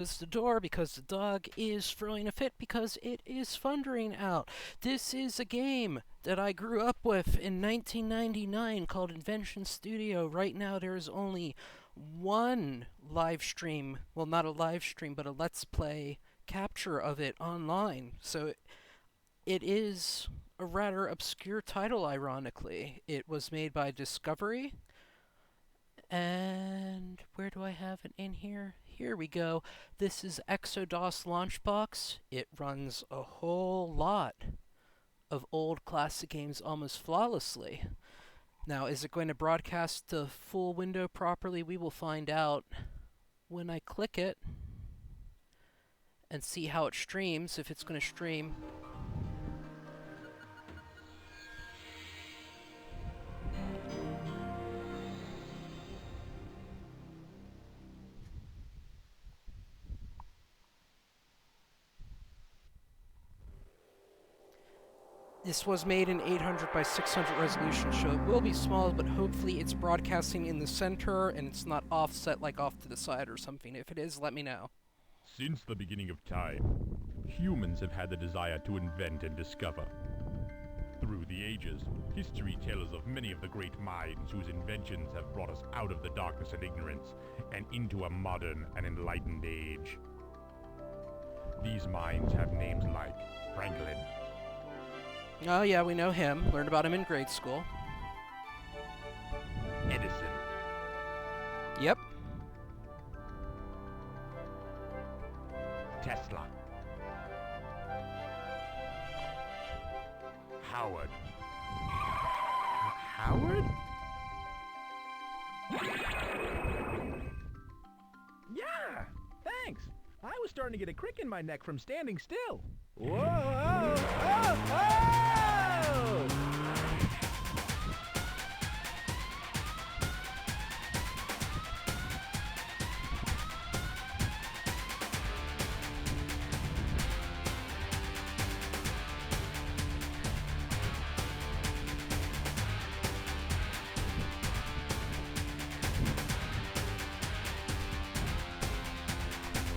the door because the dog is throwing a fit because it is thundering out. This is a game that I grew up with in 1999 called Invention Studio. Right now there is only one live stream, well, not a live stream, but a Let's Play capture of it online. So it is a rather obscure title, ironically. It was made by Discovery. And where do I have it in here? Here we go. This is Exodus Launchbox. It runs a whole lot of old classic games almost flawlessly. Now, is it going to broadcast the full window properly? We will find out when I click it and see how it streams, if it's going to stream. This was made in 800 by 600 resolution, so it will be small, but hopefully it's broadcasting in the center and it's not offset like off to the side or something. If it is, let me know. Since the beginning of time, humans have had the desire to invent and discover. Through the ages, history tells of many of the great minds whose inventions have brought us out of the darkness and ignorance and into a modern and enlightened age. These minds have names like Franklin, Oh yeah, we know him. Learned about him in grade school. Edison, Yep. Tesla, Howard. Howard? Yeah, thanks. I was starting to get a crick in my neck from standing still. Whoa! Oh, oh!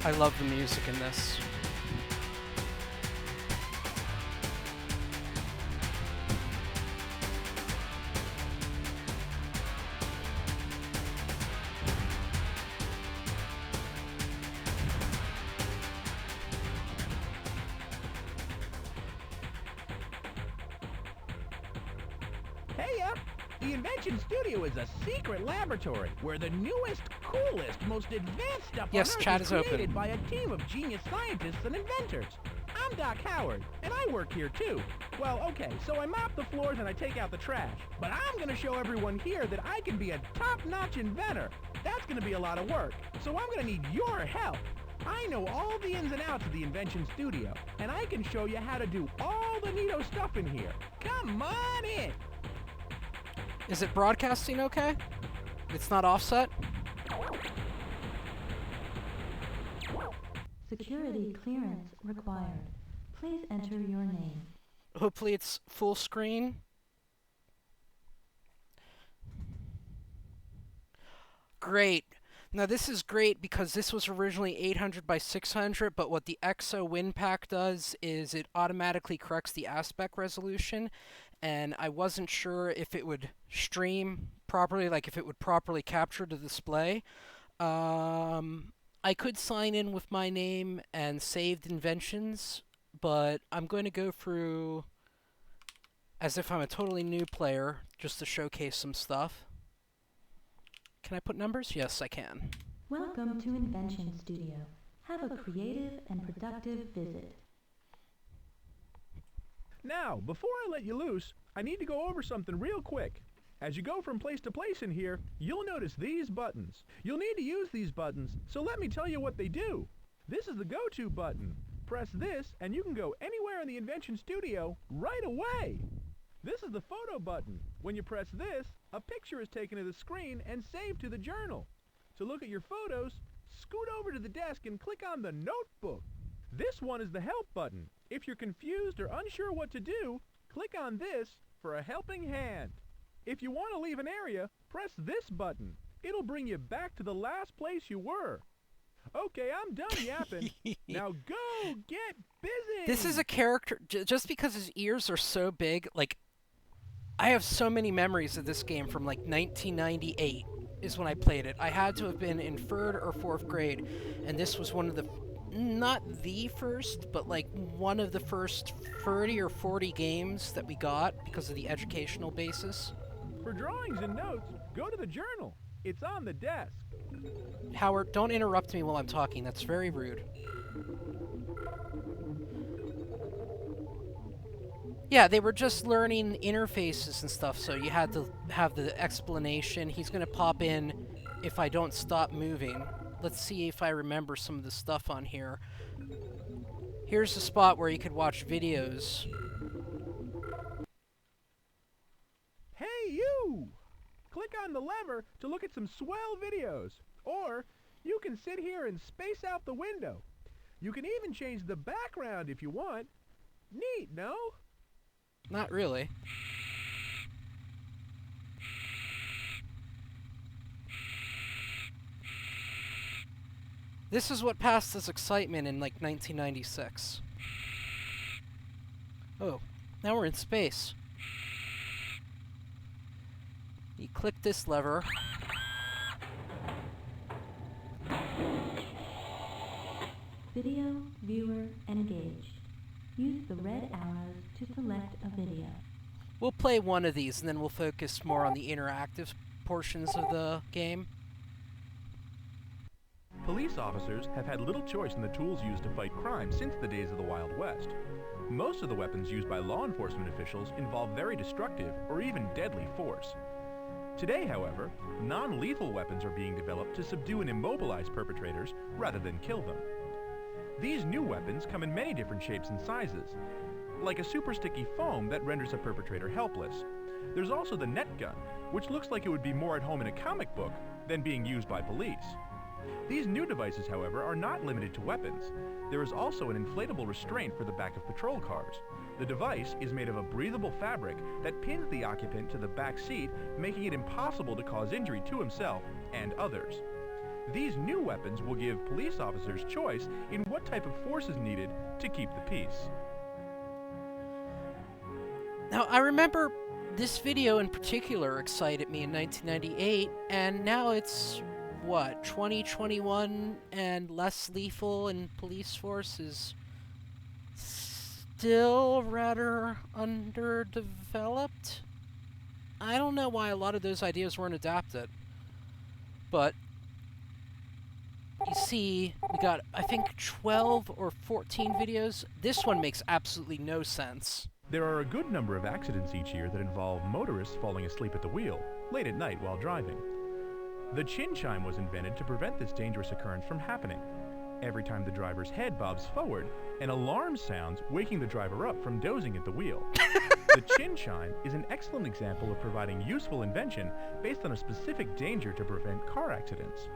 I love the music in this. Hey, the Invention Studio is a secret laboratory where the newest, coolest, most advanced stuff Yes, on Earth chat is is open. created by a team of genius scientists and inventors. I'm Doc Howard, and I work here too. Well, okay, so I mop the floors and I take out the trash. But I'm gonna show everyone here that I can be a top-notch inventor. That's gonna be a lot of work, so I'm gonna need your help. I know all the ins and outs of the Invention Studio, and I can show you how to do all the neato stuff in here. Come on in. Is it broadcasting okay? It's not offset? Security clearance required. Please enter your name. Hopefully it's full screen. Great. Now this is great because this was originally 800 by 600, but what the EXO Win Pack does is it automatically corrects the aspect resolution, and I wasn't sure if it would stream properly, like if it would properly capture the display. I could sign in with my name and saved inventions, but I'm going to go through as if I'm a totally new player just to showcase some stuff. Can I put numbers? Yes, I can. Welcome to Invention Studio. Have a creative and productive visit. Now, before I let you loose, I need to go over something real quick. As you go from place to place in here, you'll notice these buttons. You'll need to use these buttons, so let me tell you what they do. This is the go-to button. Press this, and you can go anywhere in the Invention Studio right away. This is the photo button. When you press this, a picture is taken to the screen and saved to the journal. To look at your photos, scoot over to the desk and click on the notebook. This one is the help button. If you're confused or unsure what to do, click on this for a helping hand. If you want to leave an area, press this button. It'll bring you back to the last place you were. Okay, I'm done yapping. Now go get busy! This is a character, just because his ears are so big, like, I have so many memories of this game from, like, 1998 is when I played it. I had to have been in 3rd or 4th grade, and this was one of the, not the first, but, like, one of the first 30 or 40 games that we got because of the educational basis. For drawings and notes, go to the journal. It's on the desk. Howard, don't interrupt me while I'm talking. That's very rude. Yeah, they were just learning interfaces and stuff, so you had to have the explanation. He's going to pop in if I don't stop moving. Let's see if I remember some of the stuff on here. Here's the spot where you could watch videos. Hey, you! Click on the lever to look at some swell videos. Or you can sit here and space out the window. You can even change the background if you want. Neat, no? Not really. This is what passed as excitement in, like, 1996. Oh, now we're in space. You click this lever. Video, viewer, engaged. Use the red arrows to select a video. We'll play one of these, and then we'll focus more on the interactive portions of the game. Police officers have had little choice in the tools used to fight crime since the days of the Wild West. Most of the weapons used by law enforcement officials involve very destructive or even deadly force. Today, however, non-lethal weapons are being developed to subdue and immobilize perpetrators rather than kill them. These new weapons come in many different shapes and sizes, like a super sticky foam that renders a perpetrator helpless. There's also the net gun, which looks like it would be more at home in a comic book than being used by police. These new devices, however, are not limited to weapons. There is also an inflatable restraint for the back of patrol cars. The device is made of a breathable fabric that pins the occupant to the back seat, making it impossible to cause injury to himself and others. These new weapons will give police officers choice in what type of force is needed to keep the peace. Now, I remember this video in particular excited me in 1998, and now it's, what, 2021, and less lethal and police force is still rather underdeveloped? I don't know why a lot of those ideas weren't adapted, but you see, we got, I think, 12 or 14 videos. This one makes absolutely no sense. There are a good number of accidents each year that involve motorists falling asleep at the wheel, late at night while driving. The chin chime was invented to prevent this dangerous occurrence from happening. Every time the driver's head bobs forward, an alarm sounds, waking the driver up from dozing at the wheel. The chin chime is an excellent example of providing useful invention based on a specific danger to prevent car accidents.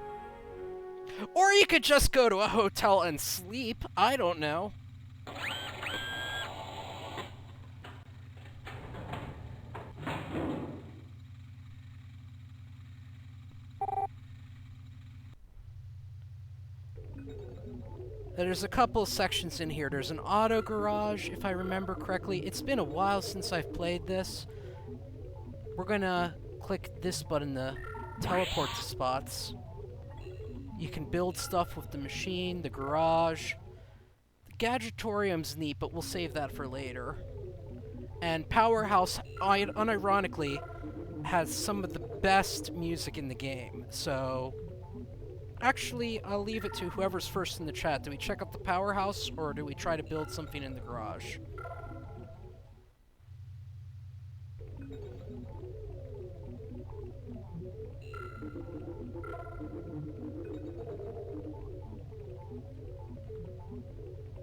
Or you could just go to a hotel and sleep. I don't know. There's a couple of sections in here. There's an auto garage, if I remember correctly. It's been a while since I've played this. We're gonna click this button to teleport to spots. You can build stuff with the machine, the garage. The Gadgetorium's neat, but we'll save that for later. And Powerhouse, unironically, has some of the best music in the game, so actually, I'll leave it to whoever's first in the chat. Do we check out the Powerhouse, or do we try to build something in the garage?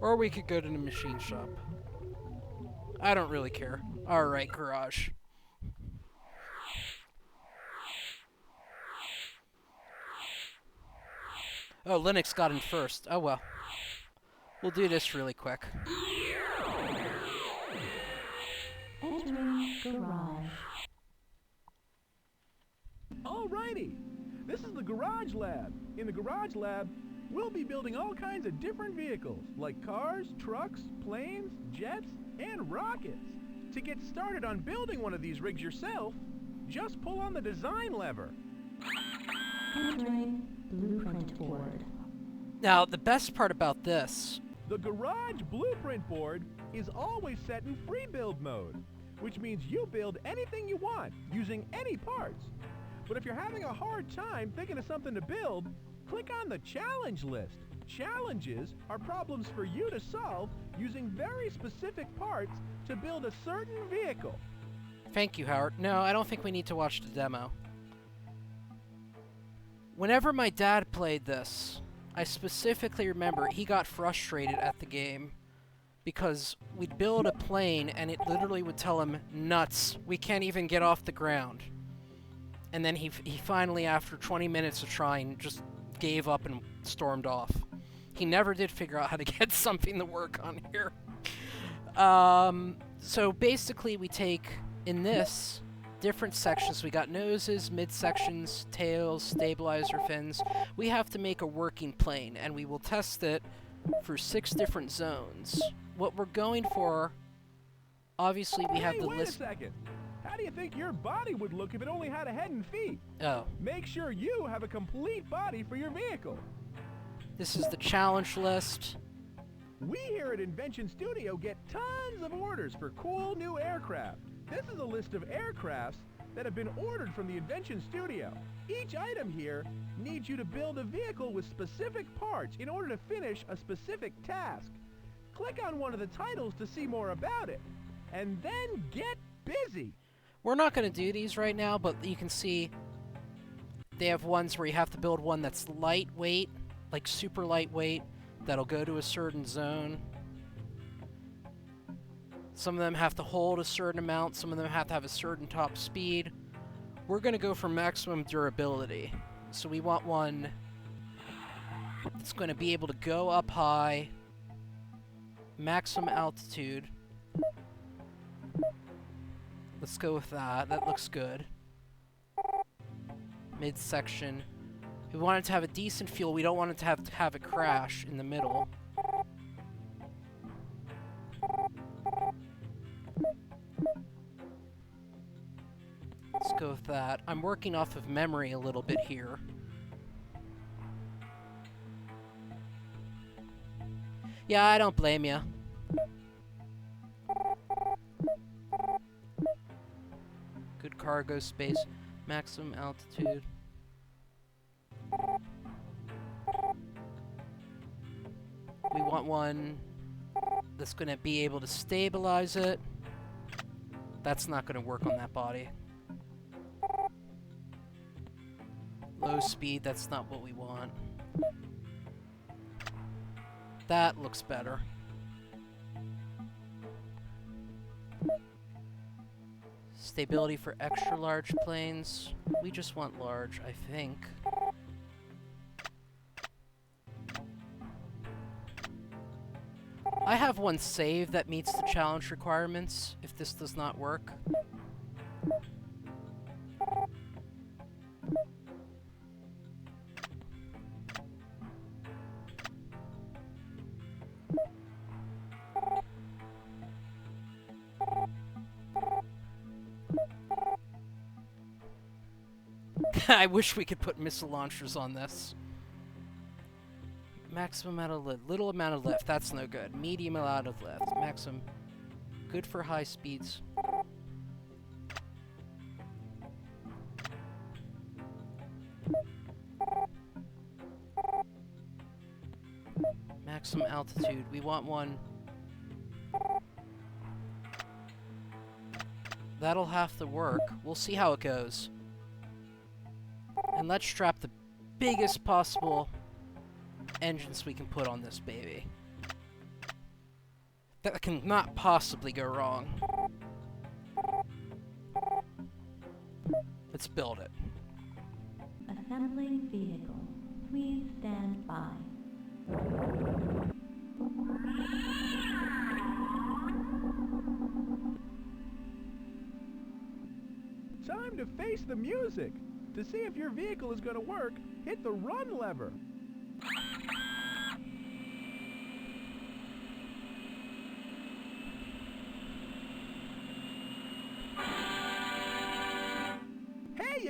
Or we could go to the machine shop. I don't really care. Alright, garage. Oh, Linux got in first. Oh well. We'll do this really quick. Entering garage. Alrighty, this is the garage lab. In the garage lab, We'll be building all kinds of different vehicles, like cars, trucks, planes, jets, and rockets. To get started on building one of these rigs yourself, just pull on the design lever. Entering blueprint board. Now, the best part about this, The garage blueprint board is always set in free build mode, which means you build anything you want using any parts. But if you're having a hard time thinking of something to build, click on the challenge list. Challenges are problems for you to solve using very specific parts to build a certain vehicle. thank you, Howard. No, I don't think we need to watch the demo. Whenever my dad played this, I specifically remember he got frustrated at the game because we'd build a plane and it literally would tell him, nuts, we can't even get off the ground. And then he finally, after 20 minutes of trying, just gave up and stormed off. He never did figure out how to get something to work on here. So basically we take, in this, different sections. We got noses, midsections, tails, stabilizer fins. We have to make a working plane, and we will test it for 6 different zones. What we're going for, obviously we have the Wait list. a second. How do you think your body would look if it only had a head and feet? Oh, Make sure you have a complete body for your vehicle. this is the challenge list. We here at Invention Studio get tons of orders for cool new aircraft. This is a list of aircrafts that have been ordered from the Invention Studio. Each item here needs you to build a vehicle with specific parts in order to finish a specific task. Click on one of the titles to see more about it, and then get busy. We're not going to do these right now, but you can see they have ones where you have to build one that's lightweight, like super lightweight, that'll go to a certain zone. Some of them have to hold a certain amount, some of them have to have a certain top speed. We're going to go for maximum durability. So we want one that's going to be able to go up high, maximum altitude. Let's go with that. That looks good. Midsection. We want it to have a decent fuel. We don't want it to have it crash in the middle. Let's go with that. I'm working off of memory a little bit here. Yeah, I don't blame you. Good cargo space. Maximum altitude. We want one that's going to be able to stabilize it. That's not going to work on that body. Low speed, that's not what we want. That looks better. Stability for extra large planes. We just want large, I think. I have one saved that meets the challenge requirements if this does not work. I wish we could put missile launchers on this. Maximum amount of lift. Little amount of lift. That's no good. Medium amount of lift. Maximum. Good for high speeds. Maximum altitude. We want one. That'll have to work. We'll see how it goes. And let's strap the biggest possible engines we can put on this baby. That can not possibly go wrong. Let's build it. Assembling vehicle. Please stand by. Time to face the music. To see if your vehicle is going to work, hit the run lever.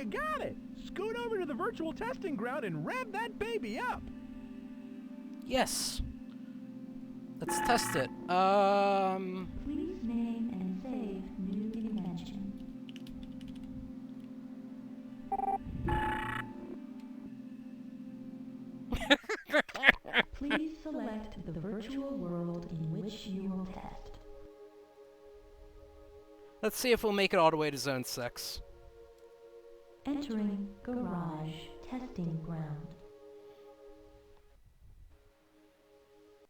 You got it! Scoot over to the virtual testing ground and rev that baby up! Yes. Let's test it. Please name and save new invention. Please select the virtual world in which you will test. Let's see if we'll make it all the way to Zone 6. Entering garage testing ground.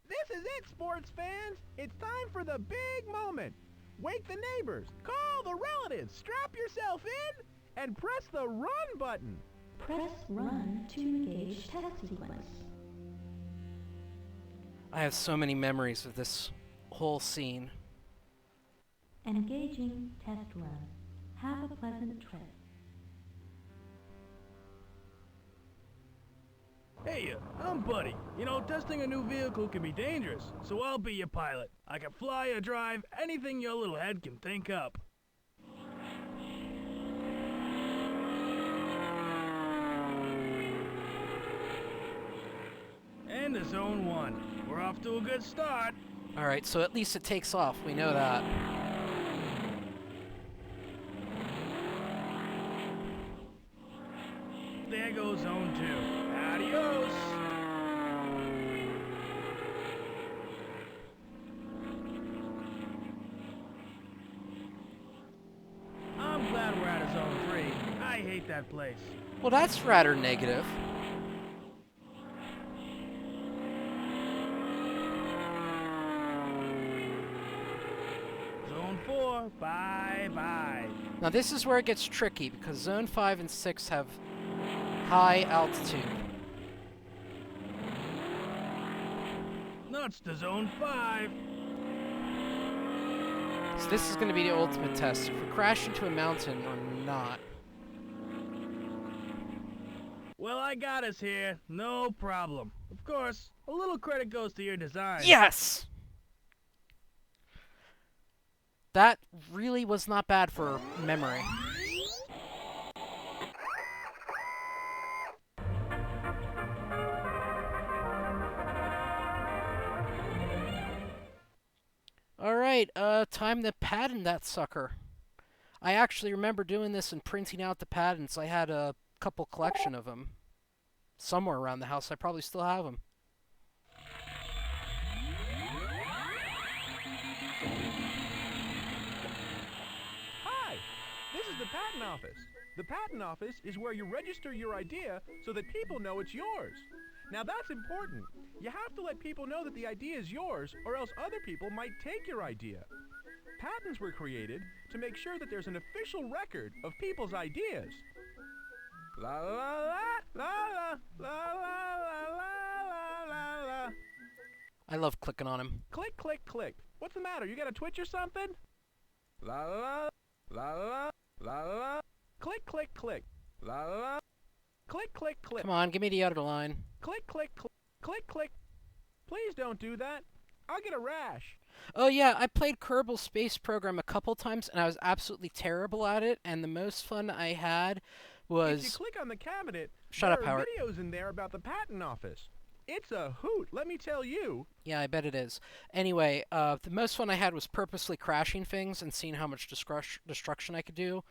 This is it, sports fans! It's time for the big moment! Wake the neighbors, call the relatives, strap yourself in, and press the run button! Press run to engage test sequence. I have so many memories of this whole scene. Engaging test run. Have a pleasant trip. Hey, I'm Buddy. You know, testing a new vehicle can be dangerous, so I'll be your pilot. I can fly or drive anything your little head can think up. And to Zone 1. We're off to a good start. Alright, so at least it takes off. We know that. There goes Zone 2. Adios! I'm glad we're out of Zone 3. I hate that place. Well, that's rather negative. Zone 4, bye-bye. Now this is where it gets tricky, because Zone 5 and 6 have high altitude. Nuts to Zone 5. So this is going to be the ultimate test. If we crash into a mountain or not. Well, I got us here. No problem. Of course, a little credit goes to your design. Yes! That really was not bad for memory. Alright, time to patent that sucker. I actually remember doing this and printing out the patents. I had a couple collection of them. Somewhere around the house. I probably still have them. Hi! This is the patent office. The patent office is where you register your idea so that people know it's yours. Now that's important. You have to let people know that the idea is yours, or else other people might take your idea. Patents were created to make sure that there's an official record of people's ideas. La la la la la la la la la la. I love clicking on him. Click, click, click. What's the matter? You got a twitch or something? La la la la la la. Click, click, click. La la. Click, click, click. Come on, give me the other line. Click, click, click. Click, click. Please don't do that. I'll get a rash. Oh yeah, I played Kerbal Space Program a couple times, and I was absolutely terrible at it, and the most fun I had was... If you click on the cabinet, Shut up, there are Howard. videos in there about the patent office. It's a hoot, let me tell you. Yeah, I bet it is. Anyway, the most fun I had was purposely crashing things and seeing how much destruction I could do.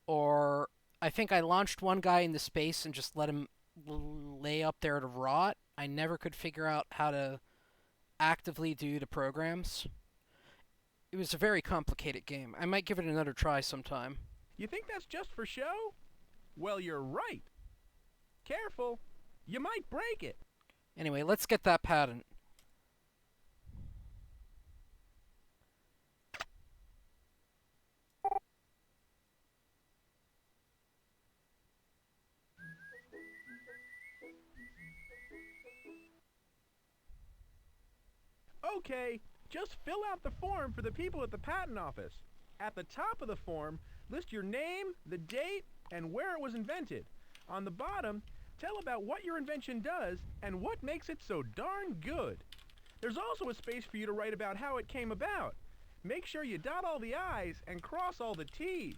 Or I think I launched one guy into space and just let him lay up there to rot. I never could figure out how to actively do the programs. It was a very complicated game. I might give it another try sometime. You think that's just for show? Well, you're right. Careful, you might break it. Anyway, let's get that patent. Okay, just fill out the form for the people at the patent office. At the top of the form, list your name, the date, and where it was invented. On the bottom, tell about what your invention does and what makes it so darn good. There's also a space for you to write about how it came about. Make sure you dot all the I's and cross all the T's.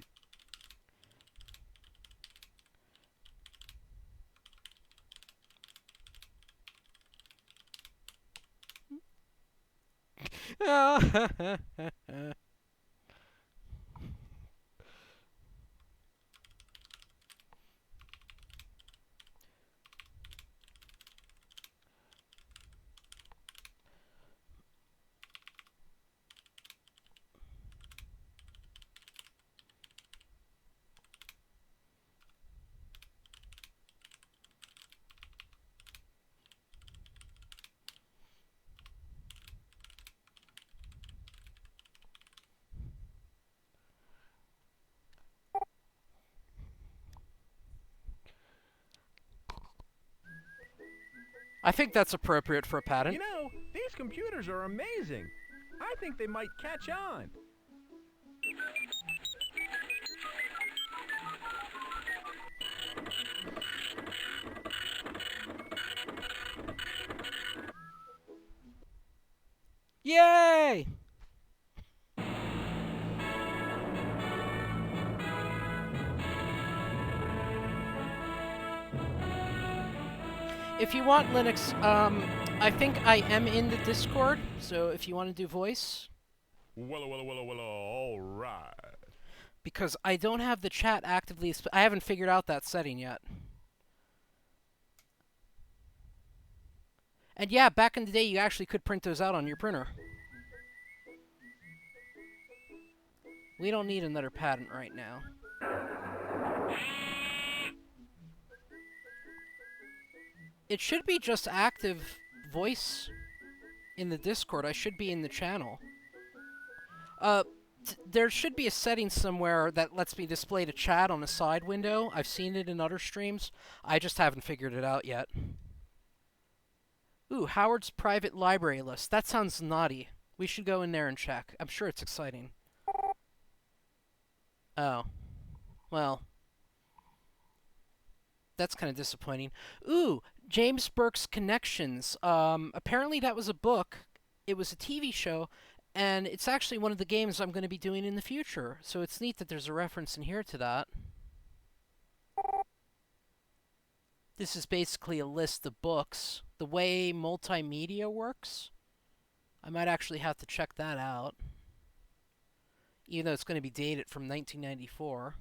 I think that's appropriate for a patent. You know, these computers are amazing. I think they might catch on. Yay! If you want Linux, I think I am in the Discord, so if you want to do voice. All right. Because I don't have the chat actively, I haven't figured out that setting yet. And yeah, back in the day, you actually could print those out on your printer. We don't need another patent right now. It should be just active voice in the Discord. I should be in the channel. There should be a setting somewhere that lets me display the chat on the side window. I've seen it in other streams. I just haven't figured it out yet. Ooh, Howard's private library list. That sounds naughty. We should go in there and check. I'm sure it's exciting. Oh. Well. That's kind of disappointing. Ooh, James Burke's Connections. Apparently that was a book. It was a TV show. And it's actually one of the games I'm going to be doing in the future. So it's neat that there's a reference in here to that. This is basically a list of books. The way multimedia works. I might actually have to check that out. Even though it's going to be dated from 1994.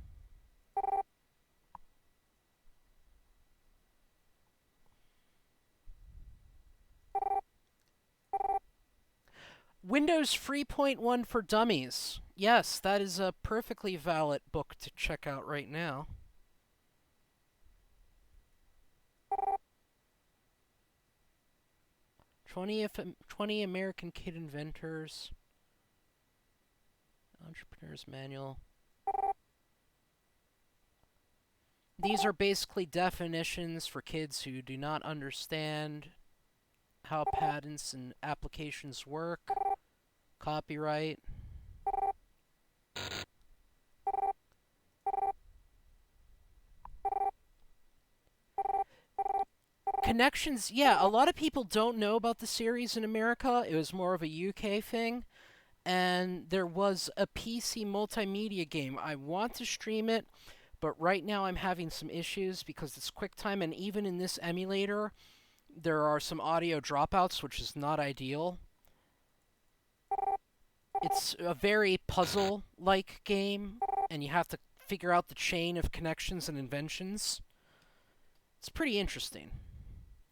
Windows 3.1 for Dummies. Yes, that is a perfectly valid book to check out right now. Twenty American Kid Inventors. Entrepreneur's Manual. These are basically definitions for kids who do not understand how patents and applications work. Copyright. Connections, yeah, a lot of people don't know about the series in America. It was more of a UK thing. And there was a PC multimedia game. I want to stream it, but right now I'm having some issues because it's QuickTime, and even in this emulator, there are some audio dropouts, which is not ideal. It's a very puzzle-like game, and you have to figure out the chain of connections and inventions. It's pretty interesting.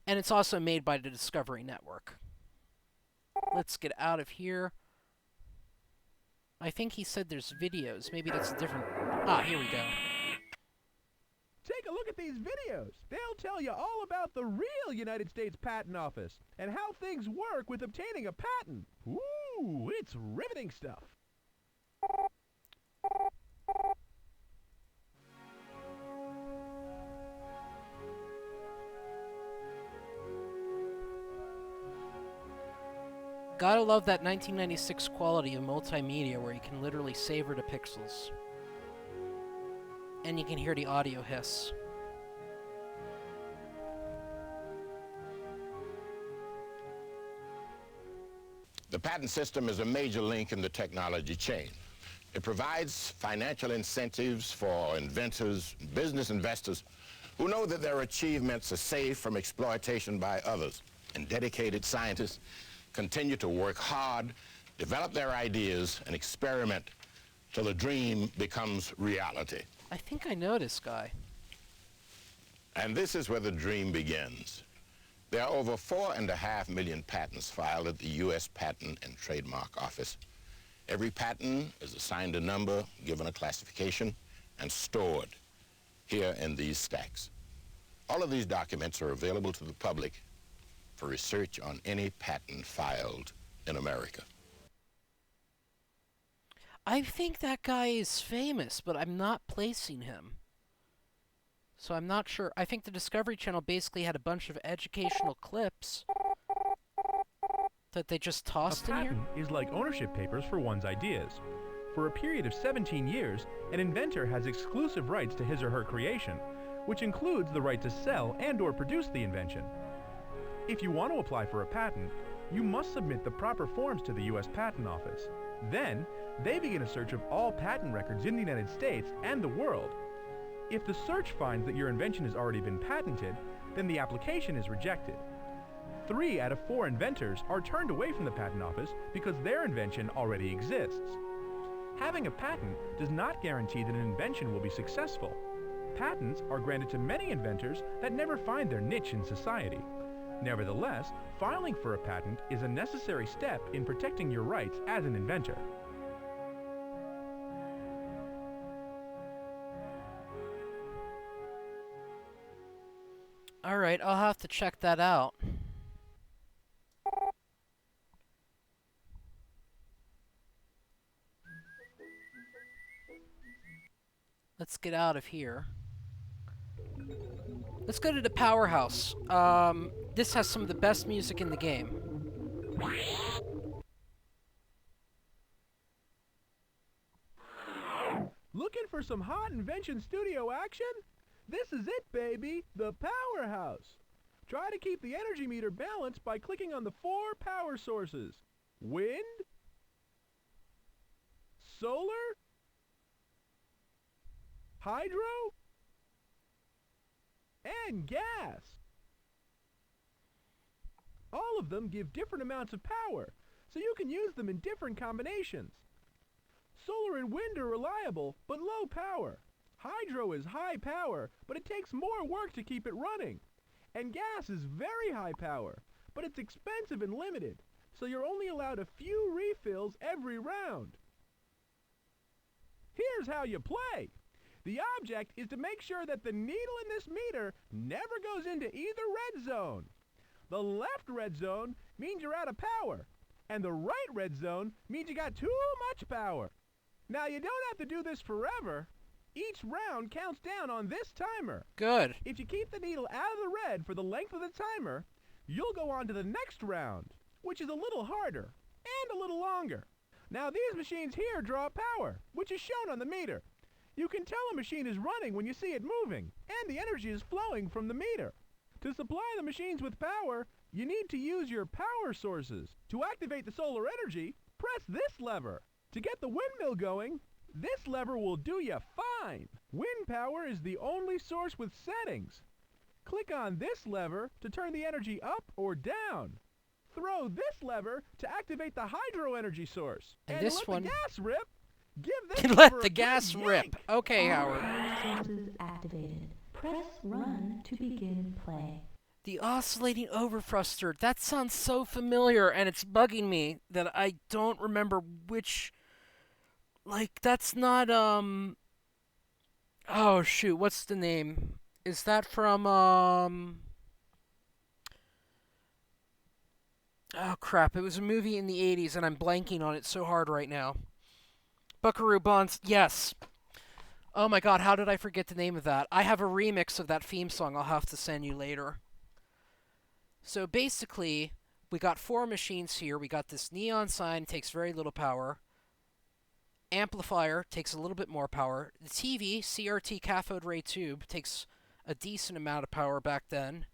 And it's also made by the Discovery Network. Let's get out of here. I think he said there's videos. Maybe that's a different... Ah, here we go. Take a look at these videos. They'll tell you all about the real United States Patent Office and how things work with obtaining a patent. Ooh, it's riveting stuff. Gotta love that 1996 quality of multimedia where you can literally savor the pixels. And you can hear the audio hiss. The patent system is a major link in the technology chain. It provides financial incentives for inventors, business investors who know that their achievements are safe from exploitation by others. And dedicated scientists continue to work hard develop their ideas, and experiment till the dream becomes reality. I think I know this guy. And this is where the dream begins. There are over 4.5 million patents filed at the U.S. Patent and Trademark Office. Every patent is assigned a number, given a classification, and stored here in these stacks. All of these documents are available to the public for research on any patent filed in America. I think that guy is famous, but I'm not placing him. So I'm not sure. I think the Discovery Channel basically had a bunch of educational clips that they just tossed in A here. patent is like ownership papers for one's ideas. For a period of 17 years, an inventor has exclusive rights to his or her creation, which includes the right to sell and/or produce the invention. If you want to apply for a patent, you must submit the proper forms to the U.S. Patent Office. Then, they begin a search of all patent records in the United States and the world. If the search finds that your invention has already been patented, then the application is rejected. 3 out of 4 inventors are turned away from the Patent Office because their invention already exists. Having a patent does not guarantee that an invention will be successful. Patents are granted to many inventors that never find their niche in society. Nevertheless, filing for a patent is a necessary step in protecting your rights as an inventor. Alright, I'll have to check that out. Let's get out of here. Let's go to the Powerhouse. This has some of the best music in the game. Looking for some hot Invention Studio action? This is it, baby, the Powerhouse. Try to keep the energy meter balanced by clicking on the 4 power sources. Wind, solar, hydro, and gas. All of them give different amounts of power, so you can use them in different combinations. Solar and wind are reliable, but low power. Hydro is high power, but it takes more work to keep it running. And gas is very high power, but it's expensive and limited, so you're only allowed a few refills every round. Here's how you play. The object is to make sure that the needle in this meter never goes into either red zone. The left red zone means you're out of power, and the right red zone means you got too much power. Now, you don't have to do this forever. Each round counts down on this timer. Good. If you keep the needle out of the red for the length of the timer, you'll go on to the next round, which is a little harder and a little longer. Now, these machines here draw power, which is shown on the meter. You can tell a machine is running when you see it moving, and the energy is flowing from the meter. To supply the machines with power, you need to use your power sources. To activate the solar energy, press this lever. To get the windmill going, this lever will do you fine. Wind power is the only source with settings. Click on this lever to turn the energy up or down. Throw this lever to activate the hydro energy source. And this let one... the gas rip. Give this Let lever the a gas good rip. yank. Okay, Howard. Sources activated. Press run to begin play. The oscillating overthruster. That sounds so familiar, and it's bugging me that I don't remember which... Like, that's not, Oh, shoot, what's the name? Is that from, Oh, crap, it was a movie in the 80s, and I'm blanking on it so hard right now. Buckaroo Bonds, yes. Oh my god, how did I forget the name of that? I have a remix of that theme song I'll have to send you later. So basically, we got 4 machines here. We got this neon sign, takes very little power. Amplifier takes a little bit more power. The TV, CRT cathode ray tube, takes a decent amount of power back then.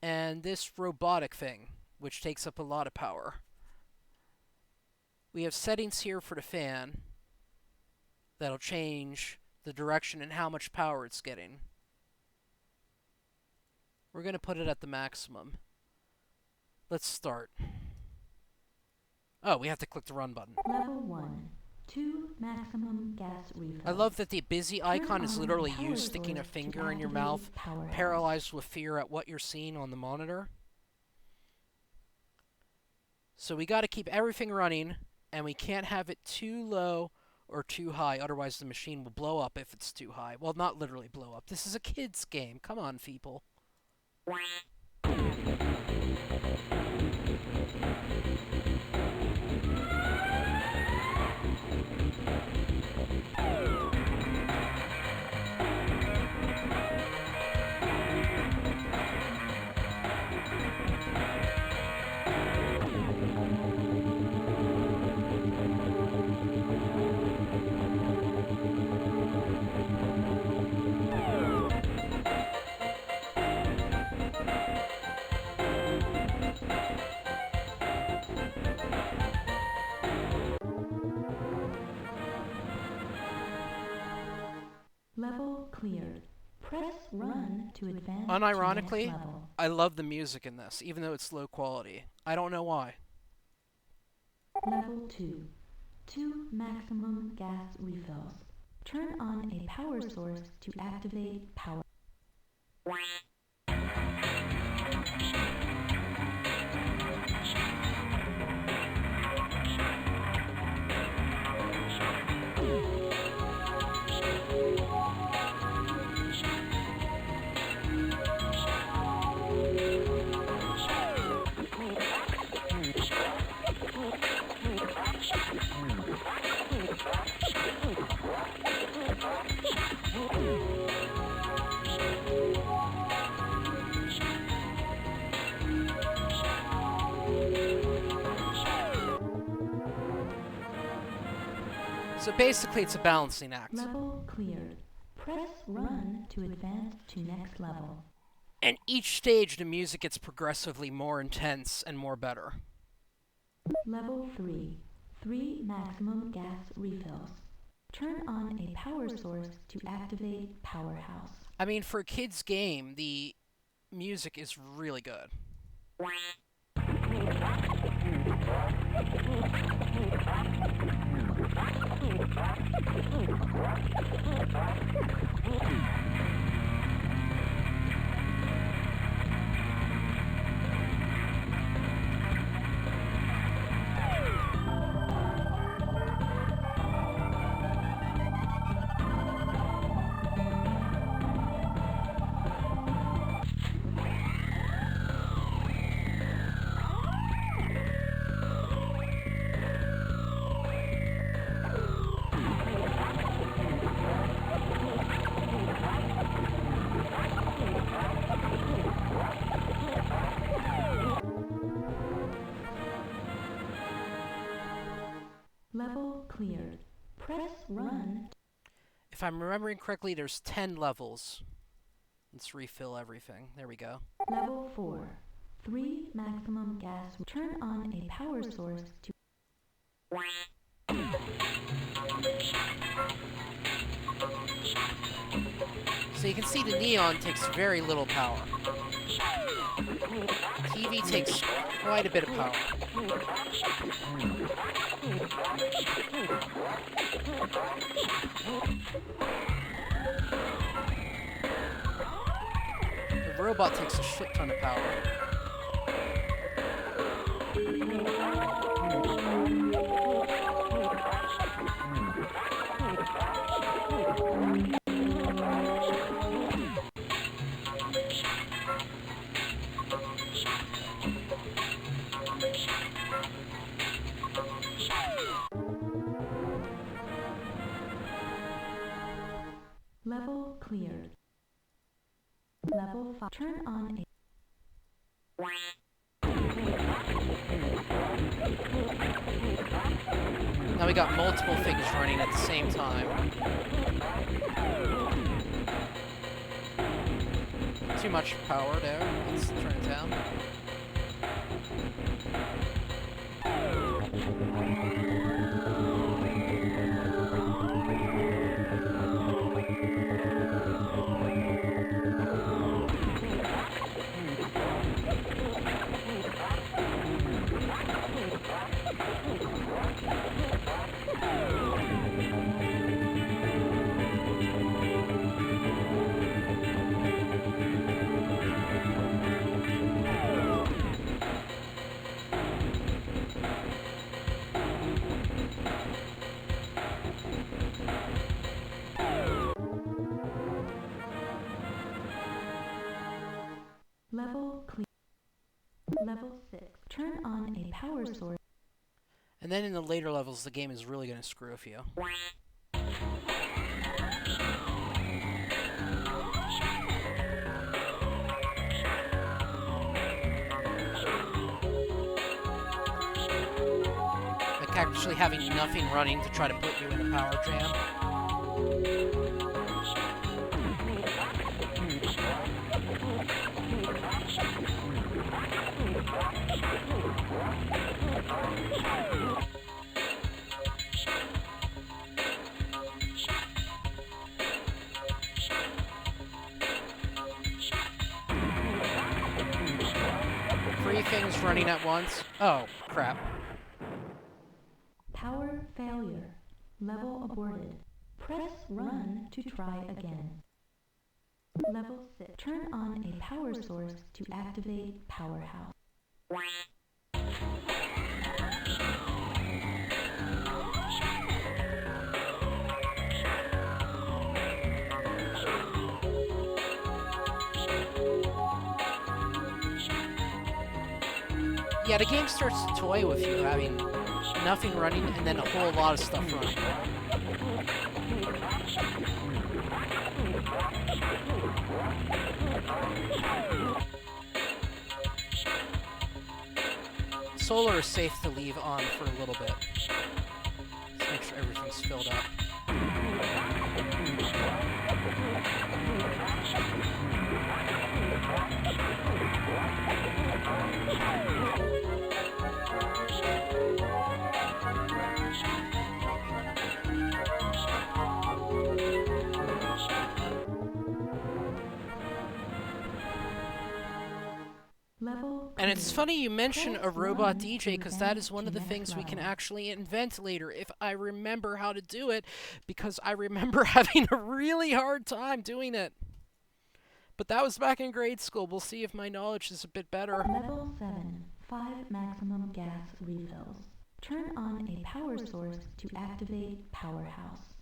And this robotic thing, which takes up a lot of power. We have settings here for the fan that'll change the direction and how much power it's getting. We're going to put it at the maximum. Let's start. Oh, we have to click the run button. Level 1. 2 maximum gas refills. I love that the busy icon is on literally power you sticking a source to finger in your activate mouth, powerhouse. paralyzed with fear at what you're seeing on the monitor. So we got to keep everything running, and we can't have it too low or too high, otherwise the machine will blow up if it's too high. Well, not literally blow up. This is a kid's game. Come on, people. Level cleared. Press run to advance Unironically, to next level. I love the music in this, even though it's low quality. I don't know why. Level 2. 2 maximum gas refills. Turn on a power source to activate power. So basically, it's a balancing act. Level cleared. Press run to advance to next level. And each stage, the music gets progressively more intense and more better. Level 3. 3 maximum gas refills. Turn on a power source to activate powerhouse. I mean, for a kid's game, the music is really good. Level cleared. Press run. If I'm remembering correctly, there's 10 levels. Let's refill everything. There we go. Level 4. 3 maximum gas. Turn on a power source to... So you can see the neon takes very little power. TV takes quite a bit of power. The robot takes a shit ton of power. Level cleared. Level 5. Turn on a... Now we got multiple things running at the same time. Too much power there. Let's turn it down. Level 6. Turn on a power source. And then in the later levels, the game is really going to screw with you. Like actually having nothing running to try to put you in a power jam. Three things running at once. Oh, crap. Power failure. Level aborted. Press run to try again. Level 6. Turn on a power source to activate powerhouse. Yeah, the game starts to toy with you, having nothing running and then a whole lot of stuff running. Solar is safe to leave on for a little bit. Let's make sure everything's filled up. And it's funny you mention a robot DJ, because that is one of the things we can actually invent later, if I remember how to do it, because I remember having a really hard time doing it. But that was back in grade school. We'll see if my knowledge is a bit better. Level 7. 5 maximum gas refills. Turn on a power source to activate powerhouse.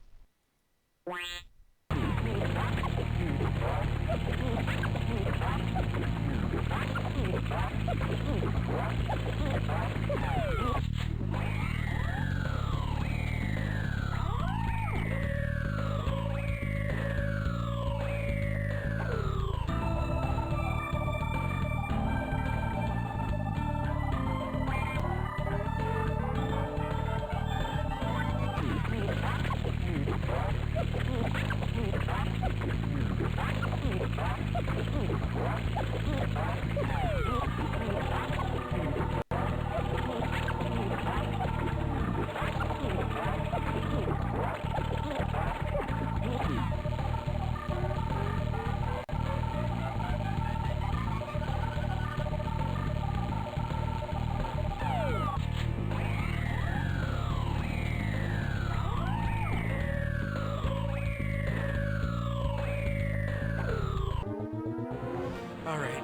Alright.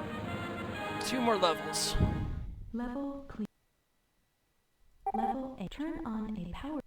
2 more levels. Level clear. Level 8. Turn on a power.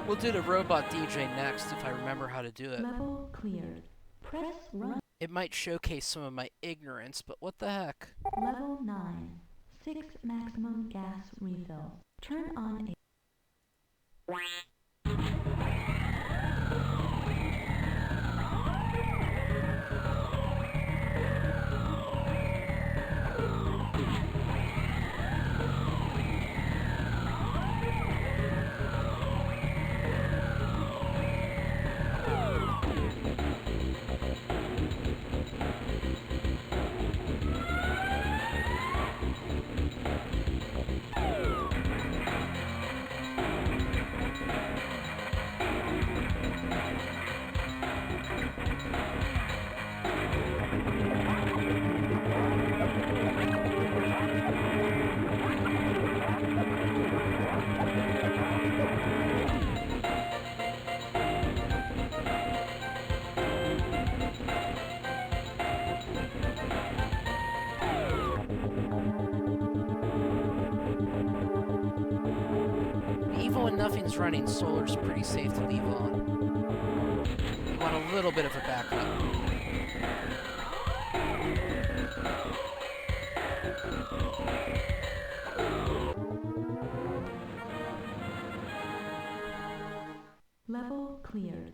We'll do the robot DJ next if I remember how to do it. Level cleared. Press run. It might showcase some of my ignorance, but what the heck? Level 9. 6 maximum gas refill. Turn on a even when nothing's running, solar's pretty safe to leave on. You want a little bit of a backup. Level cleared.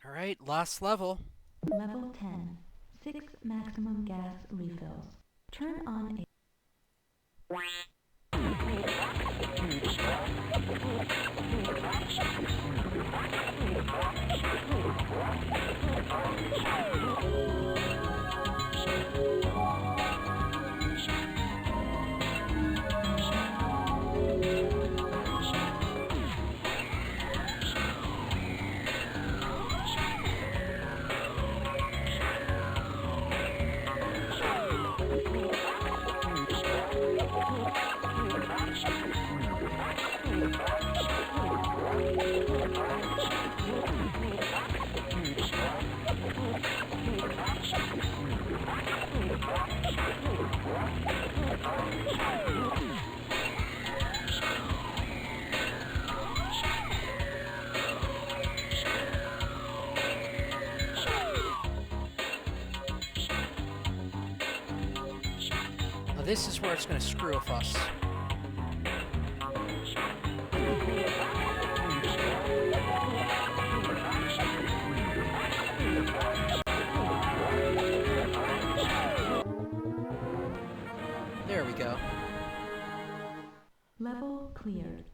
Alright, last level. Level 10. 6 maximum gas refills. Turn on a... Now this is where it's going to screw with us. There we go. Level cleared.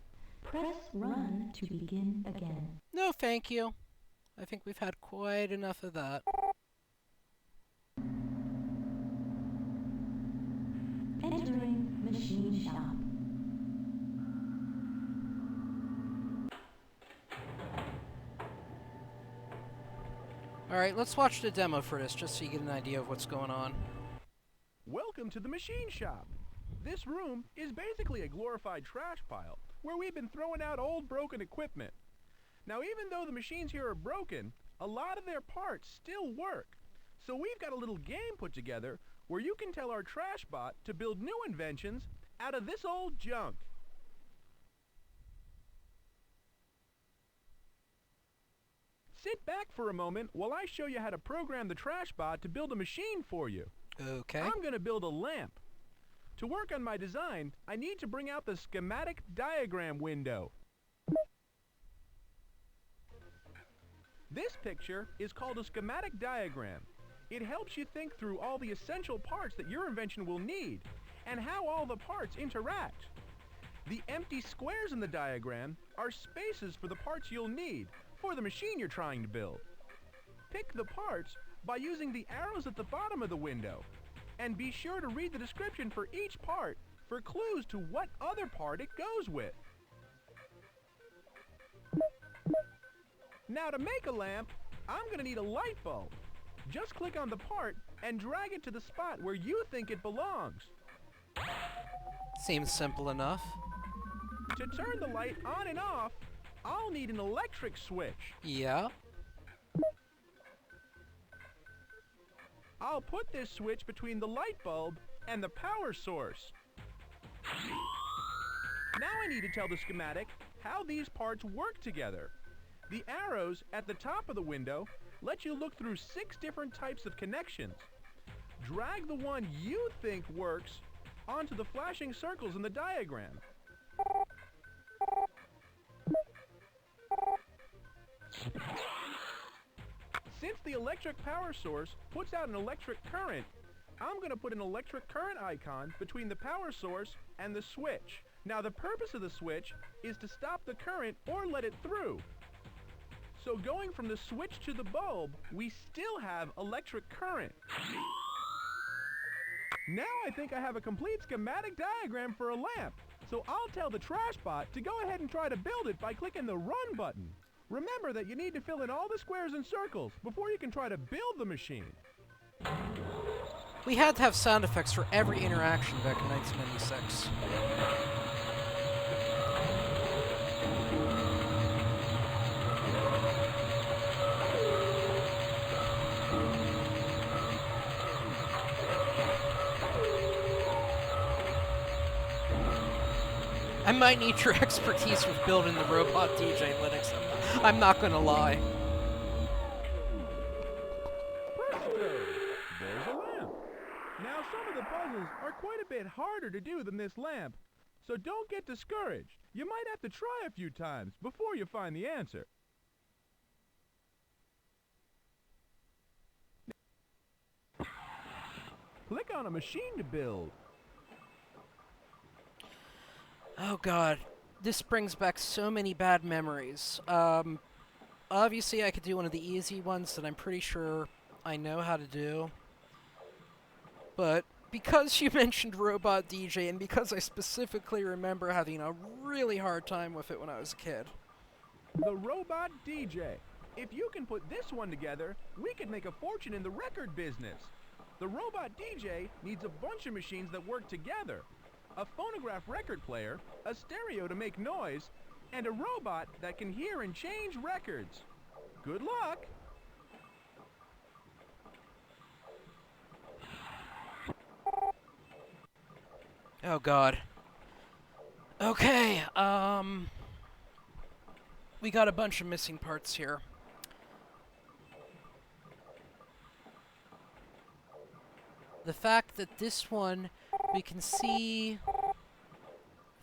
Press run to begin again. No, thank you. I think we've had quite enough of that. Entering machine shop. Alright, let's watch the demo for this, just so you get an idea of what's going on. Welcome to the machine shop. This room is basically a glorified trash pile where we've been throwing out old broken equipment. Now, even though the machines here are broken, a lot of their parts still work. So we've got a little game put together where you can tell our trash bot to build new inventions out of this old junk. Sit back for a moment while I show you how to program the trash bot to build a machine for you. Okay. I'm going to build a lamp. To work on my design, I need to bring out the schematic diagram window. This picture is called a schematic diagram. It helps you think through all the essential parts that your invention will need and how all the parts interact. The empty squares in the diagram are spaces for the parts you'll need for the machine you're trying to build. Pick the parts by using the arrows at the bottom of the window, and be sure to read the description for each part for clues to what other part it goes with. Now to make a lamp, I'm going to need a light bulb. Just click on the part and drag it to the spot where you think it belongs. Seems simple enough. To turn the light on and off, I'll need an electric switch. Yeah. I'll put this switch between the light bulb and the power source. Now I need to tell the schematic how these parts work together. The arrows at the top of the window let you look through 6 different types of connections. Drag the one you think works onto the flashing circles in the diagram. Since the electric power source puts out an electric current, I'm going to put an electric current icon between the power source and the switch. Now the purpose of the switch is to stop the current or let it through. So going from the switch to the bulb, we still have electric current. Now I think I have a complete schematic diagram for a lamp. So I'll tell the trash bot to go ahead and try to build it by clicking the run button. Remember that you need to fill in all the squares and circles before you can try to build the machine. We had to have sound effects for every interaction back in 1996. I might need your expertise with building the robot DJ, Linux. I'm not gonna lie. Presto! There's a lamp. Now, some of the puzzles are quite a bit harder to do than this lamp, so don't get discouraged. You might have to try a few times before you find the answer. Click on a machine to build. Oh god, this brings back so many bad memories. Obviously I could do one of the easy ones that I'm pretty sure I know how to do. But because you mentioned Robot DJ, and because I specifically remember having a really hard time with it when I was a kid. The Robot DJ. If you can put this one together, we could make a fortune in the record business. The Robot DJ needs a bunch of machines that work together. A phonograph record player, a stereo to make noise, and a robot that can hear and change records. Good luck! Oh god. Okay, we got a bunch of missing parts here. The fact that this one, we can see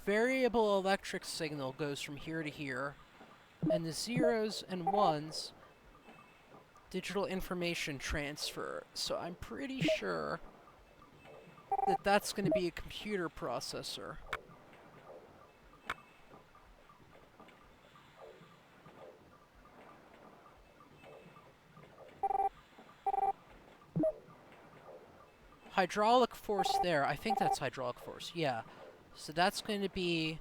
variable electric signal goes from here to here, and the zeros and ones, digital information transfer. So I'm pretty sure that that's going to be a computer processor. Hydraulic force there. I think that's hydraulic force. Yeah. So that's going to be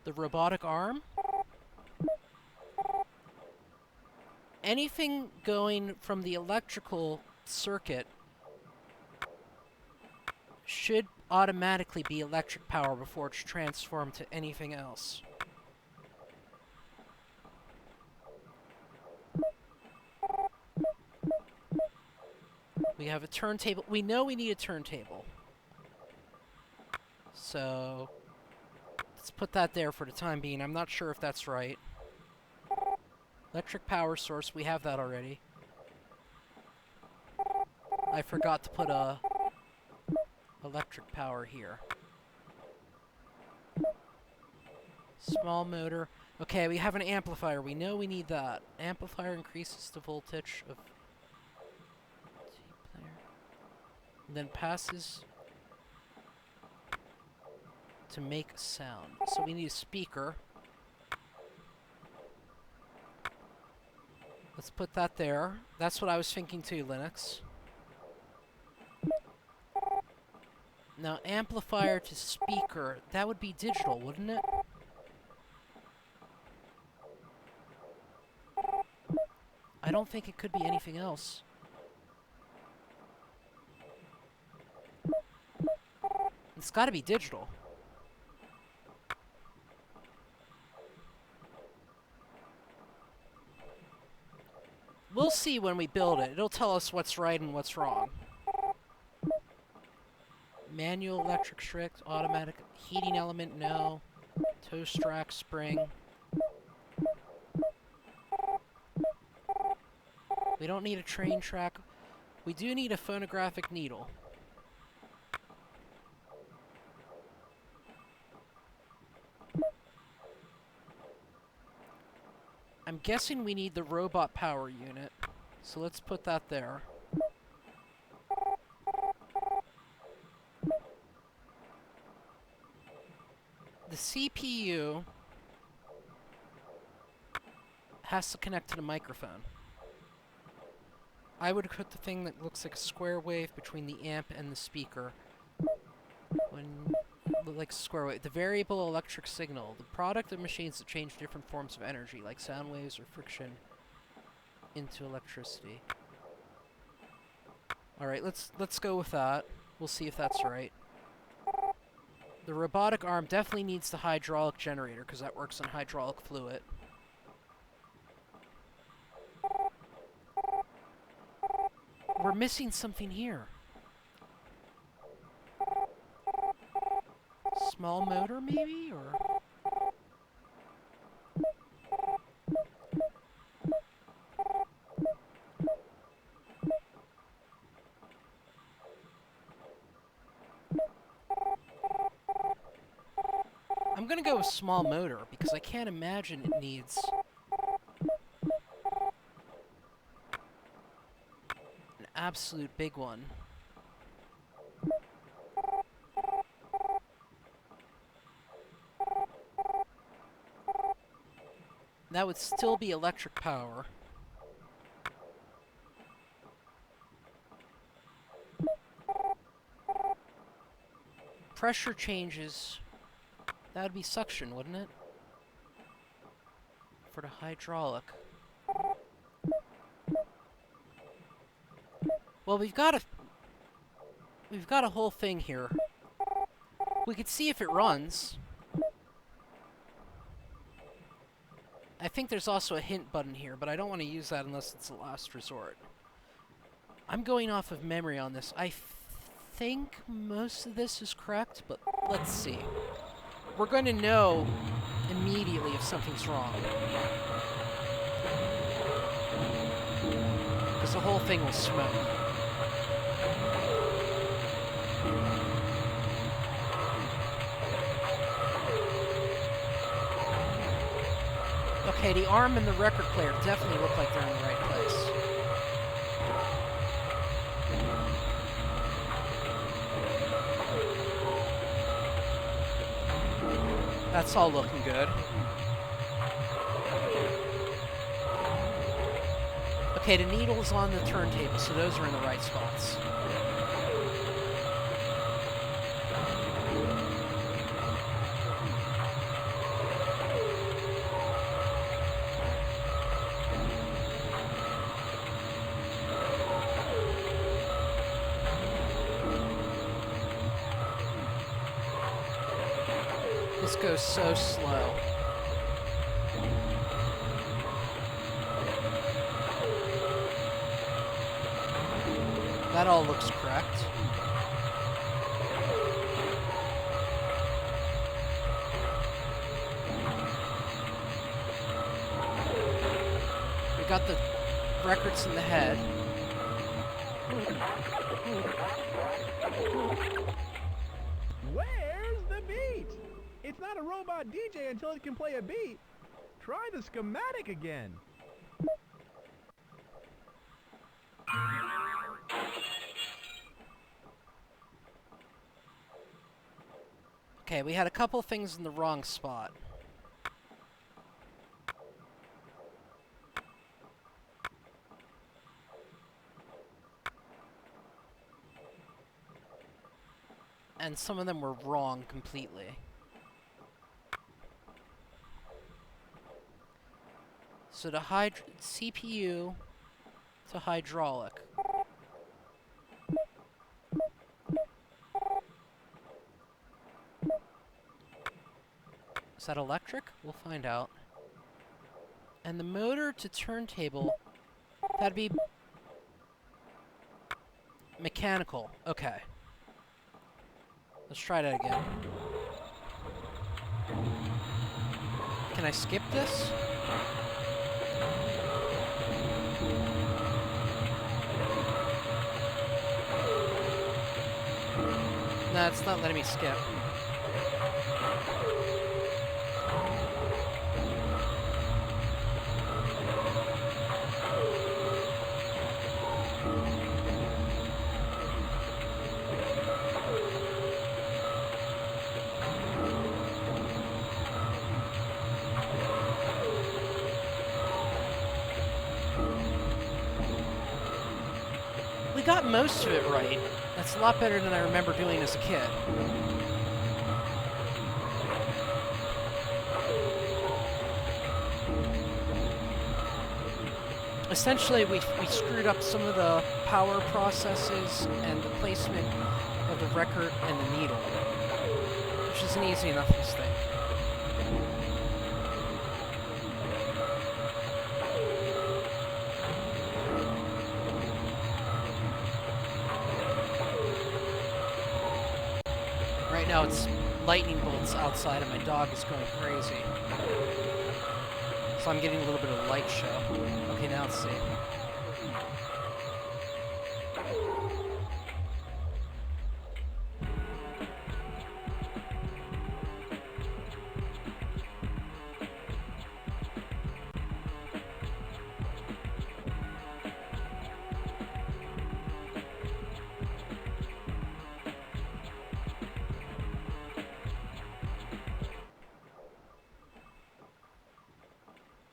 the robotic arm. Anything going from the electrical circuit should automatically be electric power before it's transformed to anything else. We have a turntable. We know we need a turntable. So let's put that there for the time being. I'm not sure if that's right. Electric power source, we have that already. I forgot to put a electric power here. Small motor. Okay, we have an amplifier. We know we need that. Amplifier increases the voltage of T-player. And then passes to make a sound. So we need a speaker. Let's put that there. That's what I was thinking too, Linux. Now, amplifier to speaker. That would be digital, wouldn't it? I don't think it could be anything else. It's gotta be digital. We'll see when we build it. It'll tell us what's right and what's wrong. Manual electric strict, automatic heating element, no. Toast rack, spring. We don't need a train track. We do need a phonographic needle. I'm guessing we need the robot power unit. So let's put that there. The CPU has to connect to the microphone. I would put the thing that looks like a square wave between the amp and the speaker. Like square wave. The variable electric signal. The product of machines that change different forms of energy, like sound waves or friction, into electricity. Alright, let's go with that. We'll see if that's right. The robotic arm definitely needs the hydraulic generator, because that works on hydraulic fluid. We're missing something here. small motor, maybe? Or... I'm gonna go with small motor, because I can't imagine it needs... an absolute big one. That would still be electric power. Pressure changes. That would be suction, wouldn't it? For the hydraulic. Well, we've got a whole thing here. We could see if it runs. I think there's also a hint button here, but I don't want to use that unless it's the last resort. I'm going off of memory on this. I think most of this is correct, but let's see. We're going to know immediately if something's wrong. Because the whole thing will smoke. Okay, the arm and the record player definitely look like they're in the right place. That's all looking good. Okay, the needle's on the turntable, so those are in the right spots. This goes so slow. That all looks correct. We got the records in the head. Where's the beat? It's not a robot DJ until it can play a beat. Try the schematic again. Okay, we had a couple things in the wrong spot. And some of them were wrong completely. So the CPU to hydraulic. Is that electric? We'll find out. And the motor to turntable, that'd be mechanical. Okay. Let's try that again. Can I skip this? No, it's not letting me skip. We got most of it right. That's a lot better than I remember doing as a kid. Essentially, we screwed up some of the power processes and the placement of the record and the needle, which is an easy enough mistake. Right now it's lightning bolts outside and my dog is going crazy. So I'm getting a little bit of light show. Okay, now let's see.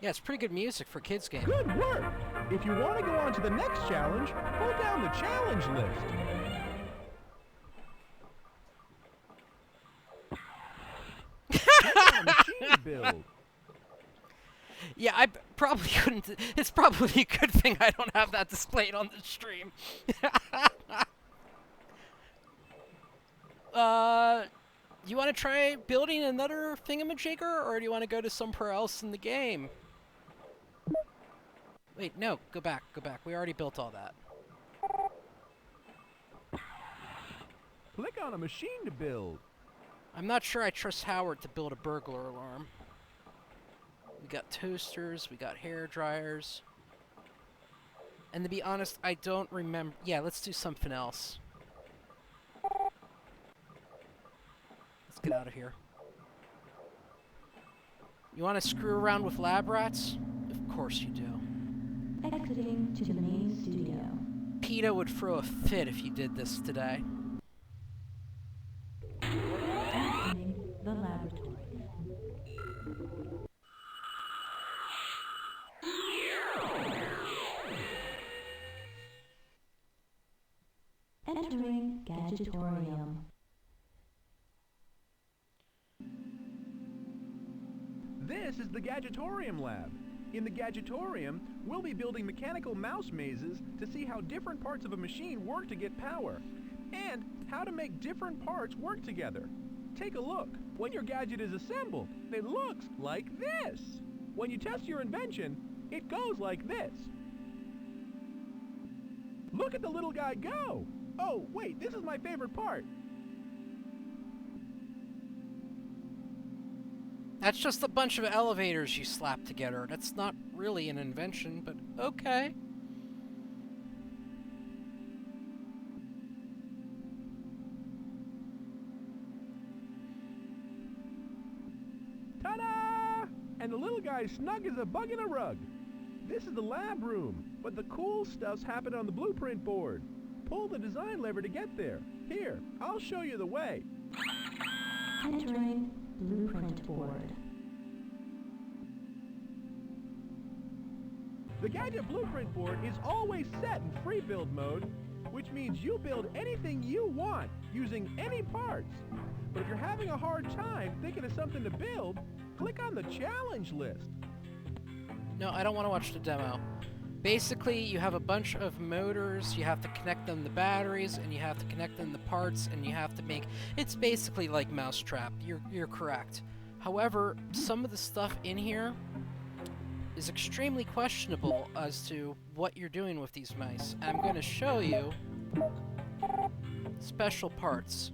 Yeah, it's pretty good music for a kids game. Good work! If you want to go on to the next challenge, pull down the challenge list. Machine build. Yeah, I probably couldn't. It's probably a good thing I don't have that displayed on the stream. You want to try building another thingamajigger, or do you want to go to somewhere else in the game? Wait, no, go back, go back. We already built all that. Click on a machine to build. I'm not sure I trust Howard to build a burglar alarm. We got toasters, we got hair dryers. And to be honest, I don't remember. Yeah, let's do something else. Let's get out of here. You want to screw around with lab rats? Of course you do. Exiting to the main studio. PETA would throw a fit if you did this today. Entering the laboratory. Entering Gadgetorium. This is the Gadgetorium lab. In the Gadgetorium, we'll be building mechanical mouse mazes to see how different parts of a machine work to get power, and how to make different parts work together. Take a look. When your gadget is assembled, it looks like this. When you test your invention, it goes like this. Look at the little guy go! Oh, wait, this is my favorite part. That's just a bunch of elevators you slap together. That's not really an invention, but okay. Ta-da! And the little guy's snug as a bug in a rug. This is the lab room, but the cool stuff's happening on the blueprint board. Pull the design lever to get there. Here, I'll show you the way. Entering blueprint board. The Gadget Blueprint board is always set in free build mode, which means you build anything you want using any parts. But if you're having a hard time thinking of something to build, click on the challenge list. No, I don't want to watch the demo. Basically, you have a bunch of motors, you have to connect them to batteries, and you have to connect them to parts, and you have to make... It's basically like Mousetrap. You're correct. However, some of the stuff in here is extremely questionable as to what you're doing with these mice. And I'm going to show you special parts.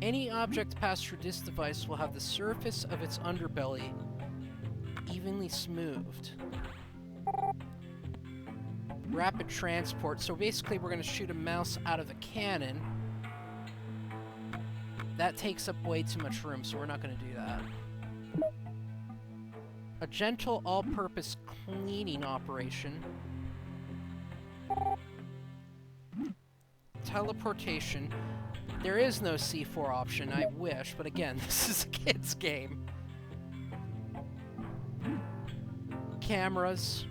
Any object passed through this device will have the surface of its underbelly evenly smoothed. Rapid transport. So basically we're going to shoot a mouse out of a cannon. That takes up way too much room, so we're not going to do that. A gentle all-purpose cleaning operation. Teleportation. There is no C4 option, I wish, but again, this is a kid's game. Cameras.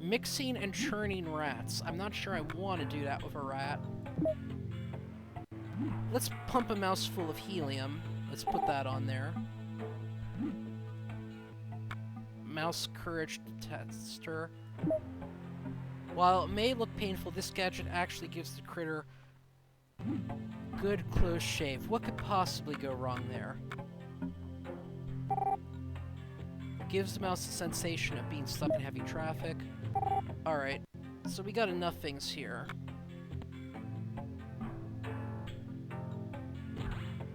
Mixing and churning rats. I'm not sure I want to do that with a rat. Let's pump a mouse full of helium. Let's put that on there. Mouse courage tester. While it may look painful, this gadget actually gives the critter good close shave. What could possibly go wrong there? Gives the mouse the sensation of being stuck in heavy traffic. Alright, so we got enough things here.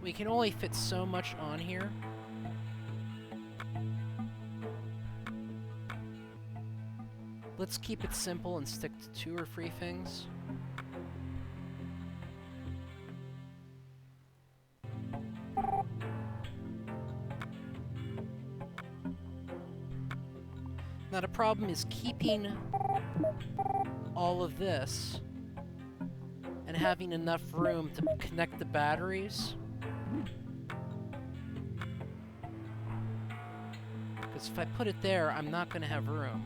We can only fit so much on here. Let's keep it simple and stick to 2 or 3 things. Now the problem is keeping all of this and having enough room to connect the batteries. Because if I put it there, I'm not going to have room.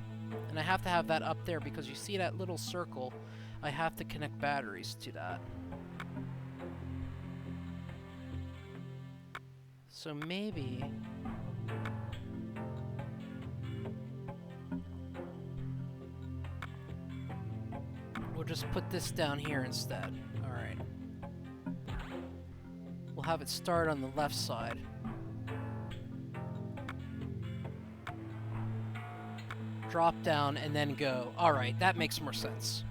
And I have to have that up there because you see that little circle, I have to connect batteries to that. So maybe... we'll just put this down here instead. Alright. We'll have it start on the left side. Drop down and then go. Alright, that makes more sense.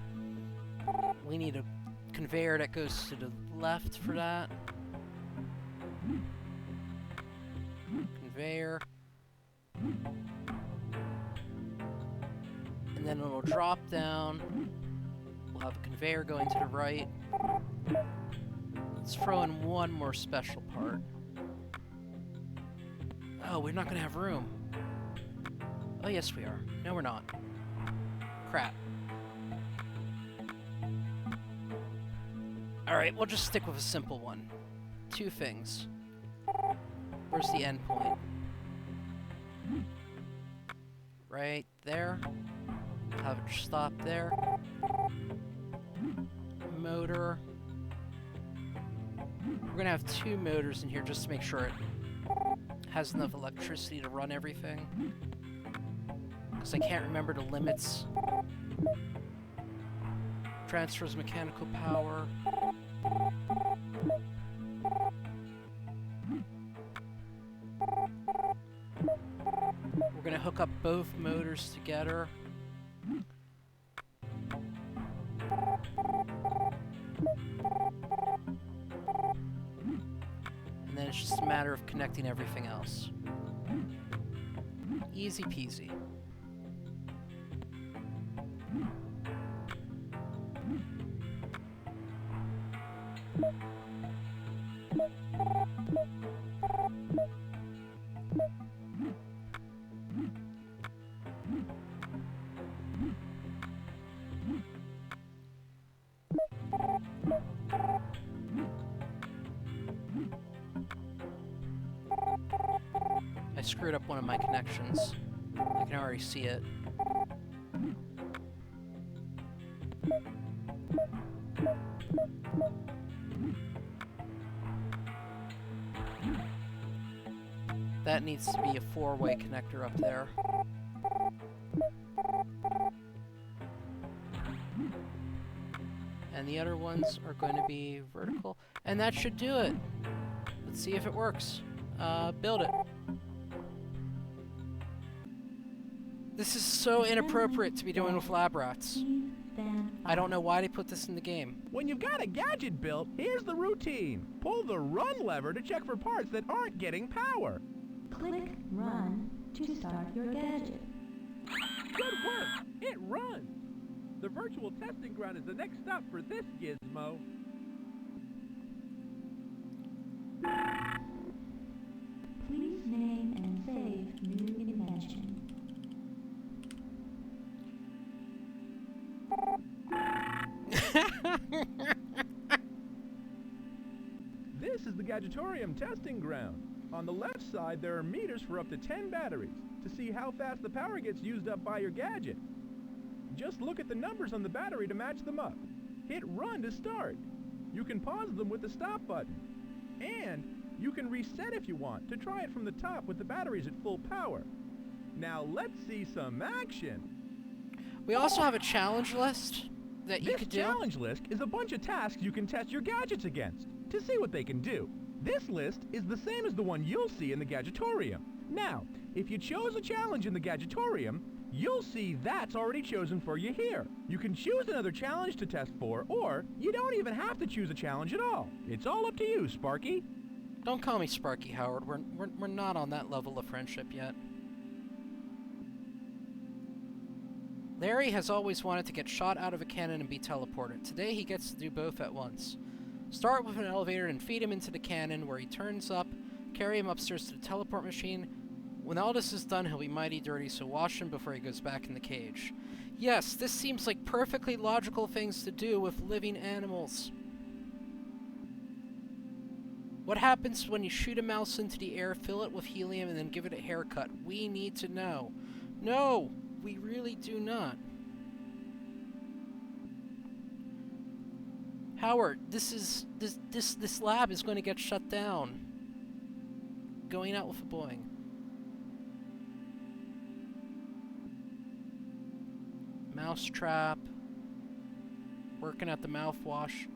We need a conveyor that goes to the left for that. Conveyor. And then it'll drop down. We'll have a conveyor going to the right. Let's throw in one more special part. Oh, we're not going to have room. Oh, yes, we are. No, we're not. Crap. Alright, we'll just stick with a simple one. 2 things. Where's the end point? Right there. Have it stop there. Motor. We're gonna have 2 motors in here just to make sure it has enough electricity to run everything. Because I can't remember the limits. Transfers mechanical power. We're gonna hook up both motors together. And then it's just a matter of connecting everything else. Easy peasy. I screwed up one of my connections. I can already see it. That needs to be a 4-way connector up there. And the other ones are going to be vertical. And that should do it. Let's see if it works. Build it. This is so inappropriate to be doing with lab rats. I don't know why they put this in the game. When you've got a gadget built, here's the routine. Pull the run lever to check for parts that aren't getting power. Click Run to start your gadget. Good work! It runs! The virtual testing ground is the next stop for this gizmo. Please name and save new invention. This is the Gadgetorium testing ground. On the left side, there are meters for up to 10 batteries to see how fast the power gets used up by your gadget. Just look at the numbers on the battery to match them up. Hit run to start. You can pause them with the stop button. And you can reset if you want to try it from the top with the batteries at full power. Now let's see some action. We also have a challenge list that you could do. This challenge list is a bunch of tasks you can test your gadgets against to see what they can do. This list is the same as the one you'll see in the Gadgetorium. Now, if you chose a challenge in the Gadgetorium, you'll see that's already chosen for you here. You can choose another challenge to test for, or you don't even have to choose a challenge at all. It's all up to you, Sparky. Don't call me Sparky, Howard. We're not on that level of friendship yet. Larry has always wanted to get shot out of a cannon and be teleported. Today he gets to do both at once. Start with an elevator and feed him into the cannon where he turns up, carry him upstairs to the teleport machine. When all this is done, he'll be mighty dirty, so wash him before he goes back in the cage. Yes, this seems like perfectly logical things to do with living animals. What happens when you shoot a mouse into the air, fill it with helium, and then give it a haircut? We need to know. No! We really do not. Howard, this lab is going to get shut down. Going out with a Boeing. Mousetrap. Working at the mouthwash.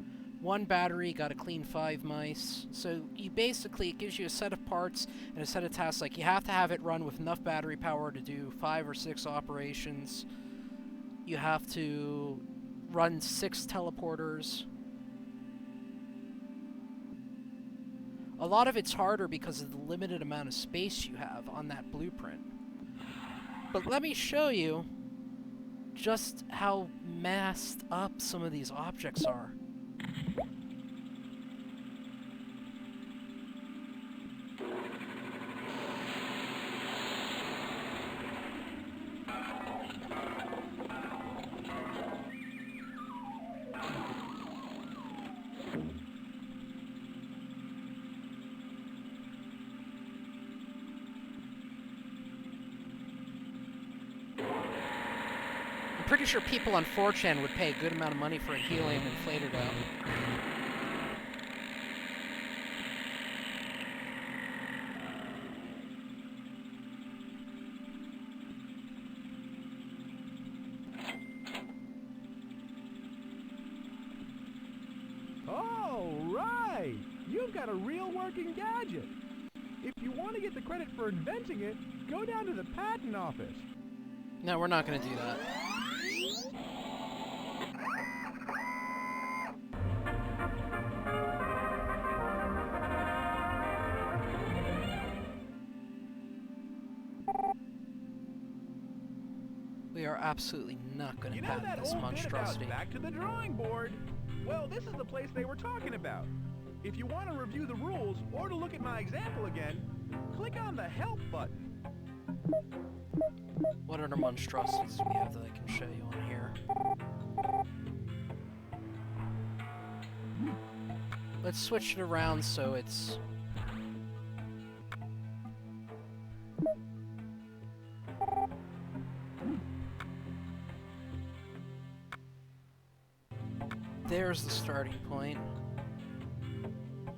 1 battery, gotta clean 5 mice. So you basically, it gives you a set of parts and a set of tasks. Like you have to have it run with enough battery power to do 5 or 6 operations. You have to run 6 teleporters. A lot of it's harder because of the limited amount of space you have on that blueprint. But let me show you just how messed up some of these objects are. I'm pretty sure people on 4chan would pay a good amount of money for a helium inflator down. All right! You've got a real working gadget. If you want to get the credit for inventing it, go down to the patent office. No, we're not going to do that. We are absolutely not going to You know patent that this old bit monstrosity. about back to the drawing board? Well, this is the place they were talking about. If you want to review the rules or to look at my example again, click on the Help button. What other monstrosities do we have that I can show you on here? Let's switch it around so it's... There's the starting point.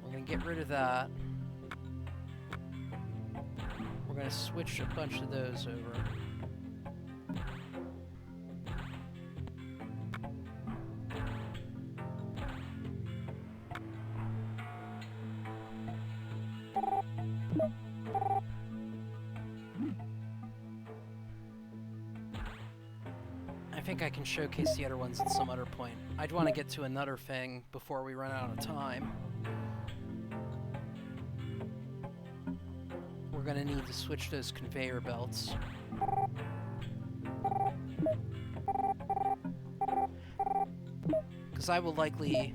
We're going to get rid of that. We're going to switch a bunch of those over. I think I can showcase the other ones at some other point. I'd want to get to another thing before we run out of time. We're going to need to switch those conveyor belts. Because I will likely...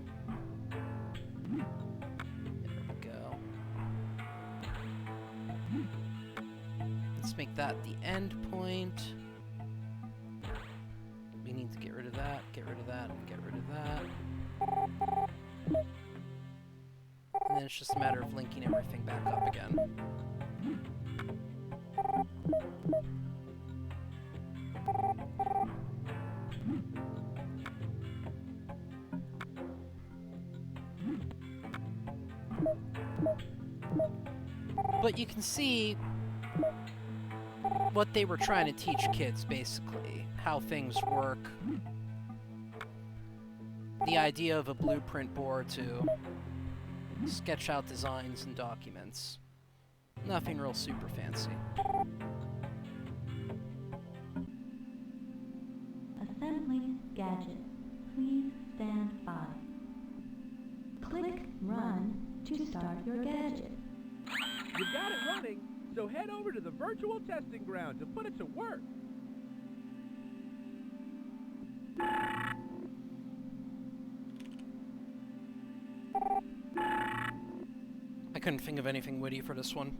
There we go. Let's make that the end point. We need to get rid of that, get rid of that, and get rid of that. And then it's just a matter of linking everything back up again. But you can see what they were trying to teach kids, basically. How things work. The idea of a blueprint board to sketch out designs and documents. Nothing real super fancy. Assembling gadget. Please stand by. Click Run to start your gadget. You've got it running, so head over to the virtual testing ground to put it to work. I couldn't think of anything witty for this one.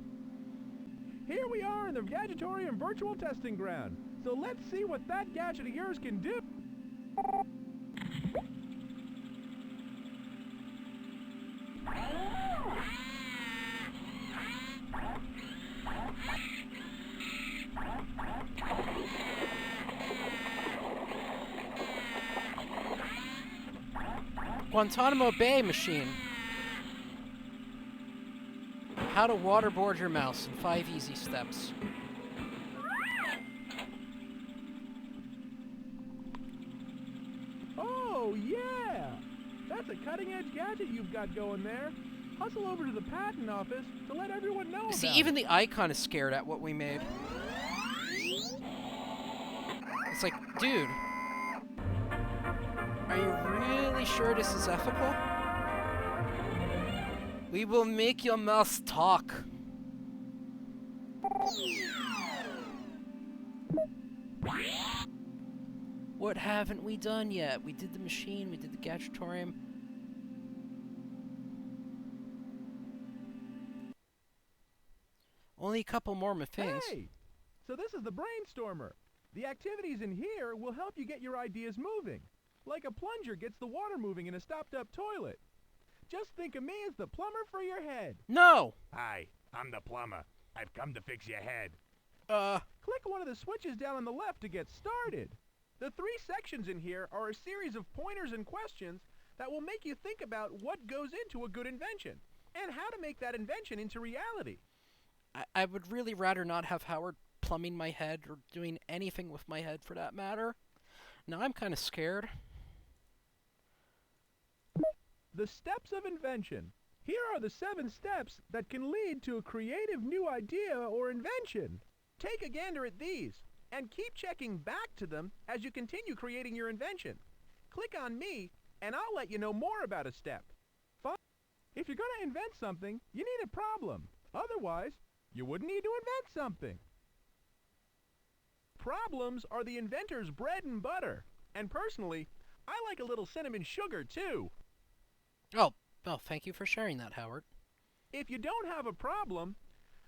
Here we are in the Gadgetorium virtual testing ground. So let's see what that gadget of yours can do. Guantanamo Bay machine. How to waterboard your mouse in 5 easy steps. Oh, yeah! That's a cutting-edge gadget you've got going there. Hustle over to the patent office to let everyone know See, about even it. the icon is scared at what we made. It's like, dude, are you really sure this is ethical? We will make your mouse talk. What haven't we done yet? We did the machine, we did the Gadgetorium. Only a couple more things. Hey! So this is the Brainstormer. The activities in here will help you get your ideas moving. Like a plunger gets the water moving in a stopped-up toilet. Just think of me as the plumber for your head. No! Hi, I'm the plumber. I've come to fix your head. Click one of the switches down on the left to get started. The 3 sections in here are a series of pointers and questions that will make you think about what goes into a good invention and how to make that invention into reality. I would really rather not have Howard plumbing my head or doing anything with my head for that matter. Now I'm kind of scared. The steps of invention. Here are the 7 steps that can lead to a creative new idea or invention. Take a gander at these and keep checking back to them as you continue creating your invention. Click on me and I'll let you know more about a step. If you're going to invent something, you need a problem. Otherwise, you wouldn't need to invent something. Problems are the inventor's bread and butter. And personally, I like a little cinnamon sugar too. Oh, well, thank you for sharing that, Howard. If you don't have a problem,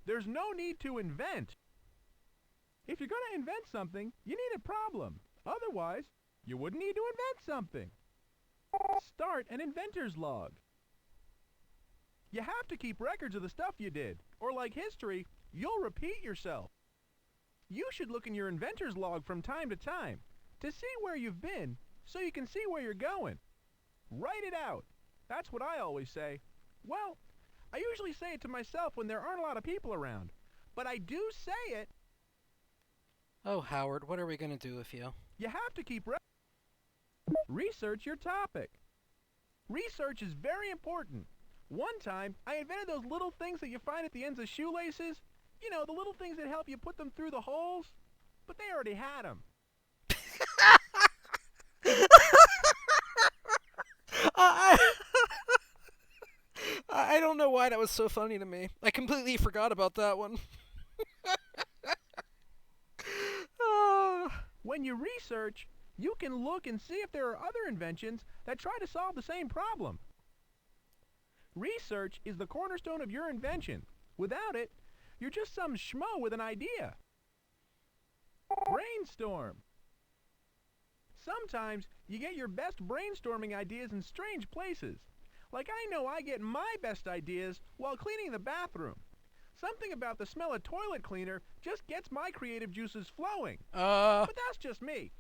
there's no need to invent. If you're going to invent something, you need a problem. Otherwise, you wouldn't need to invent something. Start an inventor's log. You have to keep records of the stuff you did, or like history, you'll repeat yourself. You should look in your inventor's log from time to time to see where you've been so you can see where you're going. Write it out. That's what I always say. Well, I usually say it to myself when there aren't a lot of people around, but I do say it. Oh, Howard, what are we going to do with you? You have to keep research your topic. Research is very important. One time, I invented those little things that you find at the ends of shoelaces. You know, the little things that help you put them through the holes. But they already had them. I don't know why that was so funny to me. I completely forgot about that one. When you research, you can look and see if there are other inventions that try to solve the same problem. Research is the cornerstone of your invention. Without it, you're just some schmo with an idea. Brainstorm. Sometimes you get your best brainstorming ideas in strange places. Like I know I get my best ideas while cleaning the bathroom. Something about the smell of toilet cleaner just gets my creative juices flowing. But that's just me.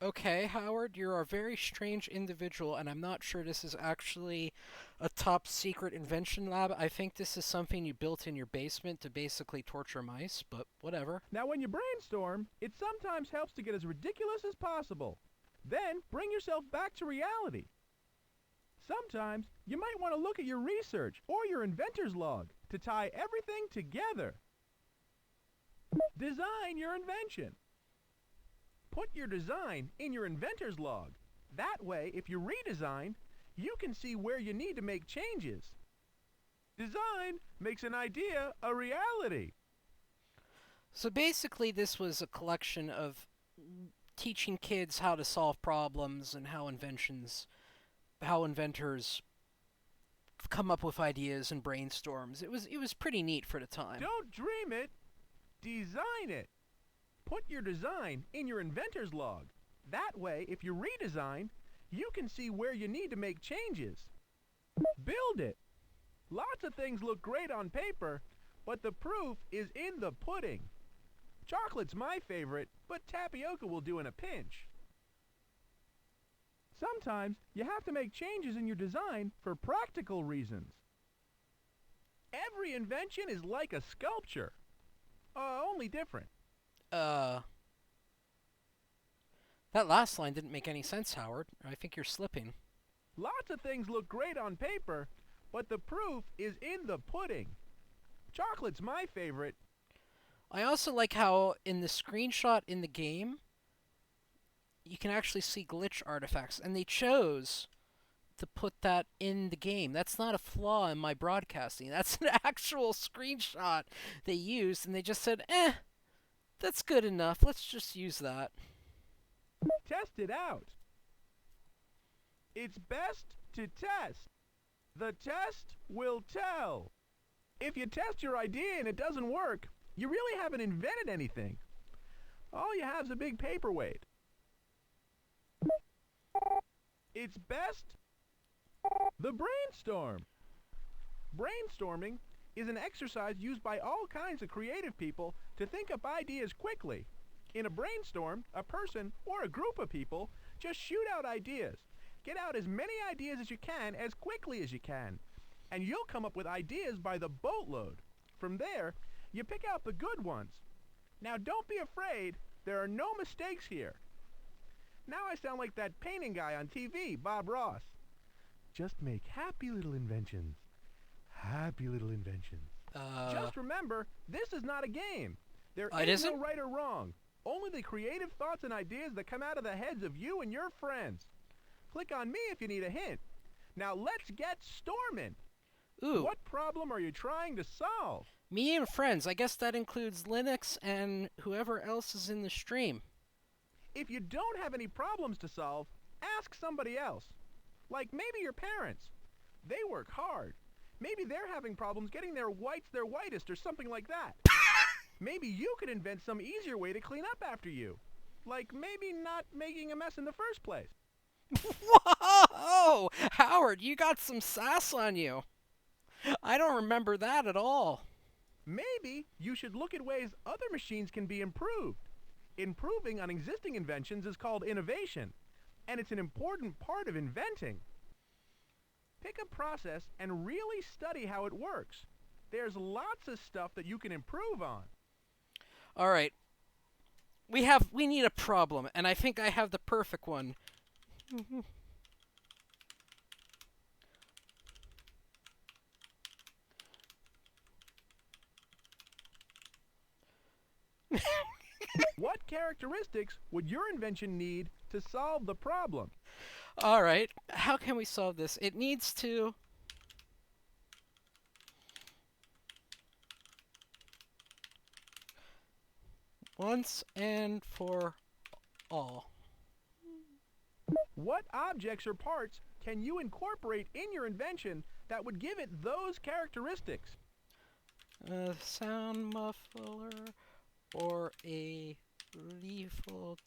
Okay, Howard, you're a very strange individual, and I'm not sure this is actually a top secret invention lab. I think this is something you built in your basement to basically torture mice, but whatever. Now when you brainstorm, it sometimes helps to get as ridiculous as possible. Then bring yourself back to reality. Sometimes you might want to look at your research or your inventor's log to tie everything together. Design your invention. Put your design in your inventor's log. That way, if you redesign, you can see where you need to make changes. Design makes an idea a reality. So basically, this was a collection of teaching kids how to solve problems and how inventors come up with ideas and brainstorms. It was pretty neat for the time. Don't dream it, design it. Put your design in your inventor's log. That way, if you redesign, you can see where you need to make changes. Build it. Lots of things look great on paper, but the proof is in the pudding. Chocolate's my favorite, but tapioca will do in a pinch. Sometimes you have to make changes in your design for practical reasons. Every invention is like a sculpture, only different. That last line didn't make any sense, Howard. I think you're slipping. Lots of things look great on paper, but the proof is in the pudding. Chocolate's my favorite. I also like how in the screenshot in the game, you can actually see glitch artifacts, and they chose to put that in the game. That's not a flaw in my broadcasting. That's an actual screenshot they used, and they just said, that's good enough. Let's just use that. Test it out. It's best to test. The test will tell. If you test your idea and it doesn't work, you really haven't invented anything. All you have is a big paperweight. It's best the brainstorm. Brainstorming is an exercise used by all kinds of creative people to think up ideas quickly. In a brainstorm, a person or a group of people just shoot out ideas. Get out as many ideas as you can as quickly as you can, and you'll come up with ideas by the boatload. From there, you pick out the good ones. Now don't be afraid, there are no mistakes here. Now I sound like that painting guy on TV, Bob Ross. Just make happy little inventions. Happy little inventions. Just remember, this is not a game. There is no right or wrong. Only the creative thoughts and ideas that come out of the heads of you and your friends. Click on me if you need a hint. Now let's get storming. Ooh. What problem are you trying to solve? Me and friends. I guess that includes Linux and whoever else is in the stream. If you don't have any problems to solve, ask somebody else. Like maybe your parents. They work hard. Maybe they're having problems getting their whites their whitest or something like that. Maybe you could invent some easier way to clean up after you. Like maybe not making a mess in the first place. Whoa! Howard, you got some sass on you. I don't remember that at all. Maybe you should look at ways other machines can be improved. Improving on existing inventions is called innovation, and it's an important part of inventing. Pick a process and really study how it works. There's lots of stuff that you can improve on. All right. We need a problem, and I think I have the perfect one. What characteristics would your invention need to solve the problem? All right. How can we solve this? It needs to... once and for all. What objects or parts can you incorporate in your invention that would give it those characteristics? A sound muffler or a lethal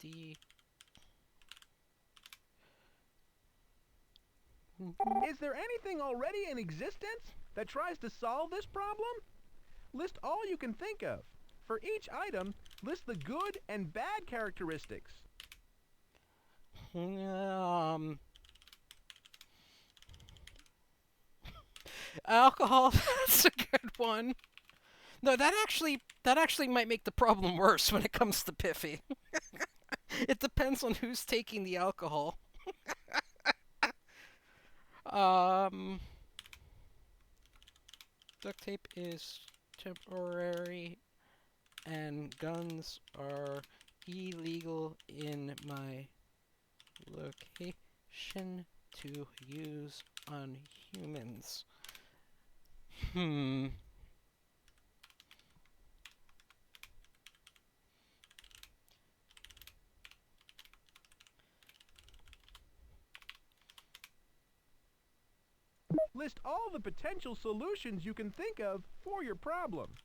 Is there anything already in existence that tries to solve this problem? List all you can think of. For each item, list the good and bad characteristics. Alcohol, that's a good one. No, that actually might make the problem worse when it comes to Piffy. It depends on who's taking the alcohol. Duct tape is temporary and guns are illegal in my location to use on humans. Hmm. List all the potential solutions you can think of for your problem.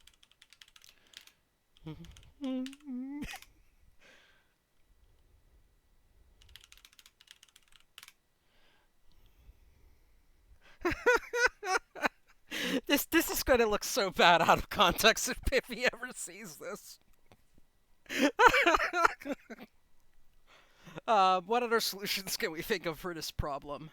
This is gonna look so bad out of context if Piffy ever sees this. What other solutions can we think of for this problem?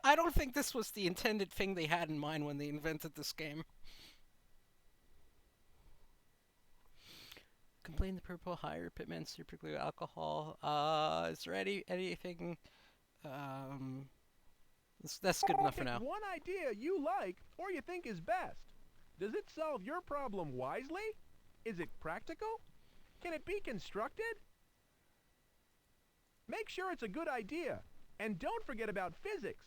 I don't think this was the intended thing they had in mind when they invented this game. Complain the purple higher pitman superglue alcohol. Is there anything? That's good enough for Pick now. one idea you like or you think is best. Does it solve your problem wisely? Is it practical? Can it be constructed? Make sure it's a good idea. And don't forget about physics.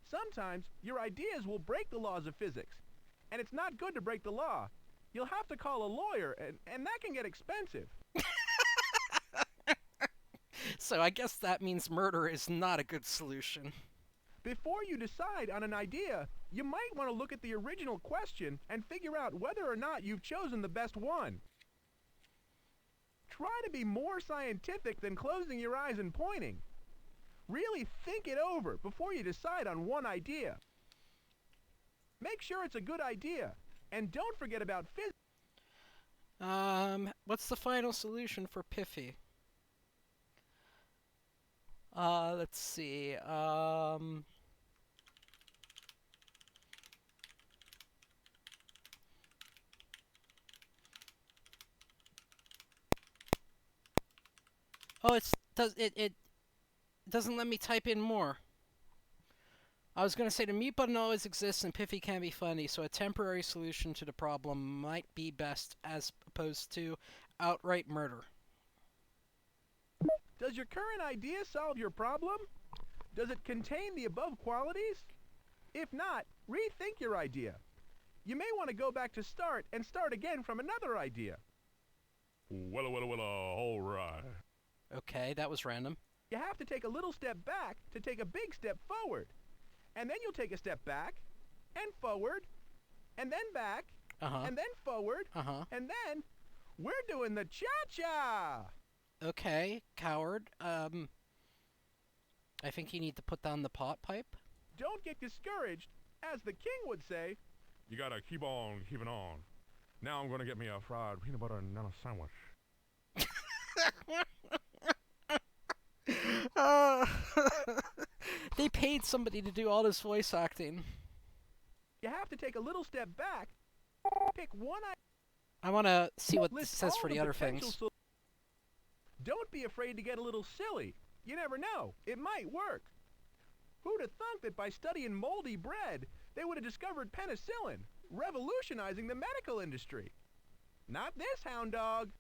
Sometimes your ideas will break the laws of physics. And it's not good to break the law. You'll have to call a lawyer, and that can get expensive. So I guess that means murder is not a good solution. Before you decide on an idea, you might want to look at the original question and figure out whether or not you've chosen the best one. Try to be more scientific than closing your eyes and pointing. Really think it over before you decide on one idea. Make sure it's a good idea, and don't forget about physics. What's the final solution for Piffy? Let's see. Oh, it doesn't let me type in more. I was gonna say the mute button always exists and Piffy can be funny, so a temporary solution to the problem might be best as opposed to outright murder. Does your current idea solve your problem? Does it contain the above qualities? If not, rethink your idea. You may want to go back to start and start again from another idea. Well, all right. Okay, that was random. You have to take a little step back to take a big step forward. And then you'll take a step back, and forward, and then back, and then forward, and then we're doing the cha-cha! Okay, coward. I think you need to put down the pot pipe. Don't get discouraged. As the king would say, You gotta keep on keeping on. Now I'm gonna get me a fried peanut butter and banana sandwich. They paid somebody to do all this voice acting. you have to take a little step back, pick one idea. I want to see what this List says all for the other potential things. Don't be afraid to get a little silly. You never know. It might work. Who'd have thunk that by studying moldy bread, they would have discovered penicillin, revolutionizing the medical industry? Not this, hound dog.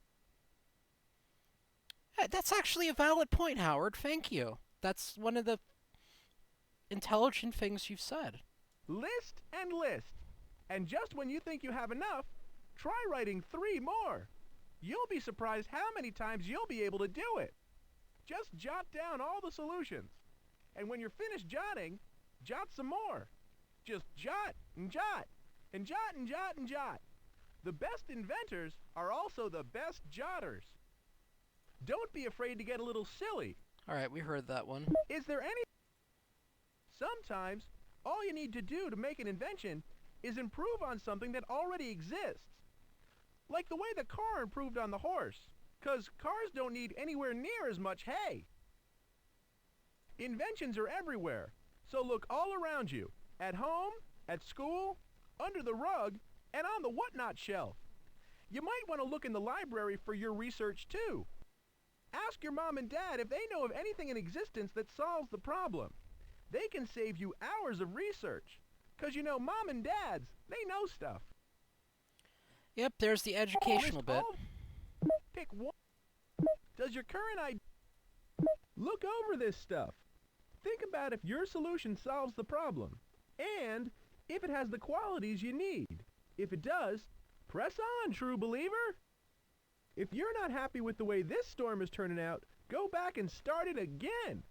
That's actually a valid point, Howard. Thank you. That's one of the intelligent things you've said. List and list. And just when you think you have enough, try writing 3 more. You'll be surprised how many times you'll be able to do it. Just jot down all the solutions. And when you're finished jotting, jot some more. Just jot and jot, and jot and jot and jot. The best inventors are also the best jotters. Don't be afraid to get a little silly. Alright, we heard that one. Is there any... Sometimes, all you need to do to make an invention is improve on something that already exists. Like the way the car improved on the horse, 'cause cars don't need anywhere near as much hay. Inventions are everywhere, so look all around you, at home, at school, under the rug, and on the whatnot shelf. You might want to look in the library for your research too. Ask your mom and dad if they know of anything in existence that solves the problem. They can save you hours of research. 'Cause you know, mom and dads, they know stuff. Yep, there's the educational bit. Pick one. Does your current idea... Look over this stuff. Think about if your solution solves the problem, and if it has the qualities you need. If it does, press on, true believer. If you're not happy with the way this storm is turning out, go back and start it again.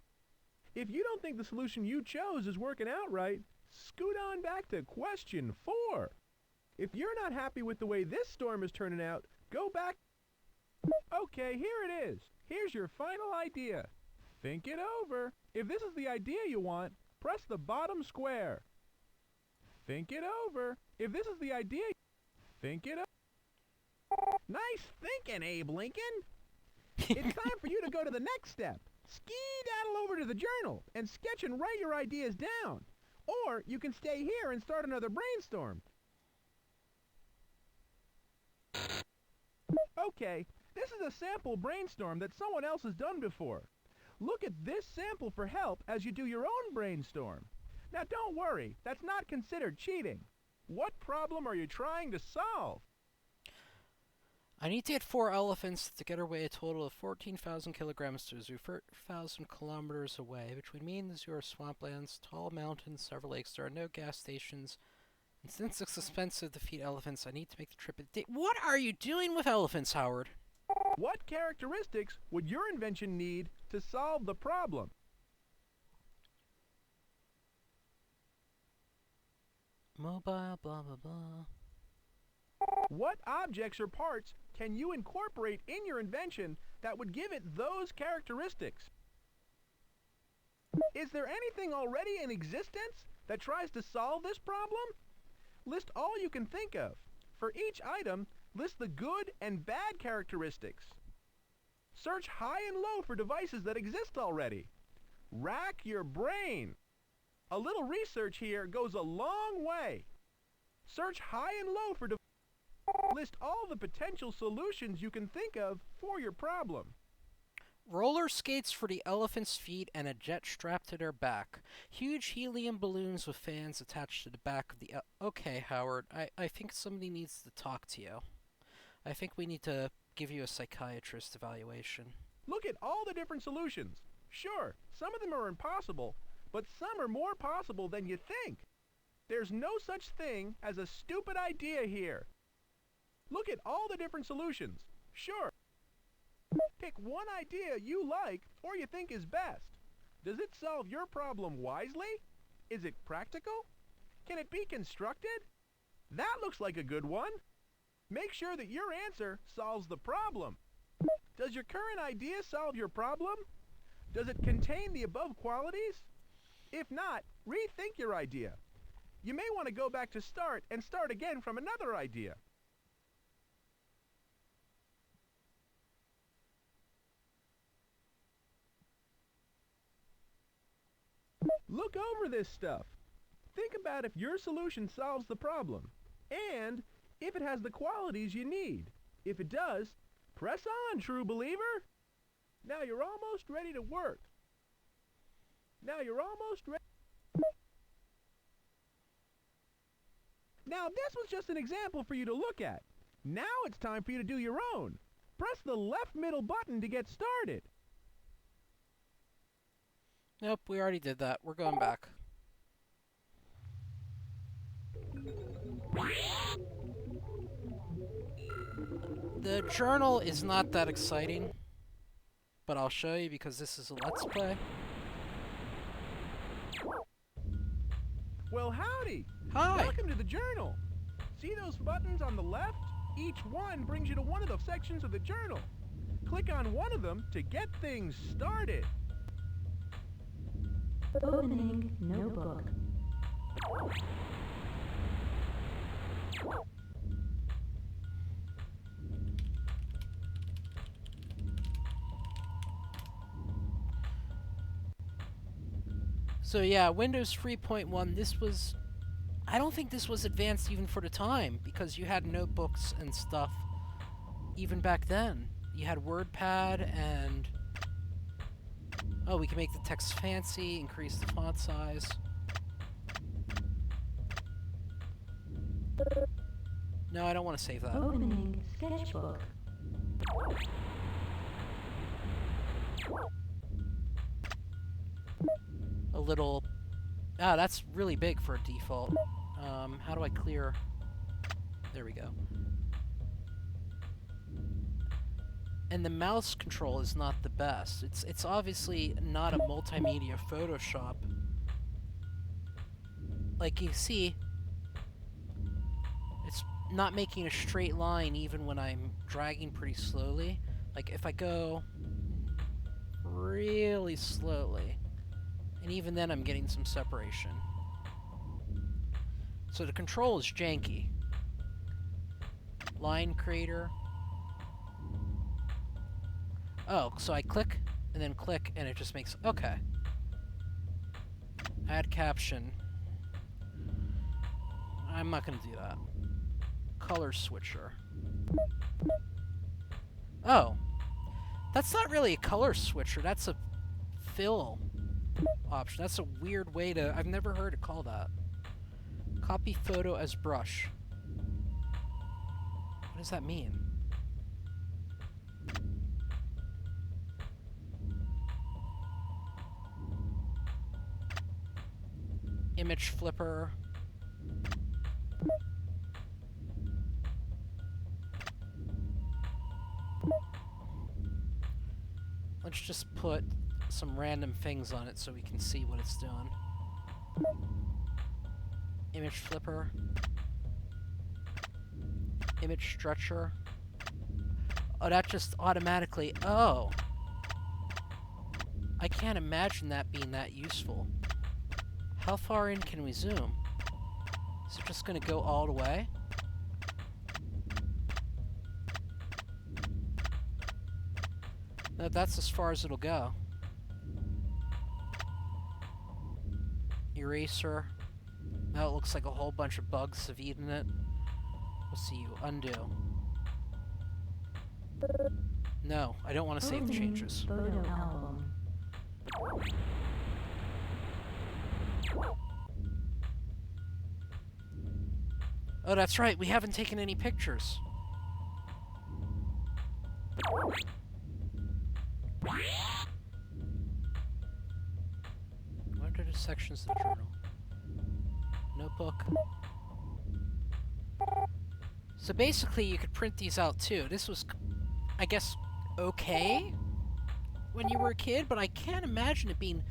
If you don't think the solution you chose is working out right, scoot on back to question 4. If you're not happy with the way this storm is turning out, go back. Okay, here it is. Here's your final idea. Think it over. If this is the idea you want, press the bottom square. Think it over. If this is the idea, think it over. Nice thinking, Abe Lincoln. It's time for you to go to the next step. Ski-daddle over to the journal and sketch and write your ideas down. Or you can stay here and start another brainstorm. Okay, this is a sample brainstorm that someone else has done before. Look at this sample for help as you do your own brainstorm. Now don't worry, that's not considered cheating. What problem are you trying to solve? I need to get 4 elephants to get away a total of 14,000 kilograms to a zoo 4,000 kilometers away. Between me and the zoo are swamplands, tall mountains, several lakes. There are no gas stations. And since it's expensive to feed elephants, I need to make the trip a day. What are you doing with elephants, Howard? What characteristics would your invention need to solve the problem? Mobile, blah, blah, blah. What objects or parts can you incorporate in your invention that would give it those characteristics? Is there anything already in existence that tries to solve this problem? List all you can think of. For each item, list the good and bad characteristics. Search high and low for devices that exist already. Rack your brain. A little research here goes a long way. Search high and low for devices. List all the potential solutions you can think of for your problem. Roller skates for the elephant's feet and a jet strapped to their back. Huge helium balloons with fans attached to the back of the Okay, Howard, I think somebody needs to talk to you. I think we need to give you a psychiatrist evaluation. Look at all the different solutions. Sure, some of them are impossible, but some are more possible than you think. There's no such thing as a stupid idea here. Look at all the different solutions. Sure. Pick one idea you like or you think is best. Does it solve your problem wisely? Is it practical? Can it be constructed? That looks like a good one. Make sure that your answer solves the problem. Does your current idea solve your problem? Does it contain the above qualities? If not, rethink your idea. You may want to go back to start and start again from another idea. Look over this stuff. Think about if your solution solves the problem, and if it has the qualities you need. If it does, press on, true believer. Now you're almost ready to work. Now you're almost ready. Now this was just an example for you to look at. Now it's time for you to do your own. Press the left middle button to get started. Nope, we already did that. We're going back. The journal is not that exciting, but I'll show you because this is a Let's Play. Well, howdy. Hi. Welcome to the journal. See those buttons on the left? Each one brings you to one of the sections of the journal. Click on one of them to get things started. Opening notebook. So yeah, Windows 3.1, this was... I don't think this was advanced even for the time, because you had notebooks and stuff even back then. You had WordPad and... Oh, we can make the text fancy, increase the font size. No, I don't want to save that. Opening sketchbook. A little... Ah, that's really big for a default. How do I clear... There we go. And the mouse control is not the best. It's obviously not a multimedia Photoshop. Like you see, it's not making a straight line even when I'm dragging pretty slowly. Like if I go really slowly, and even then I'm getting some separation. So the control is janky. Line creator. Oh, so I click, and then click, and it just makes... Okay. Add caption. I'm not going to do that. Color switcher. Oh. That's not really a color switcher. That's a fill option. That's a weird way to... I've never heard it called that. Copy photo as brush. What does that mean? Image flipper. Let's just put some random things on it so we can see what it's doing. Image flipper. Image stretcher. Oh, that just automatically... Oh! I can't imagine that being that useful. How far in can we zoom? Is it just going to go all the way? No, that's as far as it'll go. Eraser. Now it looks like a whole bunch of bugs have eaten it. We'll see you. Undo. No, I don't want to save the changes. Photo album. Oh, that's right. We haven't taken any pictures. What are the sections of the journal? Notebook. So basically, you could print these out too. This was, I guess, okay when you were a kid, but I can't imagine it being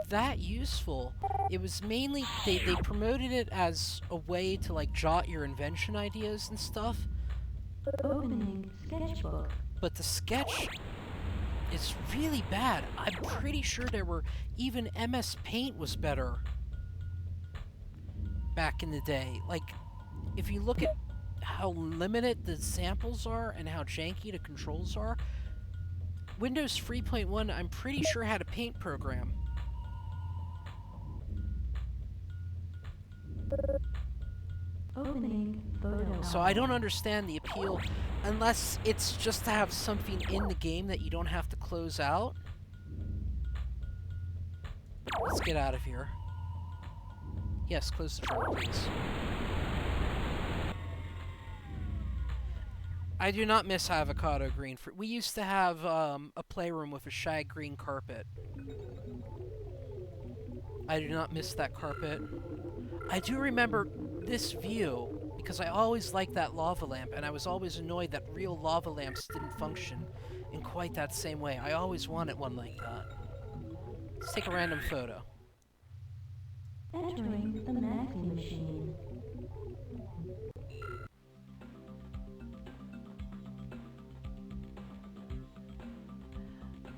that useful. It was mainly, they promoted it as a way to like jot your invention ideas and stuff. Opening sketchbook. But the sketch is really bad. I'm pretty sure there were, even MS Paint was better back in the day. Like, if you look at how limited the samples are and how janky the controls are, Windows 3.1 I'm pretty sure had a paint program. Opening photo. So I don't understand the appeal unless it's just to have something in the game that you don't have to close out. Let's get out of here. Yes, close the journal, please. I do not miss avocado green fruit. We used to have a playroom with a shag green carpet. I do not miss that carpet. I do remember this view because I always liked that lava lamp, and I was always annoyed that real lava lamps didn't function in quite that same way. I always wanted one like that. Let's take a random photo. Entering the Maxi machine.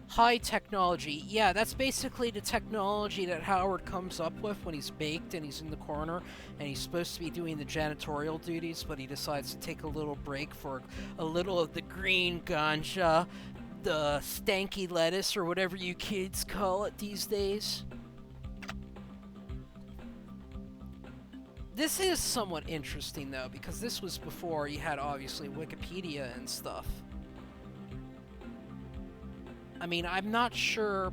High technology. Yeah, that's basically the technology that Howard comes up with when he's baked and he's in the corner and he's supposed to be doing the janitorial duties, but he decides to take a little break for a little of the green ganja, the stanky lettuce, or whatever you kids call it these days. This is somewhat interesting, though, because this was before you had, obviously, Wikipedia and stuff. I mean, I'm not sure.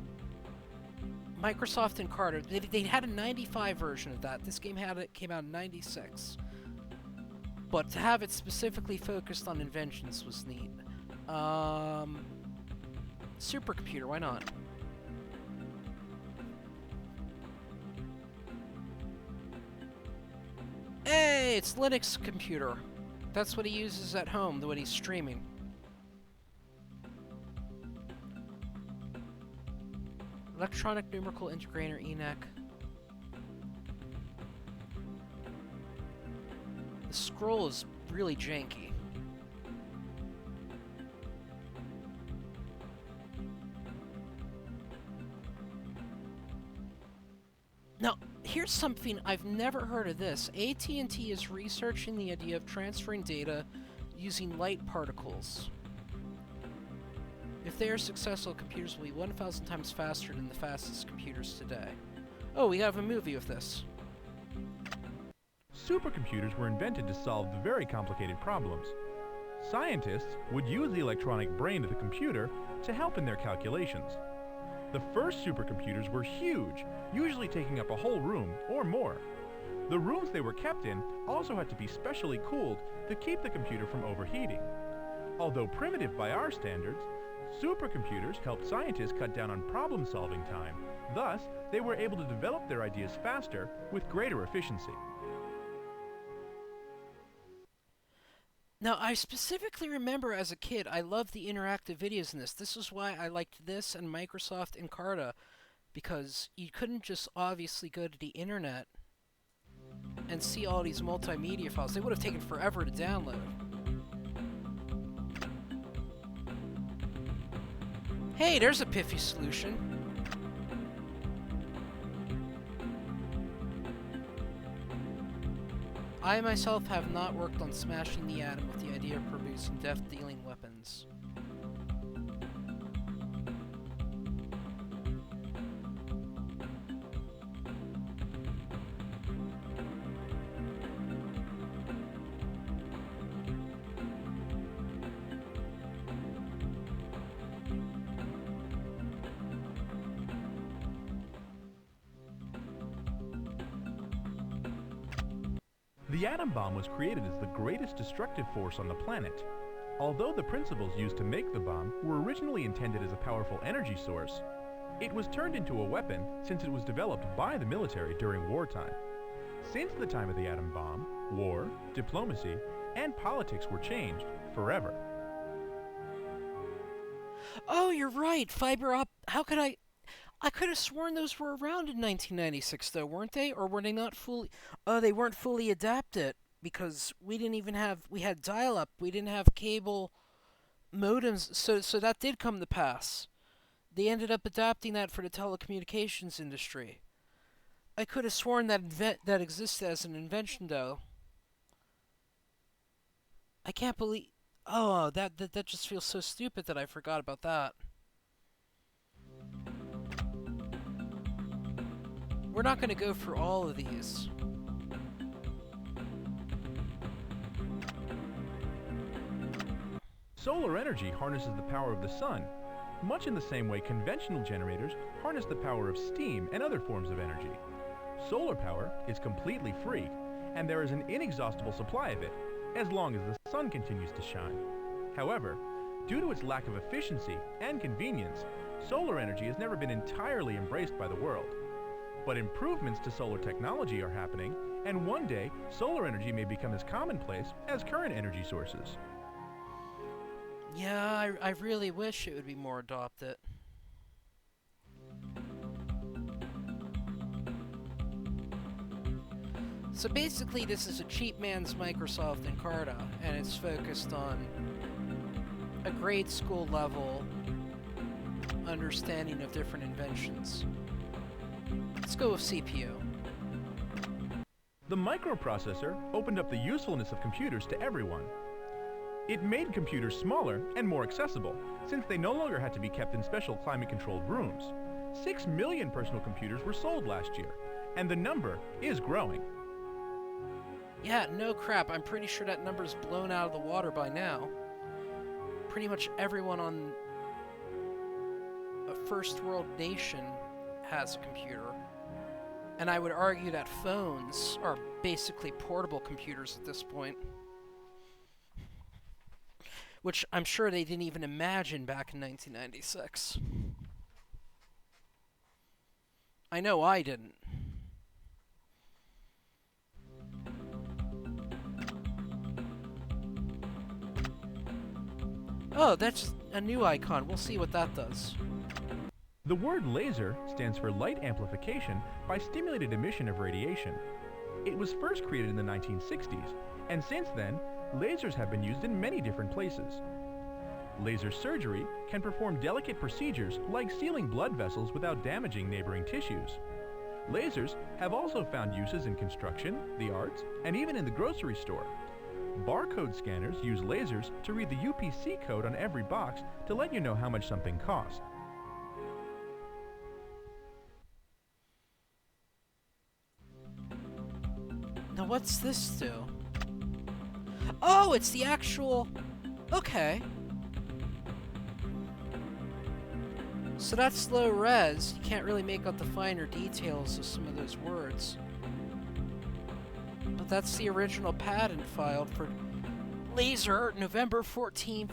Microsoft and Carter, they had a 95 version of that. This game came out in 96. but to have it specifically focused on inventions was neat. Supercomputer, why not? Hey, it's Linux computer. That's what he uses at home, when he's streaming. Electronic numerical integrator, ENIAC. The scroll is really janky. Now, here's something I've never heard of this. AT&T is researching the idea of transferring data using light particles. If they are successful, computers will be 1,000 times faster than the fastest computers today. Oh, we have a movie with this. Supercomputers were invented to solve the very complicated problems. Scientists would use the electronic brain of the computer to help in their calculations. The first supercomputers were huge, usually taking up a whole room or more. The rooms they were kept in also had to be specially cooled to keep the computer from overheating. Although primitive by our standards, supercomputers helped scientists cut down on problem-solving time. Thus, they were able to develop their ideas faster with greater efficiency. Now, I specifically remember as a kid, I loved the interactive videos in this. This is why I liked this and Microsoft Encarta, because you couldn't just obviously go to the internet and see all these multimedia files. They would have taken forever to download. Hey, there's a piffy solution. I myself have not worked on smashing the atom with the idea of producing death-dealing weapons. The atom bomb was created as the greatest destructive force on the planet. Although the principles used to make the bomb were originally intended as a powerful energy source, it was turned into a weapon since it was developed by the military during wartime. Since the time of the atom bomb, war, diplomacy, and politics were changed forever. Oh, you're right. How could I could have sworn those were around in 1996, though, weren't they? Or were they not fully... Oh, they weren't fully adapted, because we didn't even have... We had dial-up. We didn't have cable modems, so that did come to pass. They ended up adapting that for the telecommunications industry. I could have sworn that that existed as an invention, though. I can't believe... Oh, that just feels so stupid that I forgot about that. We're not going to go through all of these. Solar energy harnesses the power of the sun, much in the same way conventional generators harness the power of steam and other forms of energy. Solar power is completely free, and there is an inexhaustible supply of it, as long as the sun continues to shine. However, due to its lack of efficiency and convenience, solar energy has never been entirely embraced by the world. But improvements to solar technology are happening, and one day, solar energy may become as commonplace as current energy sources. Yeah, I really wish it would be more adopted. So basically, this is a cheap man's Microsoft Encarta, and it's focused on a grade school level understanding of different inventions. Let's go with CPU. The microprocessor opened up the usefulness of computers to everyone. It made computers smaller and more accessible, since they no longer had to be kept in special climate-controlled rooms. 6 million personal computers were sold last year, and the number is growing. Yeah, no crap, I'm pretty sure that number's blown out of the water by now. Pretty much everyone on a first world nation has a computer. And I would argue that phones are basically portable computers at this point. which I'm sure they didn't even imagine back in 1996. I know I didn't. Oh, that's a new icon. We'll see what that does. The word laser stands for light amplification by stimulated emission of radiation. It was first created in the 1960s, and since then, lasers have been used in many different places. Laser surgery can perform delicate procedures like sealing blood vessels without damaging neighboring tissues. Lasers have also found uses in construction, the arts, and even in the grocery store. Barcode scanners use lasers to read the UPC code on every box to let you know how much something costs. Now what's this do? Oh, it's the actual... Okay. So that's low res. You can't really make out the finer details of some of those words. But that's the original patent filed for laser, November 14th.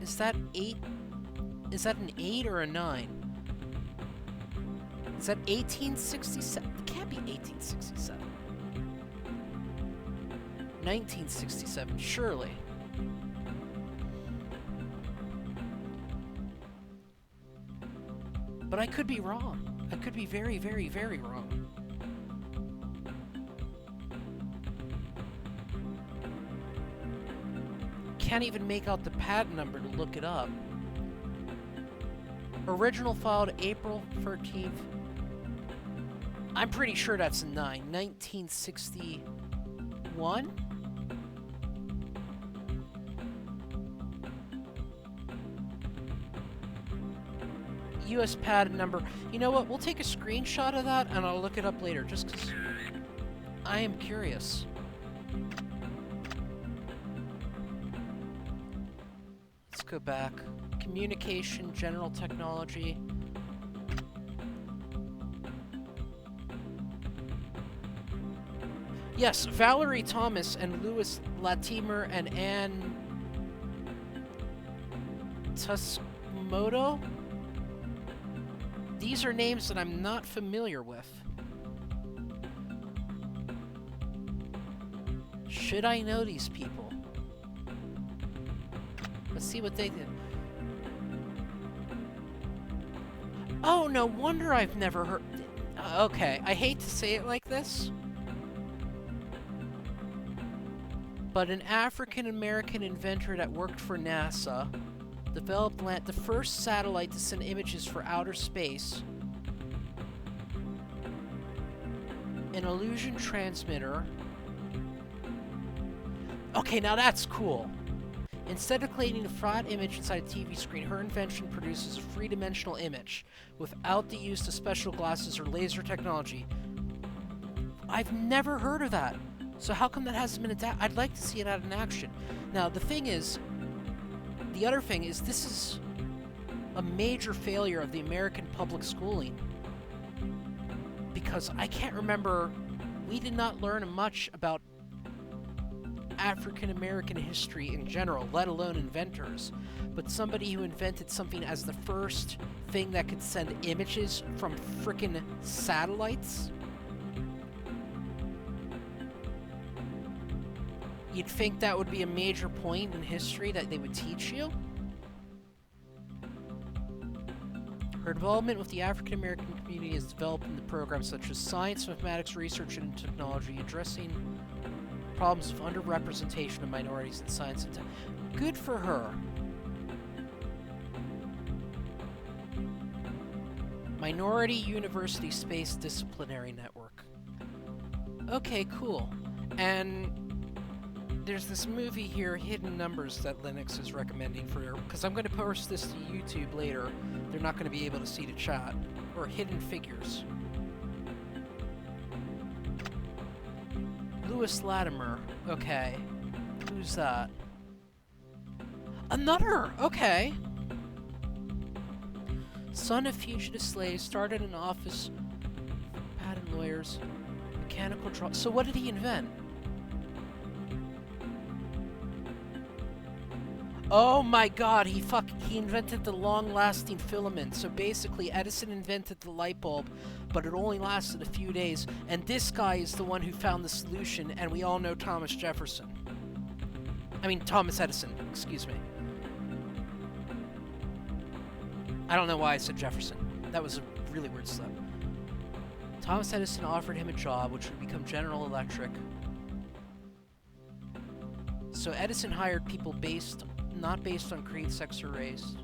Is that 8? Is that an 8 or a 9? Is that 1867? It can't be 1867. 1967, surely. But I could be wrong. I could be very, very, very wrong. Can't even make out the patent number to look it up. Original filed April 13th. I'm pretty sure that's a 9. 1961? US patent number. You know what? We'll take a screenshot of that and I'll look it up later just because I am curious. Let's go back. Communication, general technology. Yes, Valerie Thomas and Louis Latimer and Anne Tuskmoto. These are names that I'm not familiar with. Should I know these people? Let's see what they did. Oh, no wonder I've never heard... Okay, I hate to say it like this, but an African-American inventor that worked for NASA developed the first satellite to send images for outer space, an illusion transmitter. Okay, now that's cool. Instead of creating a flat image inside a TV screen, her invention produces a three-dimensional image without the use of special glasses or laser technology. I've never heard of that. So how come that hasn't been adapted? I'd like to see it out in action. Now, the other thing is, this is a major failure of the American public schooling. Because I can't remember, we did not learn much about African American history in general, let alone inventors. But somebody who invented something as the first thing that could send images from frickin' satellites? You'd think that would be a major point in history that they would teach you? Her involvement with the African American community is developed into programs such as science, mathematics, research, and technology, addressing problems of underrepresentation of minorities in science and tech. Good for her. Minority University Space Disciplinary Network. Okay, cool. And there's this movie here, Hidden Numbers, that Linux is recommending for, because I'm going to post this to YouTube later. They're not going to be able to see the chat. Or Hidden Figures. Louis Latimer. Okay. Who's that? Another! Okay. Son of fugitive slaves, started an office for patent lawyers, mechanical draw. So what did he invent? Oh my god, he invented the long-lasting filament. So basically, Edison invented the light bulb, but it only lasted a few days. And this guy is the one who found the solution, and we all know Thomas Jefferson. I mean, Thomas Edison, excuse me. I don't know why I said Jefferson. That was a really weird slip. Thomas Edison offered him a job, which would become General Electric. So Edison hired people not based on creed, sex, or race.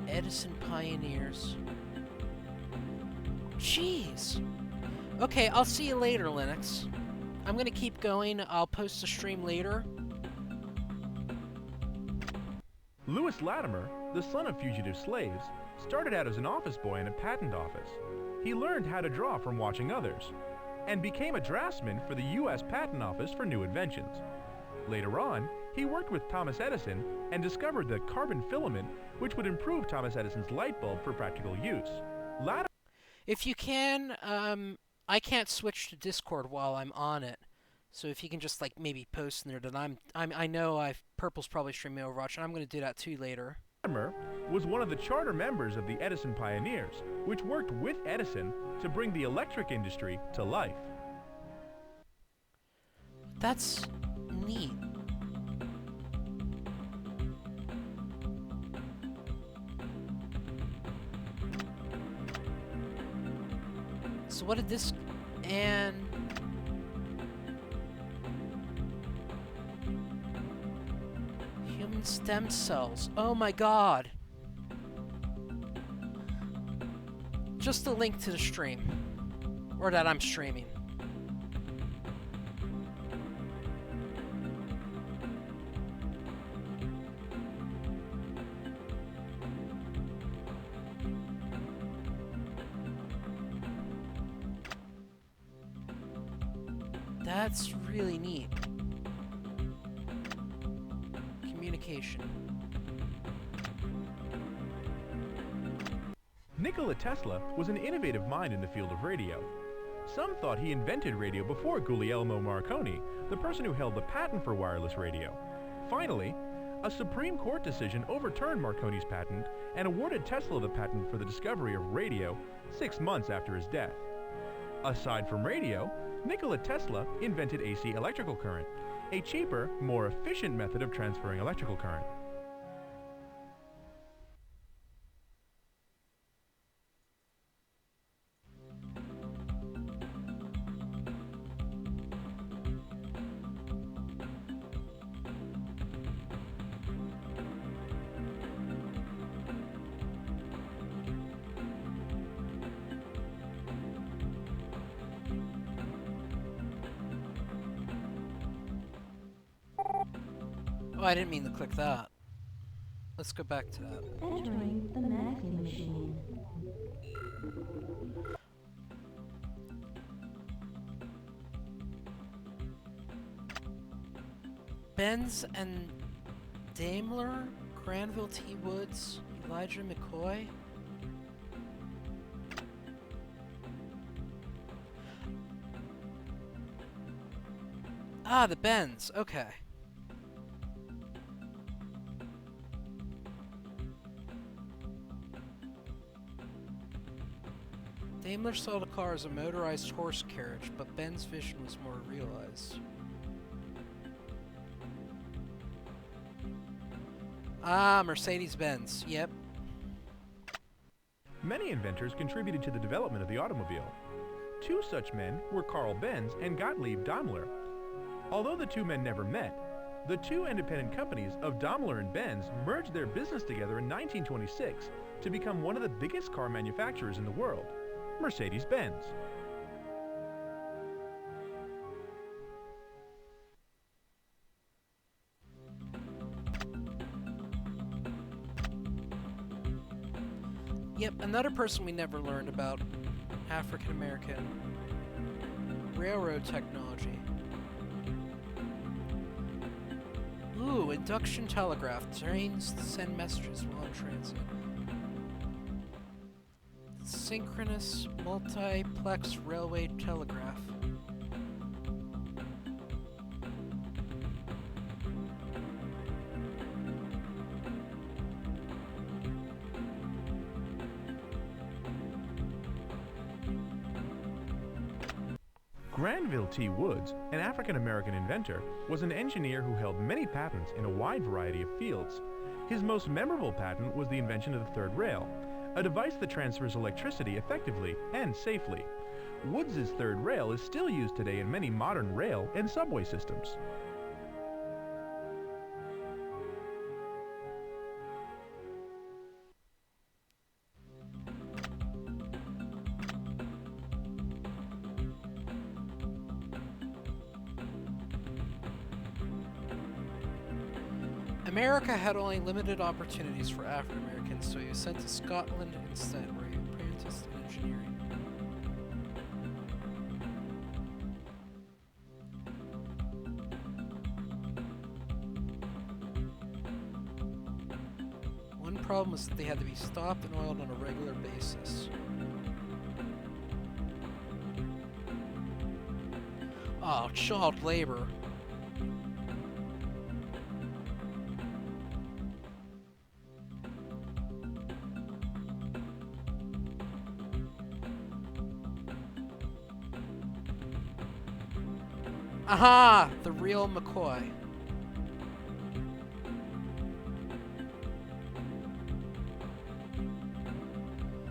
Edison pioneers. Jeez. Okay, I'll see you later, Linux. I'm gonna keep going. I'll post a stream later. Lewis Latimer, the son of fugitive slaves, started out as an office boy in a patent office. He learned how to draw from watching others, and became a draftsman for the U.S. Patent Office for new inventions. Later on, he worked with Thomas Edison and discovered the carbon filament, which would improve Thomas Edison's light bulb for practical use. If you can, I can't switch to Discord while I'm on it. So if you can just like maybe post in there that I know Purple's probably streaming Overwatch, and I'm going to do that too later. Latimer was one of the charter members of the Edison Pioneers, which worked with Edison to bring the electric industry to life. That's neat. So what did this and human stem cells? Oh my god. Just a link to the stream. Or that I'm streaming. That's really neat. Communication. Nikola Tesla was an innovative mind in the field of radio. Some thought he invented radio before Guglielmo Marconi, the person who held the patent for wireless radio. Finally, a Supreme Court decision overturned Marconi's patent and awarded Tesla the patent for the discovery of radio 6 months after his death. Aside from radio, Nikola Tesla invented AC electrical current, a cheaper, more efficient method of transferring electrical current. Oh, I didn't mean to click that. Let's go back to that. Entering the Maxi machine. Benz and Daimler, Granville T. Woods, Elijah McCoy. Ah, the Benz. Okay. Daimler saw the car as a motorized horse carriage, but Ben's vision was more realized. Ah, Mercedes-Benz. Yep. Many inventors contributed to the development of the automobile. Two such men were Carl Benz and Gottlieb Daimler. Although the two men never met, the two independent companies of Daimler and Benz merged their business together in 1926 to become one of the biggest car manufacturers in the world, Mercedes-Benz. Yep, another person we never learned about, African American. Railroad technology. Ooh, induction telegraph. Trains send messages while in transit. Synchronous multiplex railway telegraph. Granville T. Woods, an African-American inventor, was an engineer who held many patents in a wide variety of fields. His most memorable patent was the invention of the third rail, a device that transfers electricity effectively and safely. Woods' third rail is still used today in many modern rail and subway systems. America had only limited opportunities for African Americans, so he was sent to Scotland instead, where he apprenticed in engineering. One problem was that they had to be stopped and oiled on a regular basis. Oh, child labor. Aha! The real McCoy.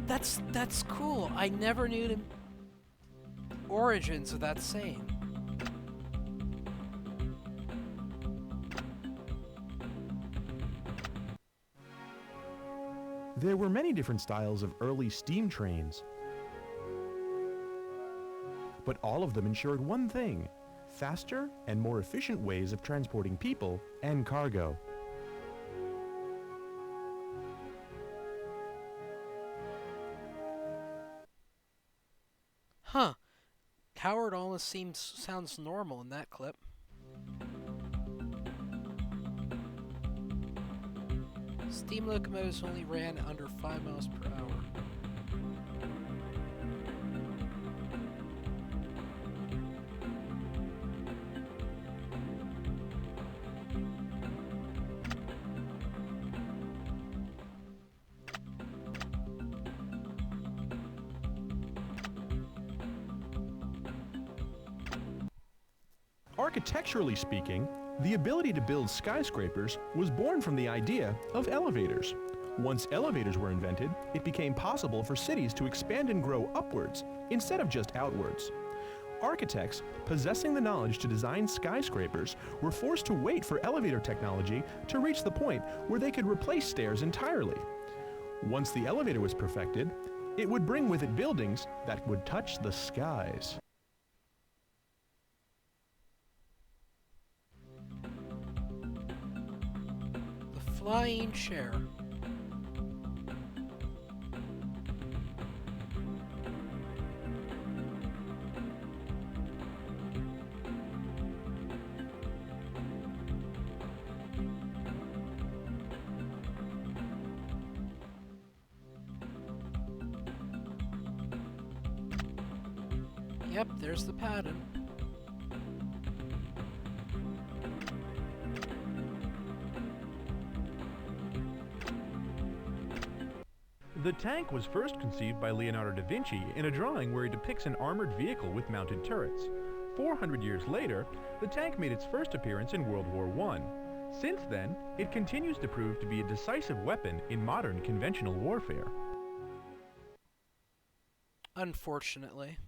That's cool. I never knew the origins of that saying. There were many different styles of early steam trains, but all of them ensured one thing: faster and more efficient ways of transporting people and cargo. Huh. Howard almost sounds normal in that clip. Steam locomotives only ran under 5 miles per hour. Architecturally speaking, the ability to build skyscrapers was born from the idea of elevators. Once elevators were invented, it became possible for cities to expand and grow upwards instead of just outwards. Architects possessing the knowledge to design skyscrapers were forced to wait for elevator technology to reach the point where they could replace stairs entirely. Once the elevator was perfected, it would bring with it buildings that would touch the skies. Flying chair. Yep, there's the pattern. The tank was first conceived by Leonardo da Vinci in a drawing where he depicts an armored vehicle with mounted turrets. 400 years later, the tank made its first appearance in World War I. Since then, it continues to prove to be a decisive weapon in modern conventional warfare. Unfortunately.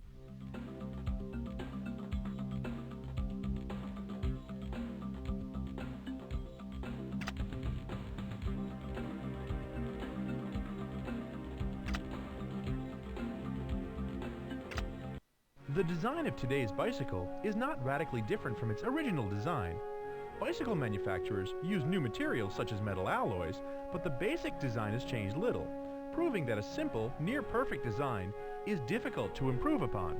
The design of today's bicycle is not radically different from its original design. Bicycle manufacturers use new materials such as metal alloys, but the basic design has changed little, proving that a simple, near-perfect design is difficult to improve upon.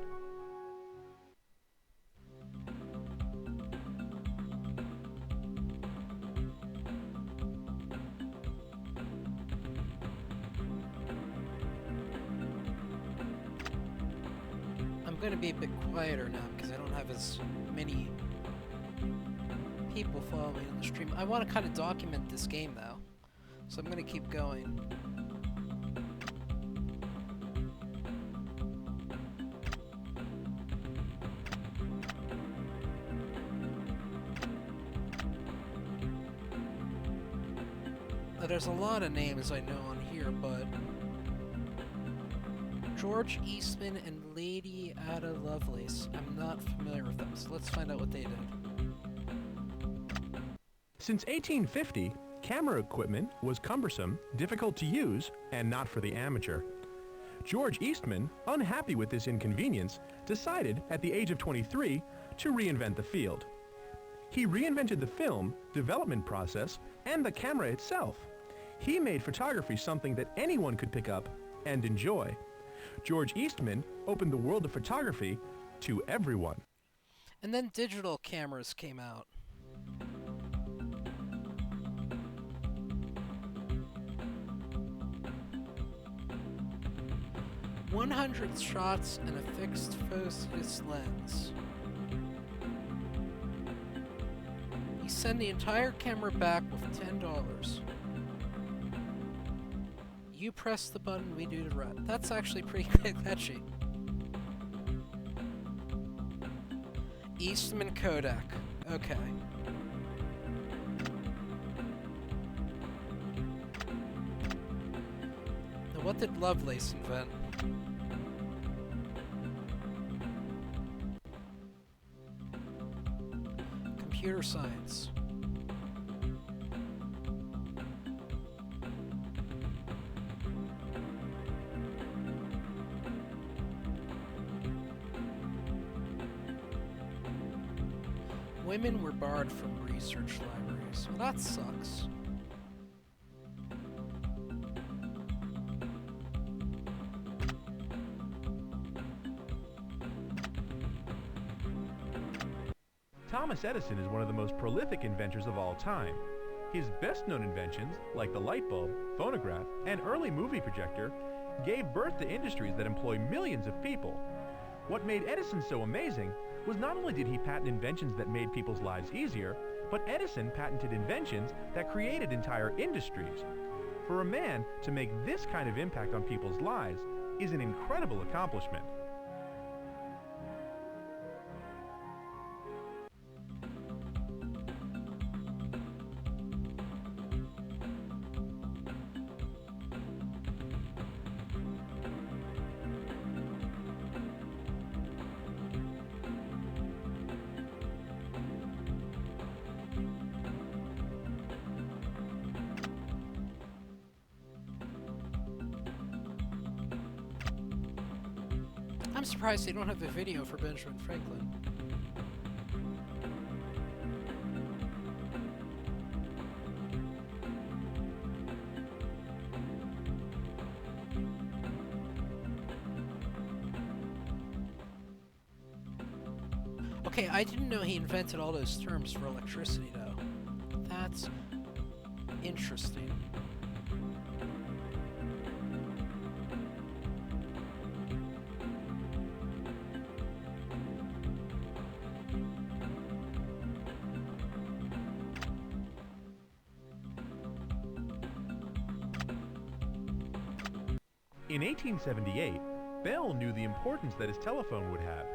I'm going to be a bit quieter now because I don't have as many people following on the stream. I want to kind of document this game though, so I'm going to keep going. There's a lot of names I know on here, but George Eastman and Lady Ada Lovelace. I'm not familiar with them, so let's find out what they did. Since 1850, camera equipment was cumbersome, difficult to use, and not for the amateur. George Eastman, unhappy with this inconvenience, decided at the age of 23 to reinvent the field. He reinvented the film, development process, and the camera itself. He made photography something that anyone could pick up and enjoy. George Eastman opened the world of photography to everyone. And then digital cameras came out. "100 shots and a fixed focus lens. You send the entire camera back with $10. You press the button, we do the rest." That's actually pretty catchy. Eastman Kodak. Okay. Now what did Lovelace invent? Computer science. Women were barred from research libraries. Well, that sucks. Thomas Edison is one of the most prolific inventors of all time. His best-known inventions, like the light bulb, phonograph, and early movie projector, gave birth to industries that employ millions of people. What made Edison so amazing was not only did he patent inventions that made people's lives easier, but Edison patented inventions that created entire industries. For a man to make this kind of impact on people's lives is an incredible accomplishment. I'm surprised they don't have a video for Benjamin Franklin. Okay, I didn't know he invented all those terms for electricity, though. That's interesting. In 1878, Bell knew the importance that his telephone would have.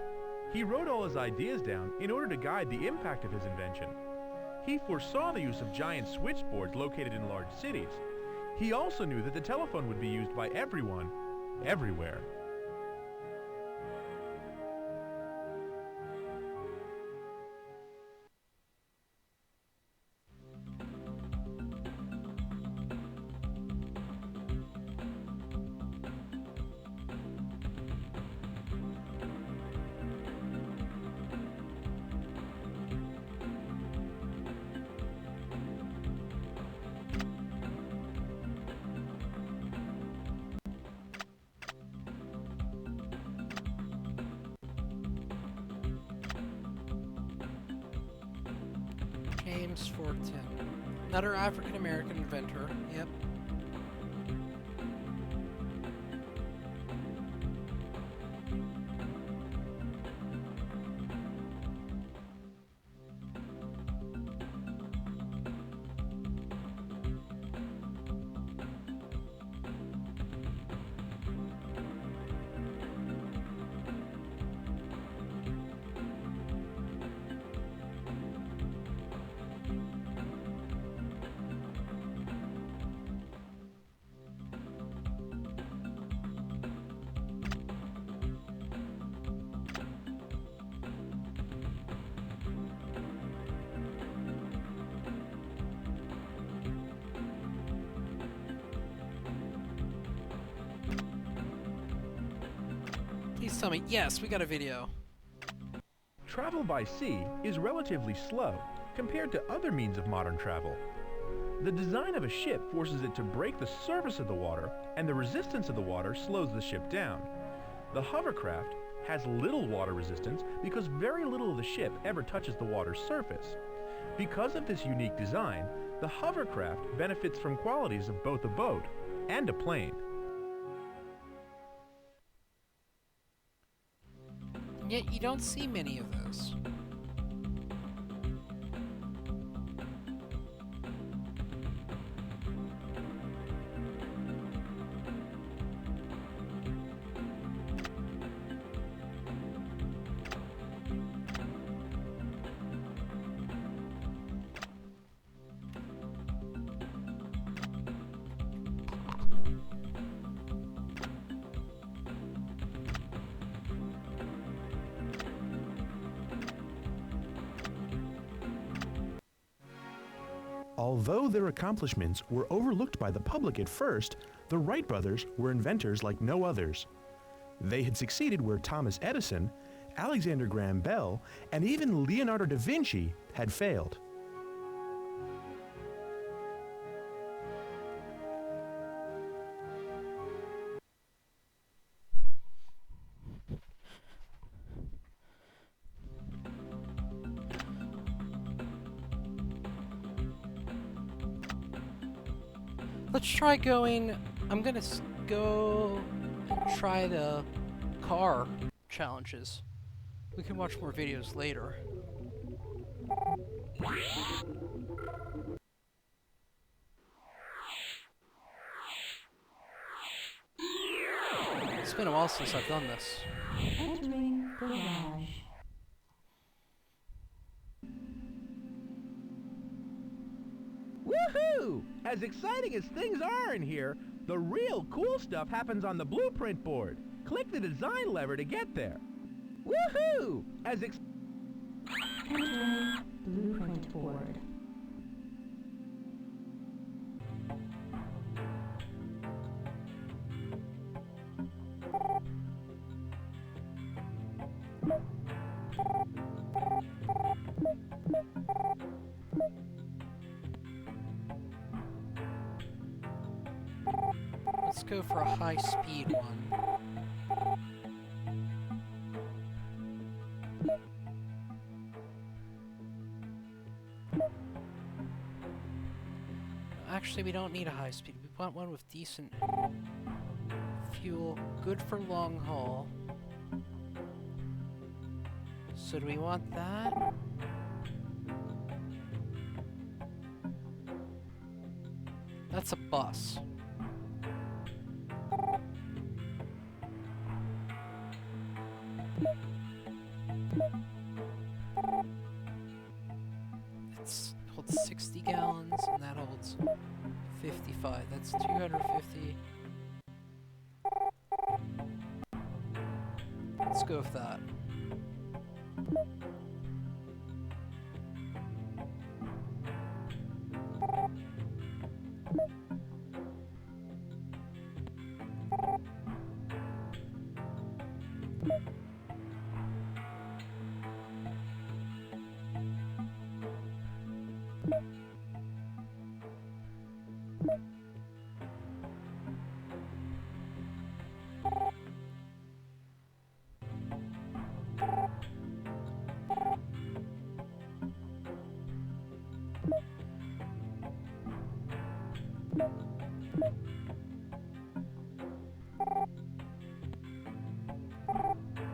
He wrote all his ideas down in order to guide the impact of his invention. He foresaw the use of giant switchboards located in large cities. He also knew that the telephone would be used by everyone, everywhere. James Fortin. Another African-American inventor. Yep. tell me, yes, we got a video. Travel by sea is relatively slow compared to other means of modern travel. The design of a ship forces it to break the surface of the water, and the resistance of the water slows the ship down. The hovercraft has little water resistance because very little of the ship ever touches the water's surface. Because of this unique design, the hovercraft benefits from qualities of both a boat and a plane. Yet you don't see many of those. Although their accomplishments were overlooked by the public at first, the Wright brothers were inventors like no others. They had succeeded where Thomas Edison, Alexander Graham Bell, and even Leonardo da Vinci had failed. Let's try going. I'm gonna go try the car challenges. We can watch more videos later. It's been a while since I've done this. Entering garage. Woohoo! As exciting as things are in here, the real cool stuff happens on the blueprint board. Click the design lever to get there. Woohoo! Entering blueprint board. Let's go for a high-speed one. Actually, we don't need a high speed. We want one with decent fuel, good for long haul. So do we want that? That's a bus. It holds 60 gallons, and that holds 55. That's 250. Let's go with that.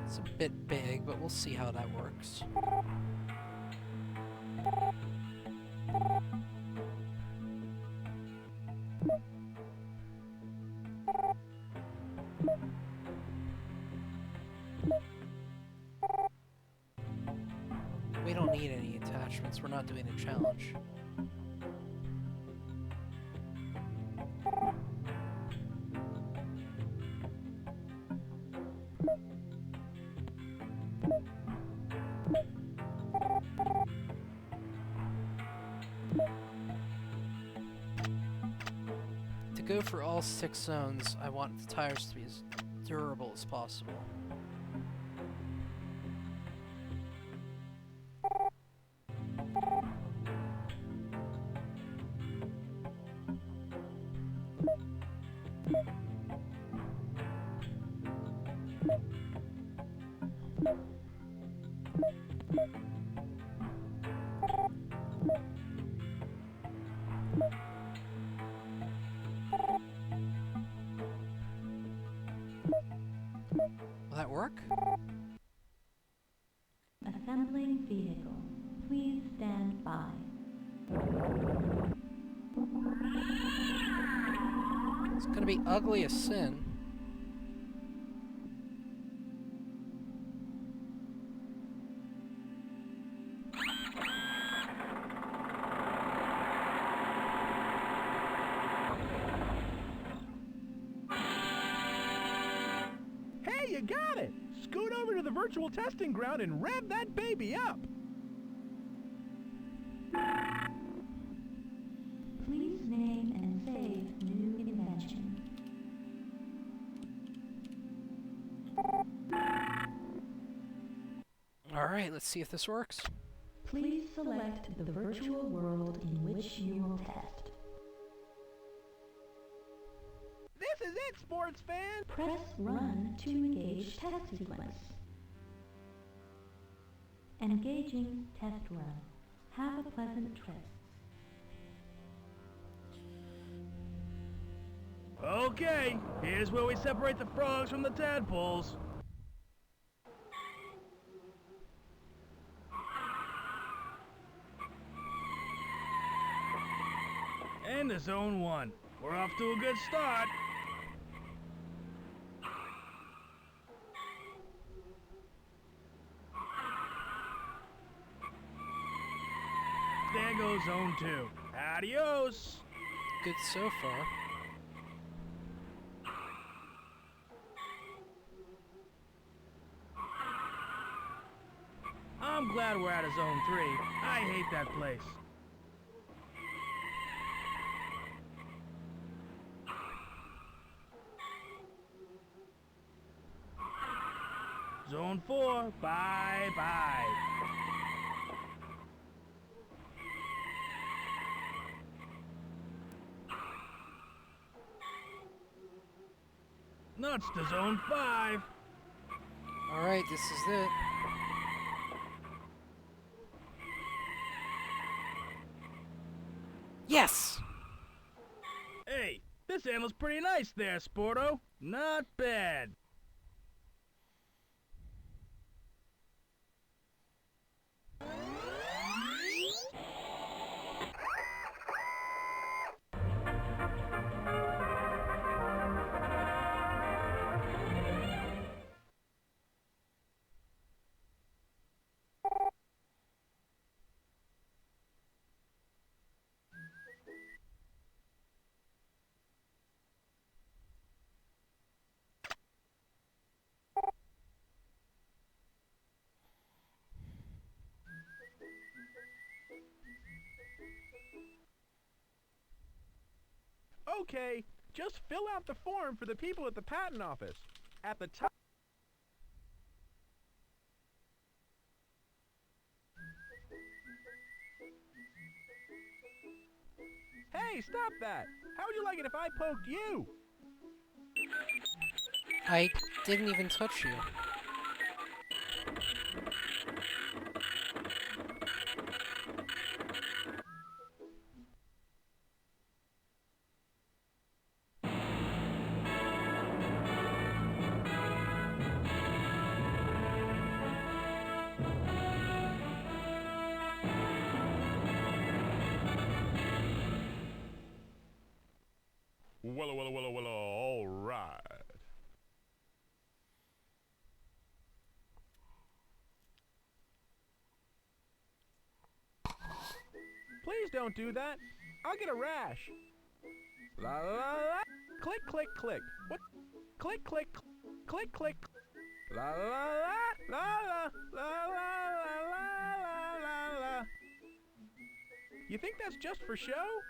It's a bit big, but we'll see how that works. We don't need any attachments, we're not doing a challenge. To go for all 6 zones, I want the tires to be as durable as possible. work? Assembling vehicle. Please stand by. It's gonna be ugly as sin. Hey, you got it! Scoot over to the virtual testing ground and rev that baby up! Please name and save new invention. Alright, let's see if this works. Please select the virtual world in which you will test. This is it, sports fan! Press run to engage test sequence. Engaging test run. Have a pleasant trip. Okay, here's where we separate the frogs from the tadpoles. And to zone 1. We're off to a good start. There goes zone 2. Adios! Good so far. I'm glad we're out of zone 3. I hate that place. Zone 4, bye-bye. Nuts to zone 5. Alright, this is it. Yes! Hey, this animal's pretty nice there, Sporto. Not bad. Okay, just fill out the form for the people at the patent office. At the top. Hey, stop that! How would you like it if I poked you? I didn't even touch you. Well, all right. Please don't do that. I'll get a rash. La la la la. Click, click, click. What? Click, click, click, click. La la la la la la la la la la. You think that's just for show?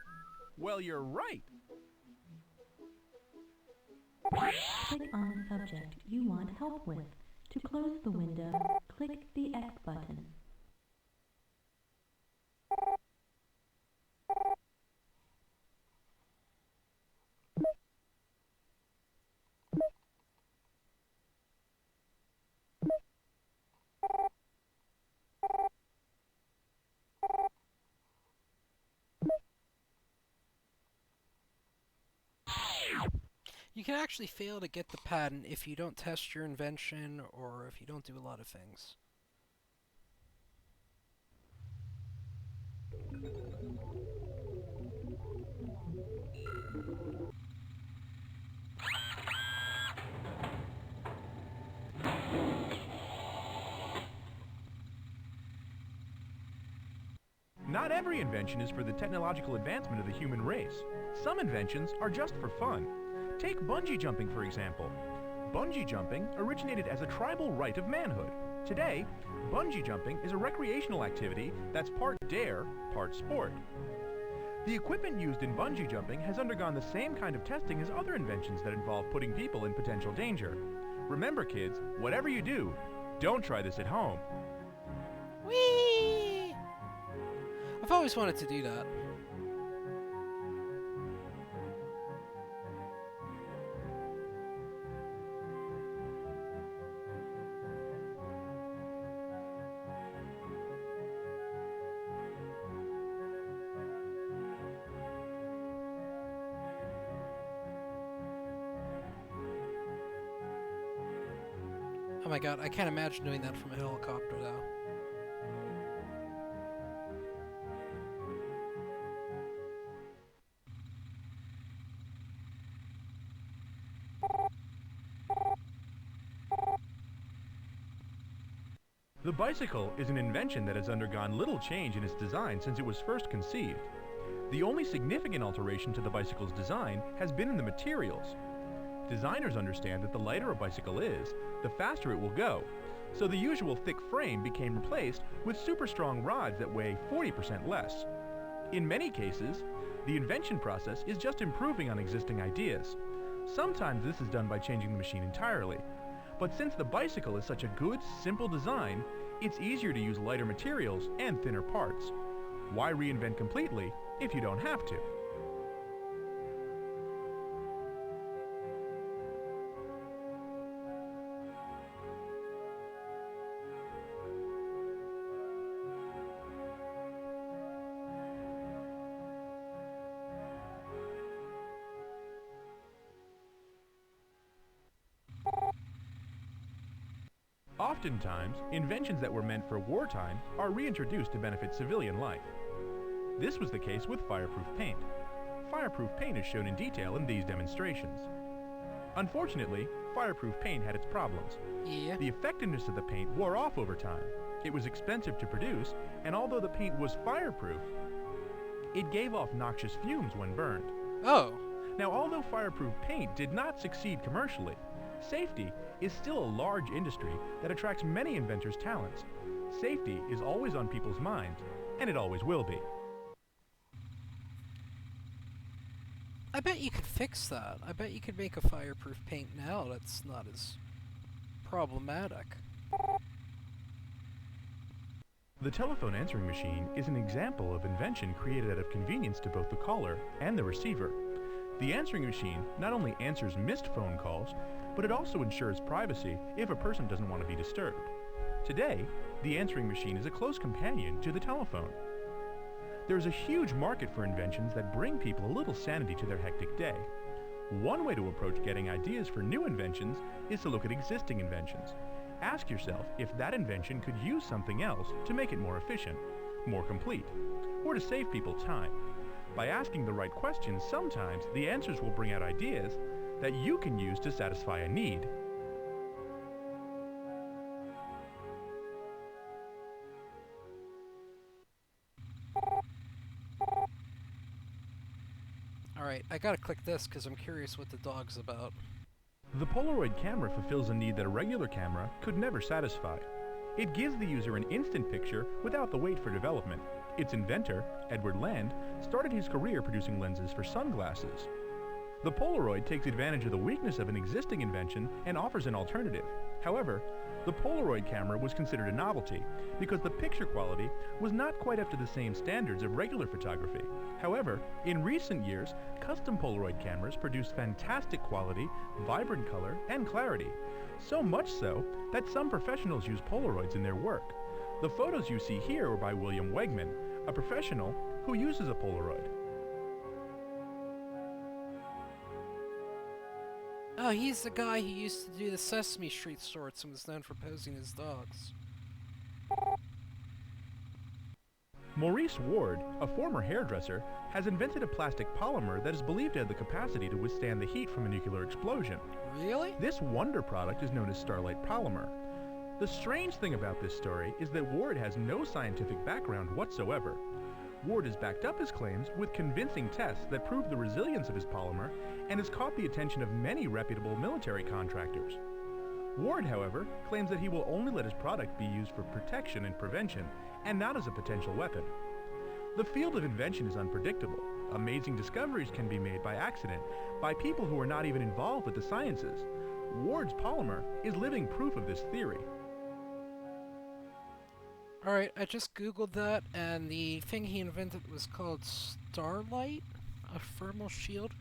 Well, you're right. Click on the subject you want help with. To close the window, click the X button. You can actually fail to get the patent if you don't test your invention or if you don't do a lot of things. Not every invention is for the technological advancement of the human race. Some inventions are just for fun. Take bungee jumping, for example. Bungee jumping originated as a tribal rite of manhood. Today, bungee jumping is a recreational activity that's part dare, part sport. The equipment used in bungee jumping has undergone the same kind of testing as other inventions that involve putting people in potential danger. Remember, kids, whatever you do, don't try this at home. Whee! I've always wanted to do that. Oh my god, I can't imagine doing that from a helicopter, though. The bicycle is an invention that has undergone little change in its design since it was first conceived. The only significant alteration to the bicycle's design has been in the materials. Designers understand that the lighter a bicycle is, the faster it will go, so the usual thick frame became replaced with super strong rods that weigh 40% less. In many cases, the invention process is just improving on existing ideas. Sometimes this is done by changing the machine entirely. But since the bicycle is such a good, simple design, it's easier to use lighter materials and thinner parts. Why reinvent completely if you don't have to? Oftentimes, inventions that were meant for wartime are reintroduced to benefit civilian life. This was the case with fireproof paint. Fireproof paint is shown in detail in these demonstrations. Unfortunately, fireproof paint had its problems. Yeah. The effectiveness of the paint wore off over time. It was expensive to produce, and although the paint was fireproof, it gave off noxious fumes when burned. Oh. Now, although fireproof paint did not succeed commercially, safety is still a large industry that attracts many inventors' talents. Safety is always on people's minds, and it always will be. I bet you could fix that. I bet you could make a fireproof paint now that's not as problematic. The telephone answering machine is an example of invention created out of convenience to both the caller and the receiver. The answering machine not only answers missed phone calls, but it also ensures privacy if a person doesn't want to be disturbed. Today, the answering machine is a close companion to the telephone. There's a huge market for inventions that bring people a little sanity to their hectic day. One way to approach getting ideas for new inventions is to look at existing inventions. Ask yourself if that invention could use something else to make it more efficient, more complete, or to save people time. By asking the right questions, sometimes the answers will bring out ideas that you can use to satisfy a need. Alright, I gotta click this because I'm curious what the dog's about. The Polaroid camera fulfills a need that a regular camera could never satisfy. It gives the user an instant picture without the wait for development. Its inventor, Edward Land, started his career producing lenses for sunglasses. The Polaroid takes advantage of the weakness of an existing invention and offers an alternative. However, the Polaroid camera was considered a novelty because the picture quality was not quite up to the same standards of regular photography. However, in recent years, custom Polaroid cameras produce fantastic quality, vibrant color, and clarity. So much so that some professionals use Polaroids in their work. The photos you see here were by William Wegman, a professional who uses a Polaroid. Oh, he's the guy who used to do the Sesame Street sorts and was known for posing as dogs. Maurice Ward, a former hairdresser, has invented a plastic polymer that is believed to have the capacity to withstand the heat from a nuclear explosion. Really? This wonder product is known as Starlight Polymer. The strange thing about this story is that Ward has no scientific background whatsoever. Ward has backed up his claims with convincing tests that prove the resilience of his polymer and has caught the attention of many reputable military contractors. Ward, however, claims that he will only let his product be used for protection and prevention and not as a potential weapon. The field of invention is unpredictable. Amazing discoveries can be made by accident by people who are not even involved with the sciences. Ward's polymer is living proof of this theory. Alright, I just googled that, and the thing he invented was called Starlight, a thermal shield.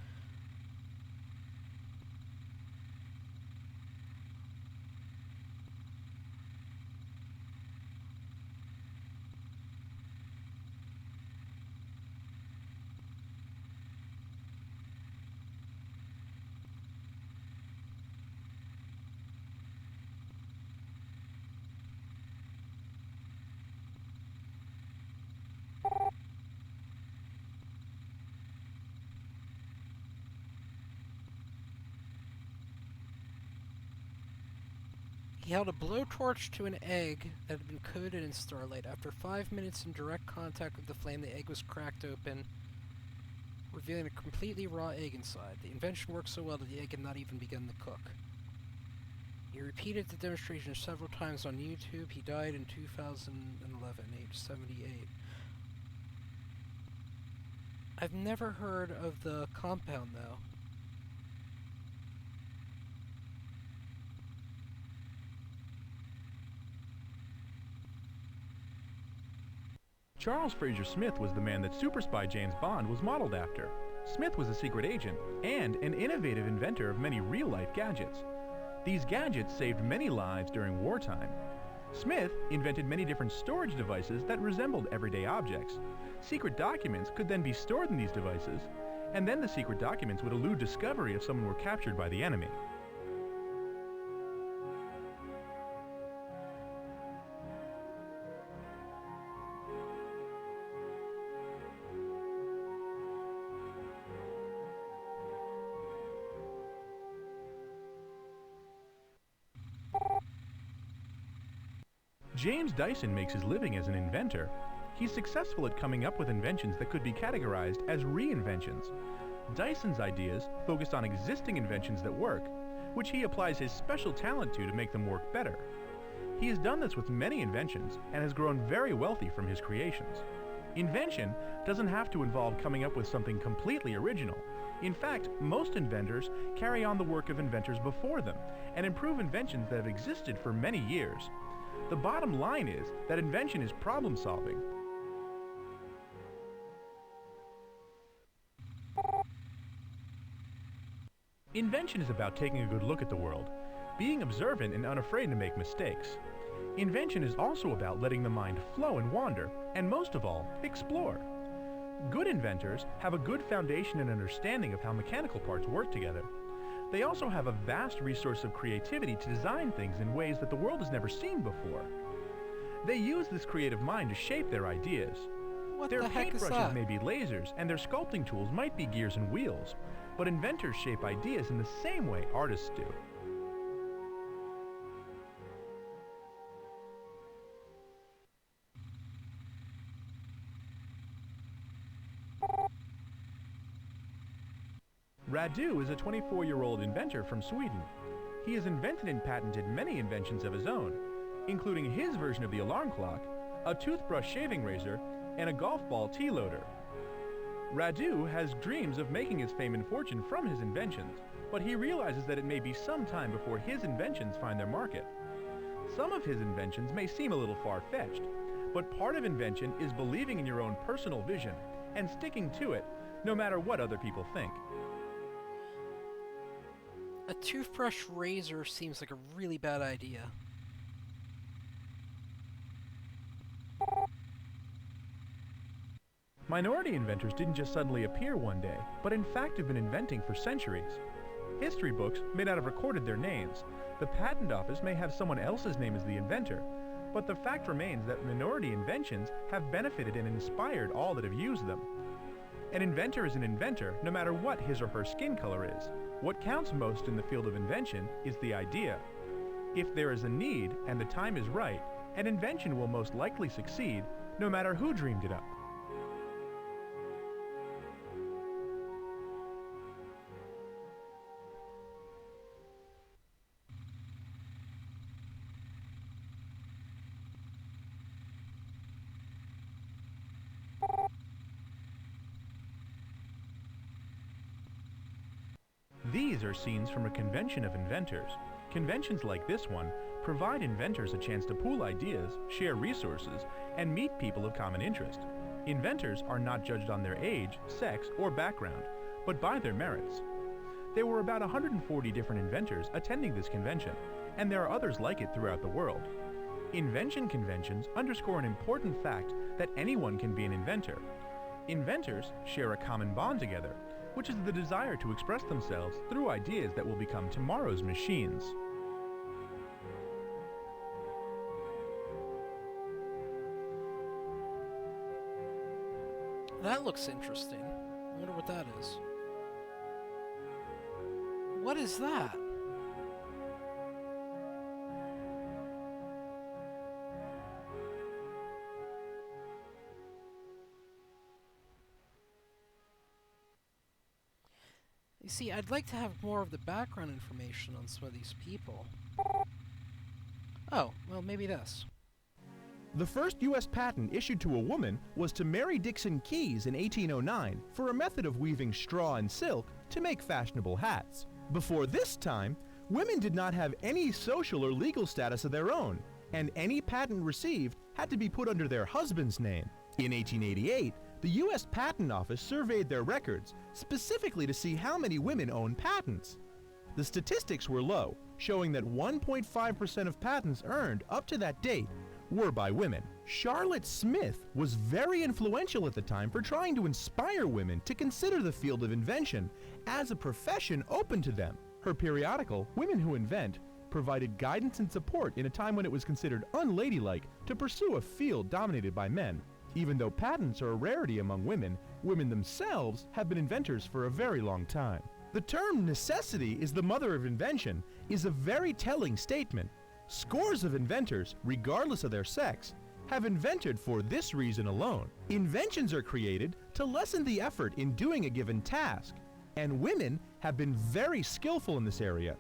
He held a blowtorch to an egg that had been coated in starlight. After 5 minutes in direct contact with the flame, the egg was cracked open, revealing a completely raw egg inside. The invention worked so well that the egg had not even begun to cook. He repeated the demonstration several times on YouTube. He died in 2011, age 78. I've never heard of the compound, though. Charles Fraser Smith was the man that super spy James Bond was modeled after. Smith was a secret agent and an innovative inventor of many real-life gadgets. These gadgets saved many lives during wartime. Smith invented many different storage devices that resembled everyday objects. Secret documents could then be stored in these devices, and then the secret documents would elude discovery if someone were captured by the enemy. James Dyson makes his living as an inventor. He's successful at coming up with inventions that could be categorized as reinventions. Dyson's ideas focused on existing inventions that work, which he applies his special talent to make them work better. He has done this with many inventions and has grown very wealthy from his creations. Invention doesn't have to involve coming up with something completely original. In fact, most inventors carry on the work of inventors before them and improve inventions that have existed for many years. The bottom line is that invention is problem solving. Invention is about taking a good look at the world, being observant and unafraid to make mistakes. Invention is also about letting the mind flow and wander, and most of all, explore. Good inventors have a good foundation and understanding of how mechanical parts work together. They also have a vast resource of creativity to design things in ways that the world has never seen before. They use this creative mind to shape their ideas. Their paintbrushes may be lasers, and their sculpting tools might be gears and wheels, but inventors shape ideas in the same way artists do. Radu is a 24-year-old inventor from Sweden. He has invented and patented many inventions of his own, including his version of the alarm clock, a toothbrush shaving razor, and a golf ball tea loader. Radu has dreams of making his fame and fortune from his inventions, but he realizes that it may be some time before his inventions find their market. Some of his inventions may seem a little far-fetched, but part of invention is believing in your own personal vision and sticking to it, no matter what other people think. A toothbrush razor seems like a really bad idea. Minority inventors didn't just suddenly appear one day, but in fact have been inventing for centuries. History books may not have recorded their names. The patent office may have someone else's name as the inventor. But the fact remains that minority inventions have benefited and inspired all that have used them. An inventor is an inventor no matter what his or her skin color is. What counts most in the field of invention is the idea. If there is a need and the time is right, an invention will most likely succeed no matter who dreamed it up. These are scenes from a convention of inventors. Conventions like this one provide inventors a chance to pool ideas, share resources, and meet people of common interest. Inventors are not judged on their age, sex, or background, but by their merits. There were about 140 different inventors attending this convention, and there are others like it throughout the world. Invention conventions underscore an important fact that anyone can be an inventor. Inventors share a common bond together, which is the desire to express themselves through ideas that will become tomorrow's machines. That looks interesting. I wonder what that is. What is that? You see, I'd like to have more of the background information on some of these people. Oh, well, maybe this. The first U.S. patent issued to a woman was to Mary Dixon Keyes in 1809 for a method of weaving straw and silk to make fashionable hats. Before this time, women did not have any social or legal status of their own, and any patent received had to be put under their husband's name. In 1888, the U.S. Patent Office surveyed their records, specifically to see how many women owned patents. The statistics were low, showing that 1.5% of patents earned up to that date were by women. Charlotte Smith was very influential at the time for trying to inspire women to consider the field of invention as a profession open to them. Her periodical, Women Who Invent, provided guidance and support in a time when it was considered unladylike to pursue a field dominated by men. Even though patents are a rarity among women, women themselves have been inventors for a very long time. The term necessity is the mother of invention is a very telling statement. Scores of inventors, regardless of their sex, have invented for this reason alone. Inventions are created to lessen the effort in doing a given task, and women have been very skillful in this area.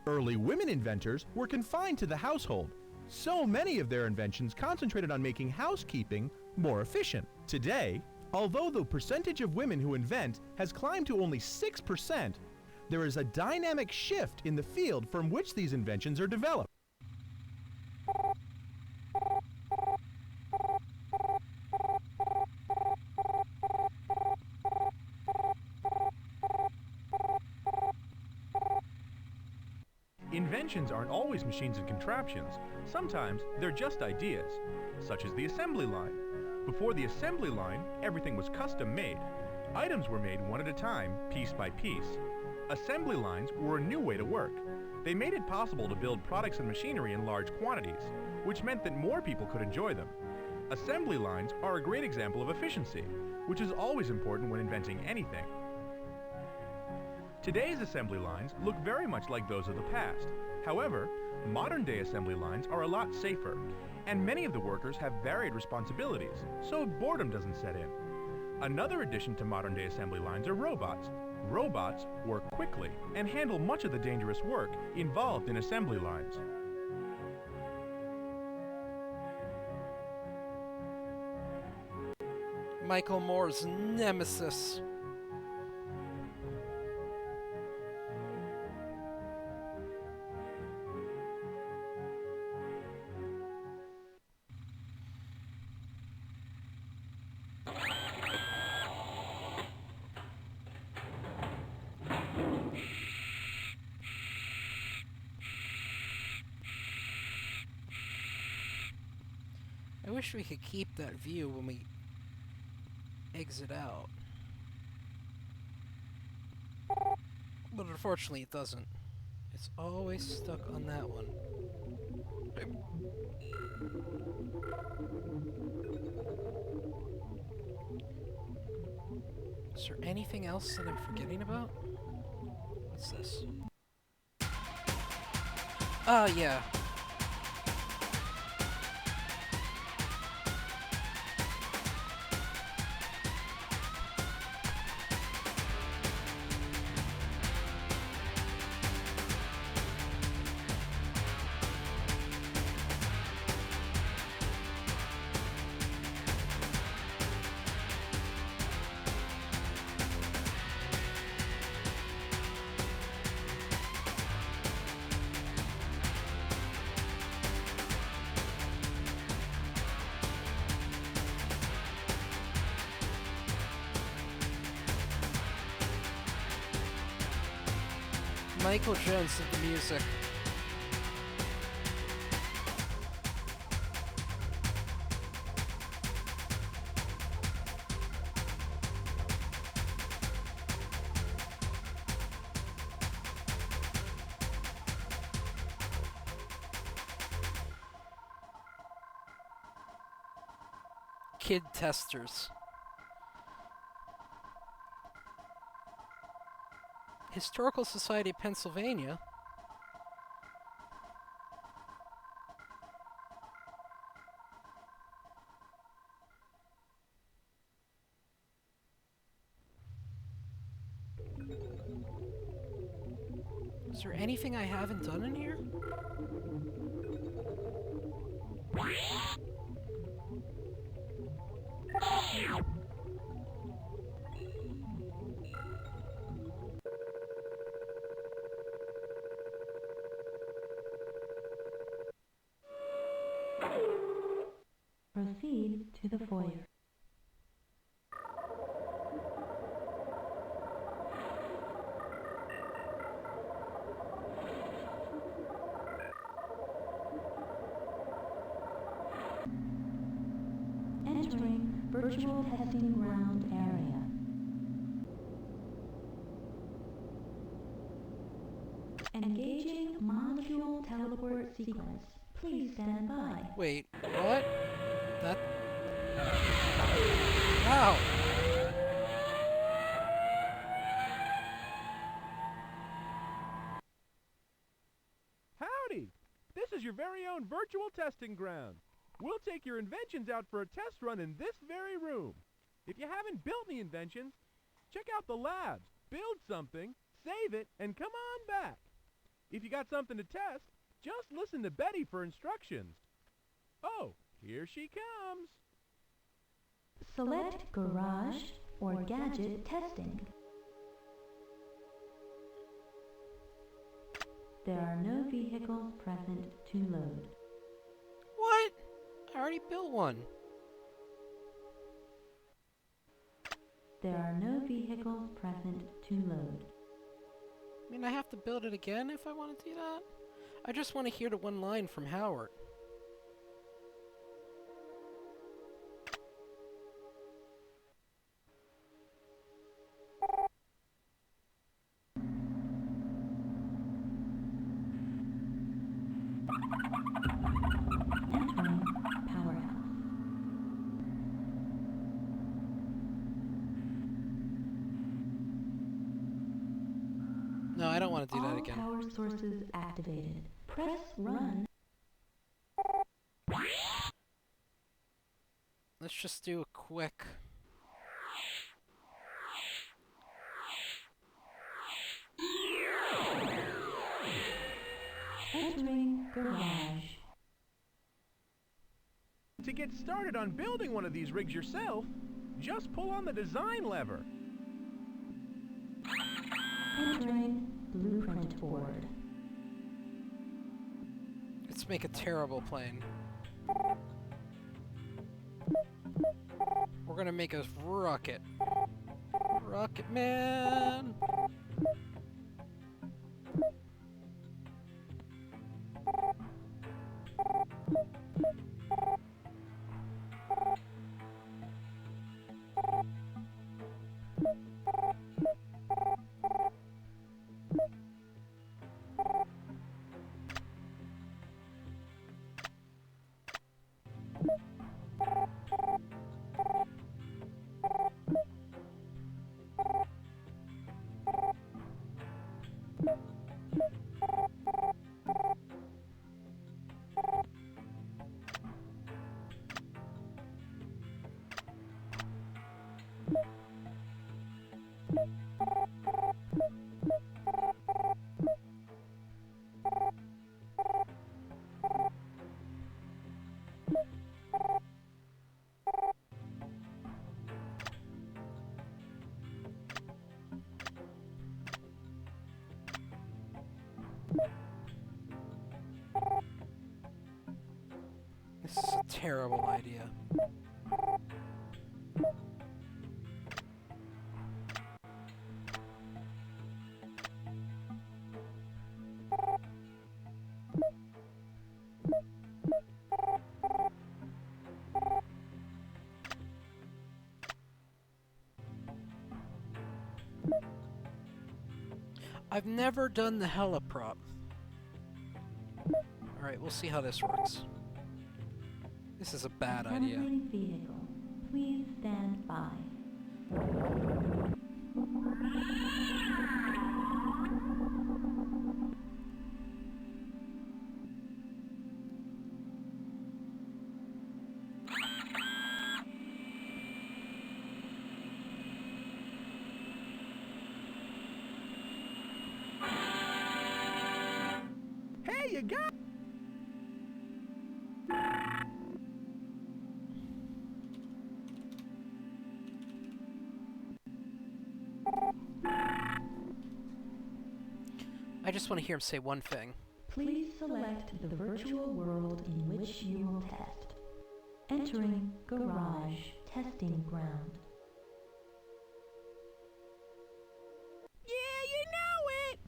Early women inventors were confined to the household. So many of their inventions concentrated on making housekeeping more efficient. Today, although the percentage of women who invent has climbed to only 6%, there is a dynamic shift in the field from which these inventions are developed. Inventions aren't always machines and contraptions. Sometimes they're just ideas, such as the assembly line. Before the assembly line, everything was custom made. Items were made one at a time, piece by piece. Assembly lines were a new way to work. They made it possible to build products and machinery in large quantities, which meant that more people could enjoy them. Assembly lines are a great example of efficiency, which is always important when inventing anything. Today's assembly lines look very much like those of the past. However, modern-day assembly lines are a lot safer, and many of the workers have varied responsibilities, so boredom doesn't set in. Another addition to modern-day assembly lines are robots. Robots work quickly and handle much of the dangerous work involved in assembly lines. Michael Moore's nemesis. I wish we could keep that view when we exit out. But unfortunately it doesn't. It's always stuck on that one. Is there anything else that I'm forgetting about? What's this? Oh, yeah. Michael Jones did the music. Kid testers. Historical Society of Pennsylvania. Is there anything I haven't done in here? Proceed to the foyer. Entering virtual testing ground area. Engaging molecule teleport sequence. Please stand by. Wait, what? That... Wow! Howdy! This is your very own virtual testing ground. We'll take your inventions out for a test run in this very room. If you haven't built any inventions, check out the labs, build something, save it, and come on back. If you got something to test, just listen to Betty for instructions. Oh, here she comes. Select garage or gadget testing. There are no vehicles present to load. What? I already built one. There are no vehicles present to load. I mean, I have to build it again if I want to do that? I just want to hear the one line from Howard. Entering powerhouse. No, I don't want to do that All again. power sources activated. Press run. Let's just do a quick... Entering garage. To get started on building one of these rigs yourself, just pull on the design lever. Entering blueprint board. Let's make a terrible plane. We're gonna make a rocket. Rocket Man! terrible idea. I've never done the heliprop. Alright, we'll see how this works. This is a bad idea. Assembling vehicle. Please stand by. Hey, you got... I just want to hear him say one thing. Please select the virtual world in which you will test. Entering garage testing ground. Yeah, you know it!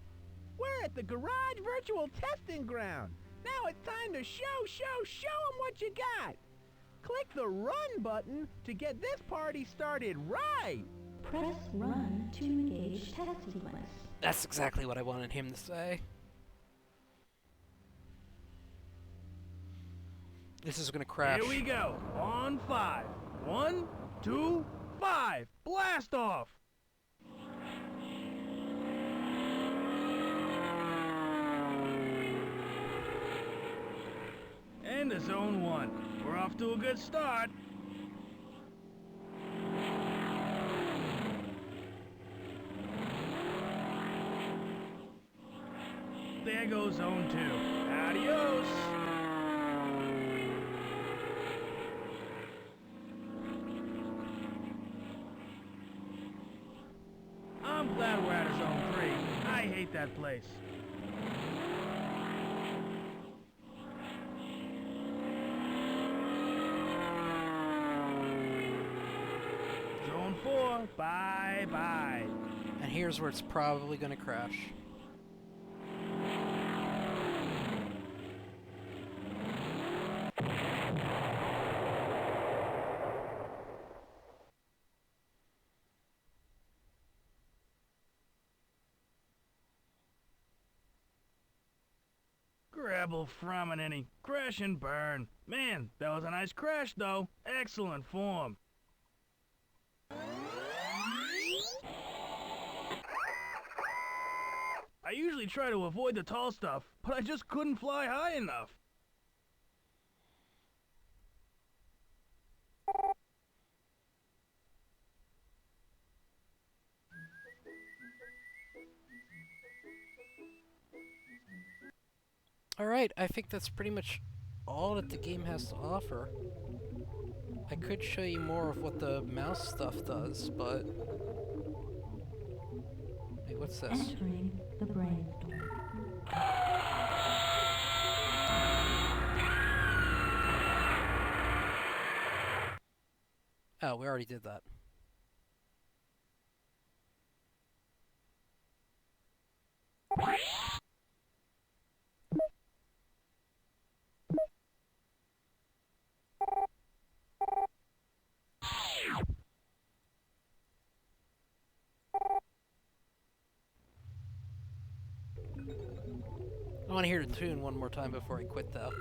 We're at the garage virtual testing ground. Now it's time to show 'em what you got. Click the run button to get this party started right. Press run to engage test sequence. That's exactly what I wanted him to say. This is gonna crash. Here we go. On 5. 1, 2, 5. Blast off! Into zone 1. We're off to a good start. There goes zone 2. Adios! I'm glad we're out of zone 3. I hate that place. Zone 4, bye-bye. And here's where it's probably gonna crash. Grabble Frominini, crash and burn. Man, that was a nice crash though. Excellent form. I usually try to avoid the tall stuff, but I just couldn't fly high enough. Alright, I think that's pretty much all that the game has to offer. I could show you more of what the mouse stuff does, but... Hey, what's this? Entering the brainstorm. Oh, we already did that. I want to hear the tune one more time before I quit, though.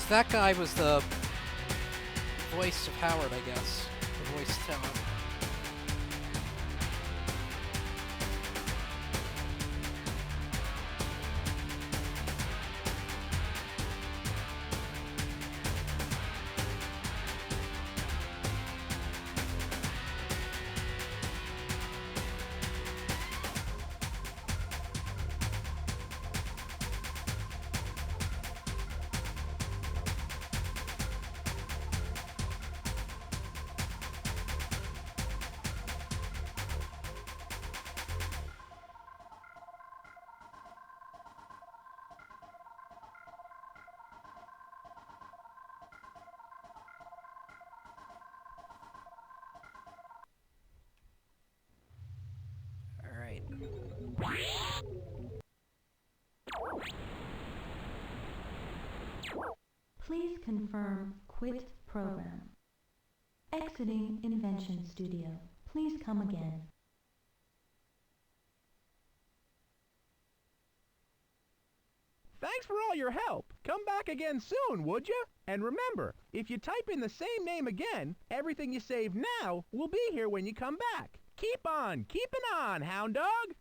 That guy was the voice of Howard, I guess. The voice talent. Please confirm quit program. Exiting Invention Studio. Please come again. Thanks for all your help. Come back again soon, would you? And remember, if you type in the same name again, everything you save now will be here when you come back. Keep on keeping on, Hound Dog!